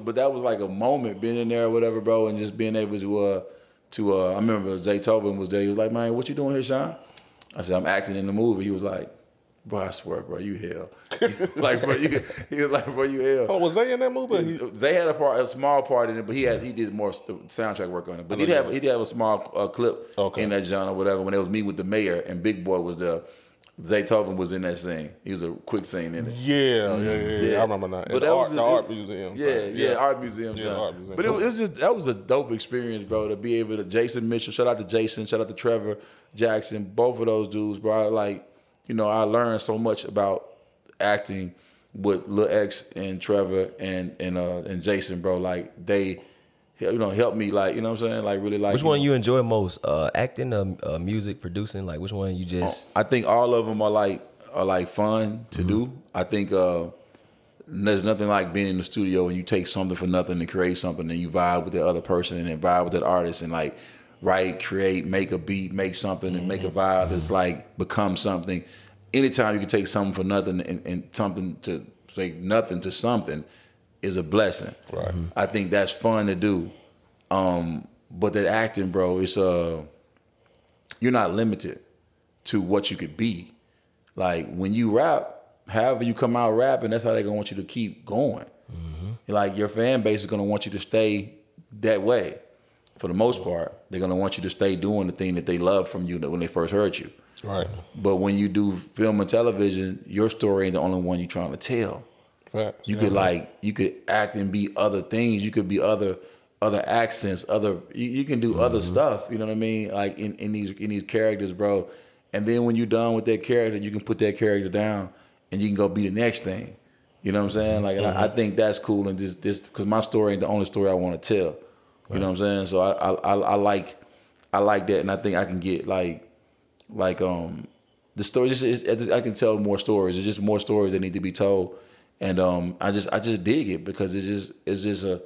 [SPEAKER 1] But that was like a moment being in there or whatever, bro, and just being able to. I remember Zay Tobin was there. He was like, man, what you doing here, Sean? I said, I'm acting in the movie. He was like, bro, I swear, bro, you hell. Like, bro, he was like, bro, you hell.
[SPEAKER 2] Oh, was Zay in that movie?
[SPEAKER 1] Zay had a small part in it, but he did more soundtrack work on it. But he'd have a small clip in that genre or whatever when it was me with the mayor and Big Boy was there. Zay Tobin was in that scene. He was a quick scene in it.
[SPEAKER 2] Yeah. I remember that. But the art museum.
[SPEAKER 1] Yeah, art museum.
[SPEAKER 2] Yeah, art museum.
[SPEAKER 1] But it was just that was a dope experience, bro. To be able to Jason Mitchell, shout out to Jason, shout out to Trevor Jackson, both of those dudes, bro. Like, you know, I learned so much about acting with Lil X and Trevor and Jason, bro. Like they, you know, helped me. Like, you know what I'm saying? Like really, like.
[SPEAKER 4] Which one you enjoy most? Acting or music producing? Like which one you just?
[SPEAKER 1] I think all of them are like fun to do. I think there's nothing like being in the studio and you take something for nothing and create something and you vibe with the other person and then vibe with that artist and like write, create, make a beat, make something and make a vibe that's like become something. Anytime you can take something for nothing and something to say nothing to something is a blessing.
[SPEAKER 2] Right.
[SPEAKER 1] I think that's fun to do. But that acting, bro, it's you're not limited to what you could be. Like when you rap, however you come out rapping, that's how they're gonna want you to keep going. Like your fan base is gonna want you to stay that way. For the most part, they're gonna want you to stay doing the thing that they love from you when they first heard you.
[SPEAKER 2] Right.
[SPEAKER 1] But when you do film and television, your story ain't the only one you're trying to tell.
[SPEAKER 2] Right.
[SPEAKER 1] You could act and be other things. You could be other accents, you can do other stuff, you know what I mean? Like in these characters, bro. And then when you're done with that character, you can put that character down and you can go be the next thing. You know what I'm saying? Like I think that's cool and this because my story ain't the only story I want to tell. You know what I'm saying? So I like that, and I think I can get like the story. I can tell more stories. It's just more stories that need to be told, and I just dig it because it's just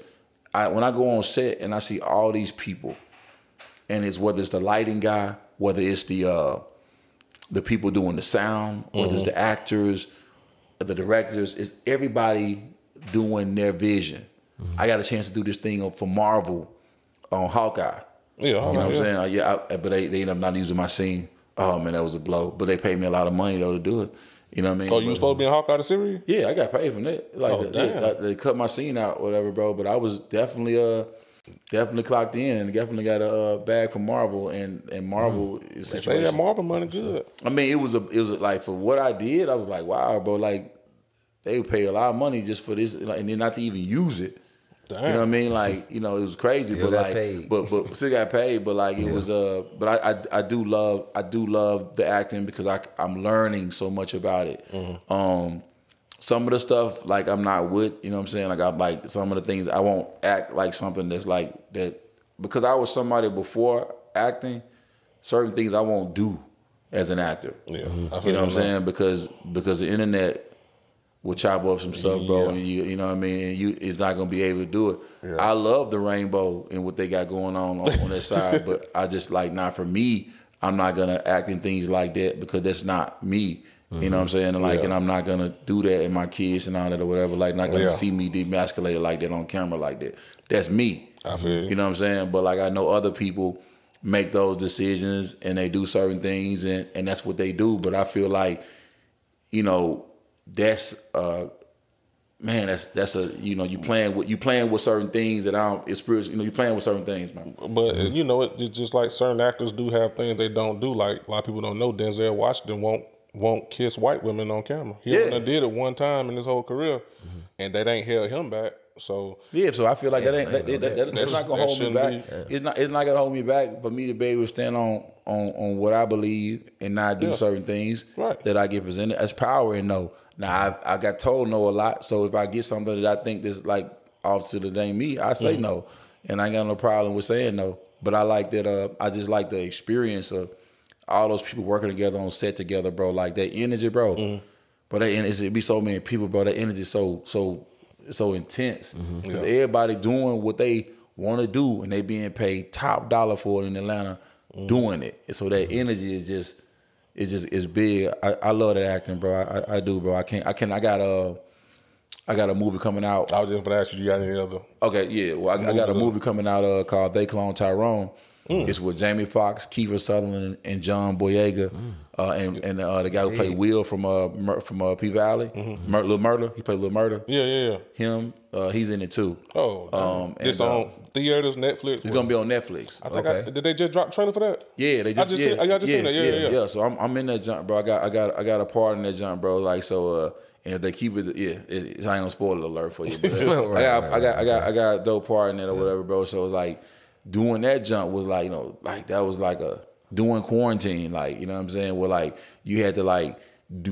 [SPEAKER 1] when I go on set and I see all these people, and it's whether it's the lighting guy, whether it's the people doing the sound, whether it's the actors, the directors, it's everybody doing their vision. I got a chance to do this thing for Marvel on Hawkeye.
[SPEAKER 2] Yeah,
[SPEAKER 1] you know what I'm saying? But they ended up not using my scene. Oh man, that was a blow. But they paid me a lot of money though to do it. You know what I mean?
[SPEAKER 2] Oh, you was supposed to be in Hawkeye the series?
[SPEAKER 1] Yeah, I got paid from that. Like they cut my scene out, whatever, bro. But I was definitely clocked in and definitely got a bag from Marvel and Marvel is
[SPEAKER 2] They got Marvel money good.
[SPEAKER 1] I mean, it was like for what I did, I was like, wow, bro, like they would pay a lot of money just for this, like, and then not to even use it. Damn. You know what I mean? Like, you know, it was crazy, still but like, paid. but still got paid. But like, it was but I do love the acting because I'm learning so much about it. Some of the stuff like I'm not with, you know what I'm saying? Like I'm like some of the things I won't act like something that's like that because I was somebody before acting. Certain things I won't do as an actor. Yeah, you know what I'm saying? Because the internet will chop up some stuff, bro, and you know what I mean. And it's not gonna be able to do it. Yeah. I love the rainbow and what they got going on that side, but I just like not for me. I'm not gonna act in things like that because that's not me. You know what I'm saying? And like, and I'm not gonna do that in my kids and all that or whatever. Like, not gonna see me demasculated like that on camera like that. That's me.
[SPEAKER 2] I feel you.
[SPEAKER 1] You know what I'm saying? But like, I know other people make those decisions and they do certain things and that's what they do. But I feel like, you know, that's man, that's a you know, you playing with certain things that I don't. It's spiritual. You know, you playing with certain things, man.
[SPEAKER 2] But you know, it's just like certain actors do have things they don't do. Like a lot of people don't know. Denzel Washington won't kiss white women on camera. He only did it one time in his whole career, and that ain't held him back. So
[SPEAKER 1] so I feel like that's not gonna hold me back. It's not gonna hold me back for me to be able to stand on what I believe and not do certain things that I get presented as power and no. Now I got told no a lot, so if I get something that I think that's like off to the dang me, I say no, and I ain't got no problem with saying no. But I like that. I just like the experience of all those people working together on set together, bro. Like that energy, bro. But that energy, it be so many people, bro. That energy is so intense because everybody doing what they want to do and they being paid top dollar for it in Atlanta doing it. And so that energy is big. I love that acting, bro. I do, bro. I got a movie coming out.
[SPEAKER 2] I was just gonna ask you got any other?
[SPEAKER 1] Okay, yeah. Well, I got a movie coming out called They Clone Tyrone. It's with Jamie Foxx, Kiefer Sutherland, and John Boyega, and the guy who played Will from P Valley, Lil Murder. He played Lil Murder.
[SPEAKER 2] Yeah.
[SPEAKER 1] Him, he's in it too.
[SPEAKER 2] Oh, it's on theaters, Netflix.
[SPEAKER 1] It's gonna be on Netflix.
[SPEAKER 2] I think did they just drop the trailer for that?
[SPEAKER 1] Yeah, they just.
[SPEAKER 2] I just seen that. Yeah.
[SPEAKER 1] So I'm in that jump, bro. I got a part in that jump, bro. Like so. And if they keep it, I ain't gonna spoil alert for you. But I got a dope part in it or whatever, bro. So like doing that jump was like, like that was like doing quarantine, like, you know what I'm saying? Where like you had to like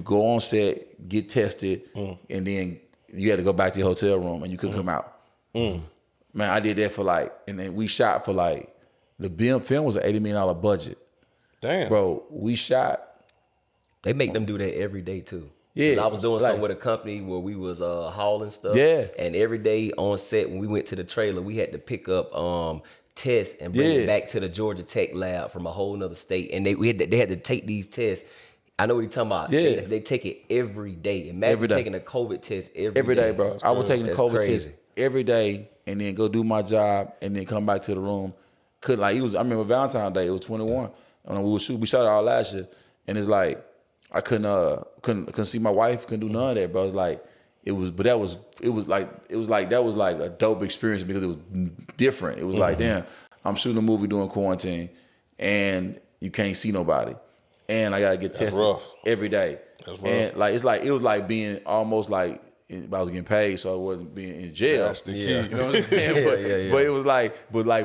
[SPEAKER 1] go on set, get tested, and then you had to go back to your hotel room and you couldn't come out. Man, I did that for like, and then we shot for like, the film was an $80 million budget.
[SPEAKER 2] Damn.
[SPEAKER 1] Bro, we shot.
[SPEAKER 4] They make them do that every day too.
[SPEAKER 1] Yeah,
[SPEAKER 4] I was doing something with a company where we was hauling stuff.
[SPEAKER 1] Yeah.
[SPEAKER 4] And every day on set when we went to the trailer, we had to pick up tests and bring it back to the Georgia Tech lab from a whole nother state. And they had to take these tests. I know what you're talking about.
[SPEAKER 1] Yeah.
[SPEAKER 4] They take it every day. Imagine taking a COVID test every
[SPEAKER 1] day, bro. I was taking the COVID
[SPEAKER 4] crazy.
[SPEAKER 1] test every day and then go do my job and then come back to the room. I remember Valentine's Day, it was 21. And we shot it all last year. And it's like, I couldn't see my wife, couldn't do none of that, bro. It was like a dope experience because it was different. It was like, damn, I'm shooting a movie during quarantine and you can't see nobody. And I gotta get tested every day.
[SPEAKER 2] That's rough.
[SPEAKER 1] And it was like being almost like I was getting paid, so I wasn't being in jail.
[SPEAKER 2] That's the key.
[SPEAKER 1] You know what I'm saying? But it was like,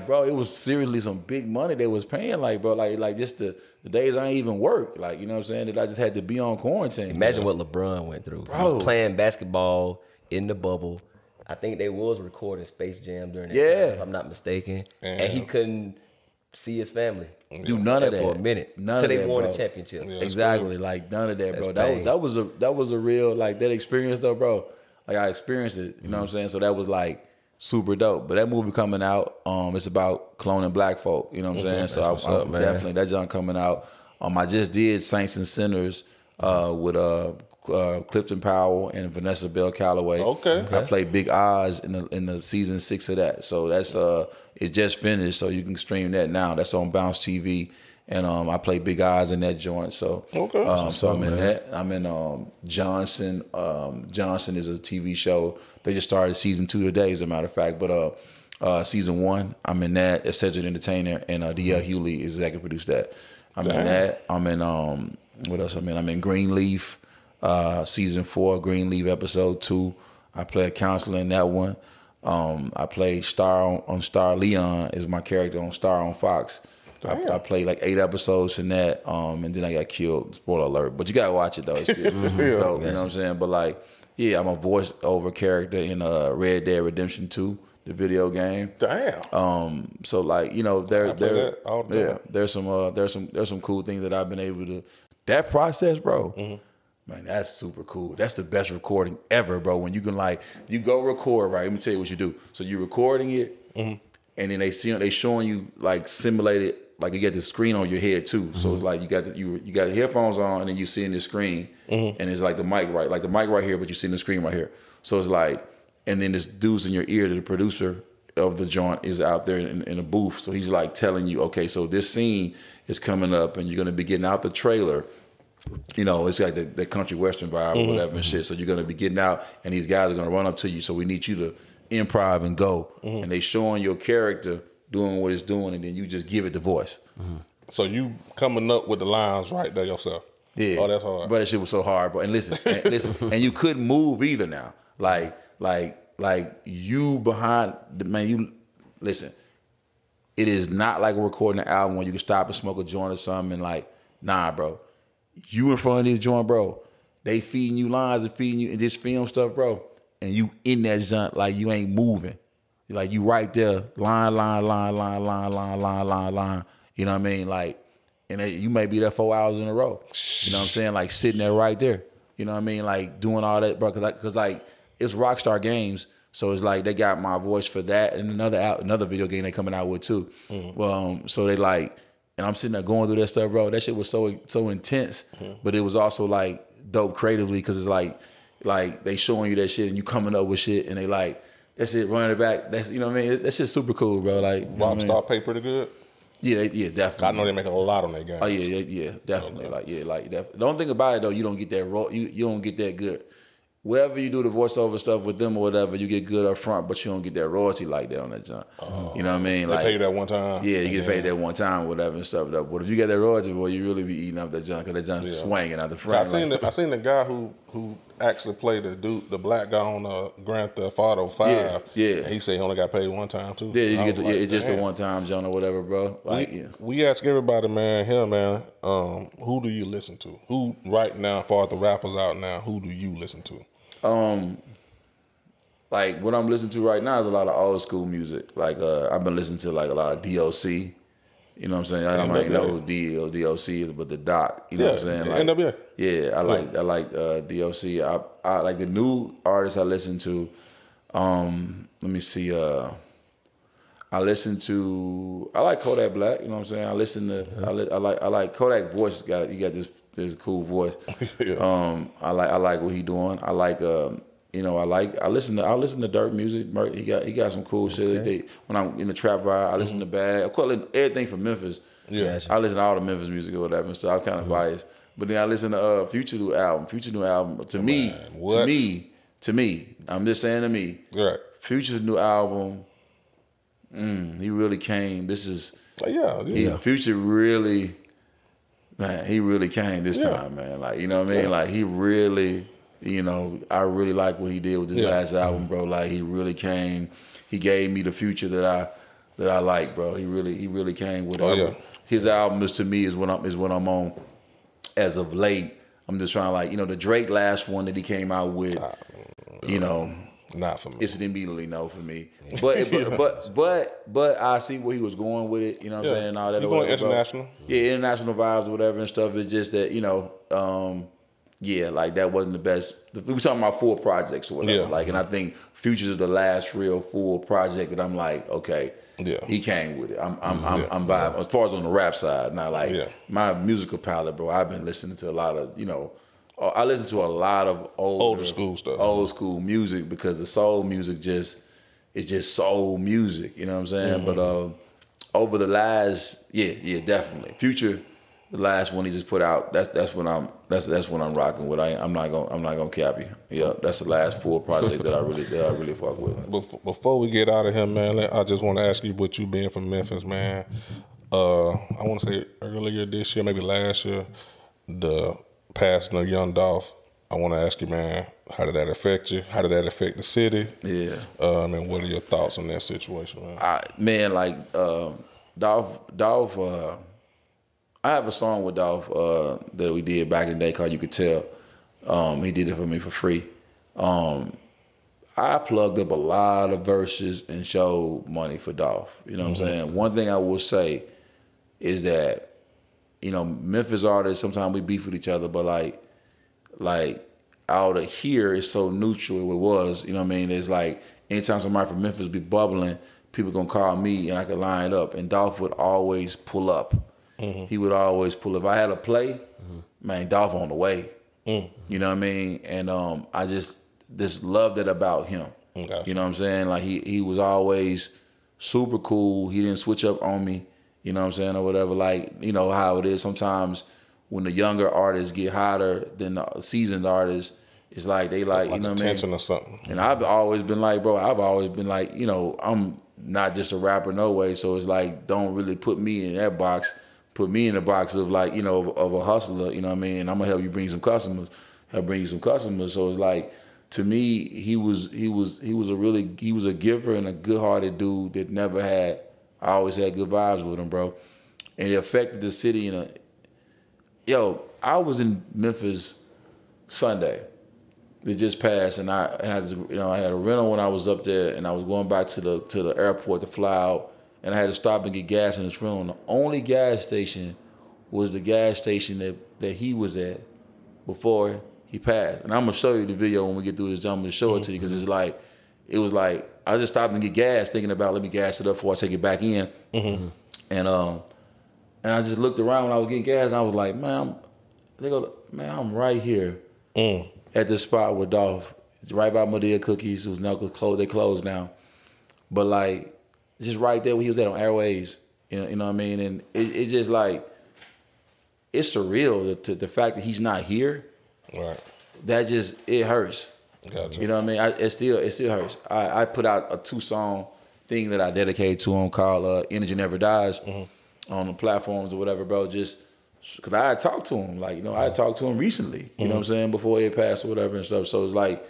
[SPEAKER 1] bro, it was seriously some big money they was paying, like, bro, like just the days I ain't even work, like, you know what I'm saying, that I just had to be on quarantine.
[SPEAKER 4] Imagine what LeBron went through. Bro. He was playing basketball in the bubble. I think they was recording Space Jam during that time, if I'm not mistaken. And he couldn't see his family.
[SPEAKER 1] Do none of that
[SPEAKER 4] for a minute.
[SPEAKER 1] None
[SPEAKER 4] until
[SPEAKER 1] of
[SPEAKER 4] they
[SPEAKER 1] that,
[SPEAKER 4] won
[SPEAKER 1] bro.
[SPEAKER 4] the championship.
[SPEAKER 1] Yeah, exactly, like none of that, bro.
[SPEAKER 4] That's
[SPEAKER 1] That was a real, like, that experience though, bro. Like I experienced it, you know what I'm saying? So that was like super dope. But that movie coming out, it's about cloning black folk, you know what I'm saying? So I'm definitely, that junk coming out. I just did Saints and Sinners with Clifton Powell and Vanessa Bell Calloway.
[SPEAKER 2] Okay.
[SPEAKER 1] I played Big Oz in the season 6 of that. So that's it just finished, so you can stream that now. That's on Bounce TV. And I play Big Oz in that joint. So so I'm in that. I'm in Johnson. Johnson is a TV show. They just started season 2 today, as a matter of fact. But season 1, I'm in that. It's Cedric Entertainer and D.L. Hewley executive produced that. I'm in that. I'm in what else I'm in? I'm in Greenleaf, season 4, Greenleaf episode 2. I play a counselor in that one. I play Star on Star. Leon is my character on Star on Fox. I played like 8 episodes in that, and then I got killed. Spoiler alert! But you gotta watch it though. It's still dope, you know what I'm saying? But like, yeah, I'm a voiceover character in Red Dead Redemption 2, the video game.
[SPEAKER 2] Damn.
[SPEAKER 1] So like, you know, there's some cool things that I've been able to. That process, bro. Man, that's super cool. That's the best recording ever, bro. When you can like, you go record, right? Let me tell you what you do. So you're recording it, and then they showing you like simulated. Like you get the screen on your head too, so it's like you got the headphones on, and then you see in the screen, and it's like the mic right here, but you see in the screen right here. So it's like, and then this dude's in your ear, the producer of the joint is out there in a booth, so he's like telling you, okay, so this scene is coming up, and you're gonna be getting out the trailer. You know, it's like the country western vibe or whatever and shit. So you're gonna be getting out, and these guys are gonna run up to you. So we need you to improv and go, and they showing your character doing what it's doing, and then you just give it the voice.
[SPEAKER 2] So you coming up with the lines right there yourself.
[SPEAKER 1] Yeah.
[SPEAKER 2] Oh, that's hard.
[SPEAKER 1] But that shit was so hard, bro. And listen, and you couldn't move either now. Like you behind the man, you listen, it is not like recording an album where you can stop and smoke a joint or something and like, nah, bro. You in front of this joint, bro. They feeding you lines and feeding you and this film stuff, bro. And you in that joint like you ain't moving. Like you right there, line. You know what I mean? Like, and you may be there 4 hours in a row. You know what I'm saying? Like sitting there right there. You know what I mean? Like doing all that, bro. Cause like it's Rockstar Games, so it's like they got my voice for that and another video game they coming out with too. So they like, and I'm sitting there going through that stuff, bro. That shit was so intense, but it was also like dope creatively because it's like they showing you that shit and you coming up with shit and they like that's it, running it back. That's you know what I mean. That shit's super cool, bro. Like
[SPEAKER 2] Rockstar pay pretty good.
[SPEAKER 1] Yeah, definitely.
[SPEAKER 2] I know they make a lot on that game.
[SPEAKER 1] Oh yeah, definitely. The only thing about it though, you don't get that raw. You don't get that good. Wherever you do the voiceover stuff with them or whatever, you get good up front, but you don't get that royalty like that on that junk. You know what I mean?
[SPEAKER 2] They pay you that one time.
[SPEAKER 1] Yeah, you get paid that one time, whatever and stuff. But if you get that royalty, boy, you really be eating up that junk because that junk's swinging out the front.
[SPEAKER 2] I seen the guy who actually played the black guy on Grand Theft Auto 5.
[SPEAKER 1] Yeah.
[SPEAKER 2] And he said he only got paid one time too.
[SPEAKER 1] Yeah, you get it's just a one time junk or whatever, bro.
[SPEAKER 2] We ask everybody, man, who do you listen to? Who right now, for the rappers out now, who do you listen to?
[SPEAKER 1] Like what I'm listening to right now is a lot of old school music. Like I've been listening to like a lot of DOC. You know what I'm saying? I don't even know who DOC is, but the Doc. You know what I'm saying? Like,
[SPEAKER 2] NWA.
[SPEAKER 1] Yeah, I like DOC. I like the new artists I listen to. Let me see. I like Kodak Black. You know what I'm saying? I listen to. I like Kodak voice. He got this cool voice. I like what he doing. I like I listen to Dirt music. He got some cool shit. When I'm in the trap vibe, I listen to Bad. Of course, everything from Memphis. Yeah, I listen to all the Memphis music or whatever. So I'm kind of biased. But then I listen to Future new album. To me, I'm just saying to me.
[SPEAKER 2] Right.
[SPEAKER 1] Future's new album. He really came. This is Future really. Man, he really came this time, man. Like, you know what I mean? Yeah. Like, he really, I really like what he did with this last album, bro. Like, he really came. He gave me the Future that I like, bro. He really came with it. His album is what I'm on as of late. I'm just trying to the Drake last one that he came out with,
[SPEAKER 2] not for me.
[SPEAKER 1] It's an immediately no for me. But I see where he was going with it. You know what I'm saying? And all that.
[SPEAKER 2] He's going international.
[SPEAKER 1] Yeah, international vibes or whatever and stuff. It's just that like that wasn't the best. We were talking about full projects or whatever. Yeah. Like, and I think Futures is the last real full project that I'm like, okay, he came with it. I'm vibing as far as on the rap side. Not like my musical palette, bro. I've been listening to a lot of I listen to a lot of older
[SPEAKER 2] school stuff,
[SPEAKER 1] old school music because the soul music it's just soul music. You know what I'm saying? But over the last, definitely Future, the last one he just put out. That's what I'm rocking with. I'm not gonna cap you. Yeah, that's the last full project that I really fuck with.
[SPEAKER 2] Before we get out of here, man, I just want to ask you, what you being from Memphis, man. I want to say earlier this year, maybe last year, the passing of Young Dolph. I want to ask you, man, how did that affect you? How did that affect the city? Yeah. And what are your thoughts on that situation, man?
[SPEAKER 1] Dolph. I have a song with Dolph that we did back in the day called "You Could Tell." He did it for me for free. I plugged up a lot of verses and showed money for Dolph. You know what I'm saying? One thing I will say is that, Memphis artists, sometimes we beef with each other, but like out of here, it's so neutral. It was, you know what I mean? It's like anytime somebody from Memphis be bubbling, people gonna call me and I could line up. And Dolph would always pull up. He would always pull up. If I had a play, man, Dolph on the way. You know what I mean? And I just love that about him. Okay. You know what I'm saying? Like he was always super cool. He didn't switch up on me. You know what I'm saying, or whatever. Like, you know how it is sometimes when the younger artists get hotter than the seasoned artists. It's like they like you know what I mean?
[SPEAKER 2] Attention or something.
[SPEAKER 1] And I've always been like, bro. I'm not just a rapper, no way. So it's like, don't really put me in that box. Put me in the box of like, of a hustler. You know what I mean? And I'm gonna help you bring some customers. So it's like, to me, he was a giver and a good-hearted dude that never had. I always had good vibes with him, bro. And it affected the city I was in Memphis Sunday. It just passed, and I had a rental when I was up there, and I was going back to the airport to fly out, and I had to stop and get gas in this rental. And the only gas station was the gas station that he was at before he passed. And I'm gonna show you the video when we get through this. I'm gonna show it to you because it was like I just stopped and get gas, thinking about let me gas it up before I take it back in. And And I just looked around when I was getting gas, and I was like, man, I'm right here at this spot with Dolph, right by Medea Cookies, who's now closed. They closed now, but like just right there where he was at on Airways, you know what I mean? And it's just like it's surreal the fact that he's not here.
[SPEAKER 2] Right.
[SPEAKER 1] That just it hurts.
[SPEAKER 2] Gotcha.
[SPEAKER 1] You know what I mean? It still hurts. I put out a 2-song thing that I dedicated to him called "Energy Never Dies" on the platforms or whatever, bro. Just because I had talked to him, like I had talked to him recently. You know what I'm saying, before he had passed or whatever and stuff. So it's like,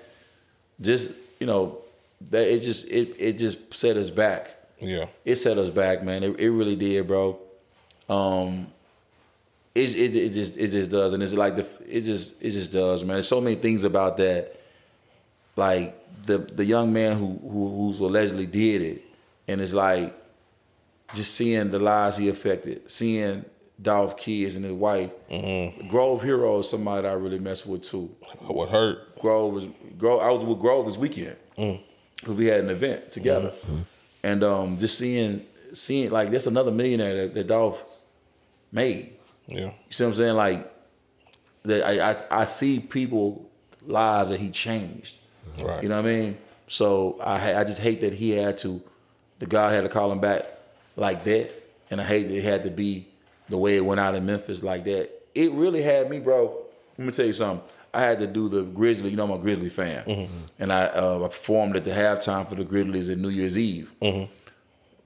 [SPEAKER 1] just that it just set us back.
[SPEAKER 2] Yeah,
[SPEAKER 1] it set us back, man. It really did, bro. It just does, and it's like it just does, man. There's so many things about that, like the young man who's allegedly did it, and it's like just seeing the lives he affected, seeing Dolph kids and his wife. Grove Hero is somebody I really messed with too.
[SPEAKER 2] What hurt?
[SPEAKER 1] Grove. I was with Grove this weekend because we had an event together, and just seeing like that's another millionaire that Dolph made.
[SPEAKER 2] Yeah,
[SPEAKER 1] you see what I'm saying? Like that, I see people lives that he changed.
[SPEAKER 2] Right.
[SPEAKER 1] You know what I mean? So I just hate that God had to call him back like that, and I hate that it had to be the way it went out in Memphis like that. It really had me, bro. Let me tell you something. I had to do the Grizzly. You know I'm a Grizzly fan, and I performed at the halftime for the Grizzlies at New Year's Eve. And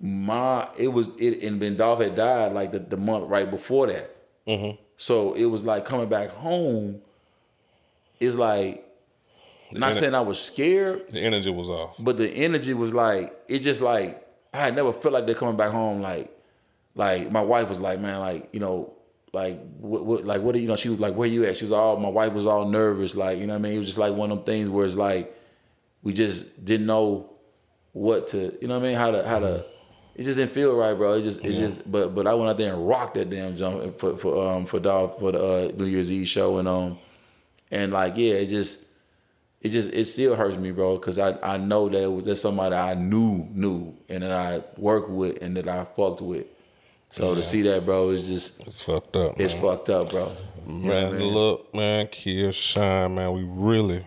[SPEAKER 1] then Dolph had died like the month right before that. So it was like coming back home. It's like not saying I was scared.
[SPEAKER 2] The energy was off,
[SPEAKER 1] but the energy was like it just like I had never felt like they're coming back home. Like my wife was like, man, like what she was like, where you at? She was all, my wife was all nervous, like, you know what I mean? It was just like one of them things where it's like we just didn't know what to, you know what I mean? How to. It just didn't feel right, bro. But I went out there and rocked that damn jump for Dolph for the New Year's Eve show, and like it still hurts me, bro, because I know that there's somebody I knew and that I worked with and that I fucked with. So to see that, bro, it's
[SPEAKER 2] fucked up.
[SPEAKER 1] It's fucked up, bro.
[SPEAKER 2] Man, look, man, Kia, Shine, man, we really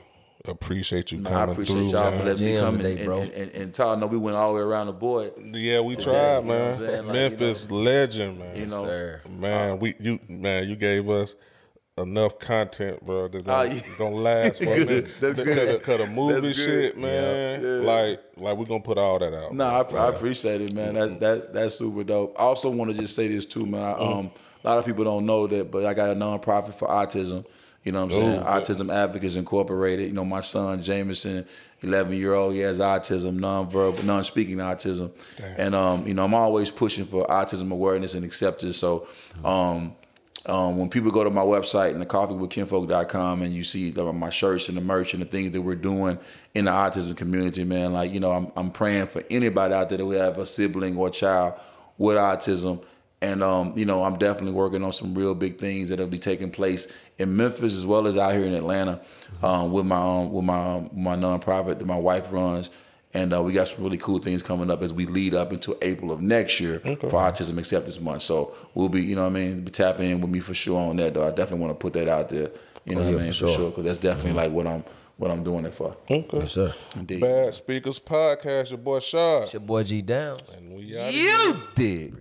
[SPEAKER 2] appreciate you coming through.
[SPEAKER 1] I appreciate y'all for letting me come
[SPEAKER 4] today, bro.
[SPEAKER 1] And Todd, know we went all the way around the board.
[SPEAKER 2] Yeah, we tried, man.
[SPEAKER 1] You know like,
[SPEAKER 2] Memphis legend, man.
[SPEAKER 1] You know,
[SPEAKER 4] sir.
[SPEAKER 2] Man, you gave us enough content, bro, that's gonna last for a minute. Cut a movie shit, man. Yeah. Like we're gonna put all that out.
[SPEAKER 1] No, I appreciate it, man. That's super dope. I also want to just say this too, man. A lot of people don't know that, but I got a nonprofit for autism. You know what I'm saying? Autism Advocates Incorporated. You know, my son, Jameson, 11-year-old, he has autism, non-speaking autism. Damn. And, I'm always pushing for autism awareness and acceptance. So when people go to my website and thecoffeewithkinfolk.com and you see my shirts and the merch and the things that we're doing in the autism community, man, like, I'm praying for anybody out there that will have a sibling or a child with autism. And, I'm definitely working on some real big things that'll be taking place in Memphis as well as out here in Atlanta with my nonprofit that my wife runs. And we got some really cool things coming up as we lead up into April of next year for Autism Acceptance Month. So we'll be, be tapping in with me for sure on that, though. I definitely want to put that out there, what I mean, for sure, because that's definitely like what I'm doing it for.
[SPEAKER 2] Okay.
[SPEAKER 4] Yes, sir.
[SPEAKER 1] Indeed.
[SPEAKER 2] Bad Speakers Podcast, your boy Shad.
[SPEAKER 4] It's your boy G Down.
[SPEAKER 2] And we out
[SPEAKER 1] You did.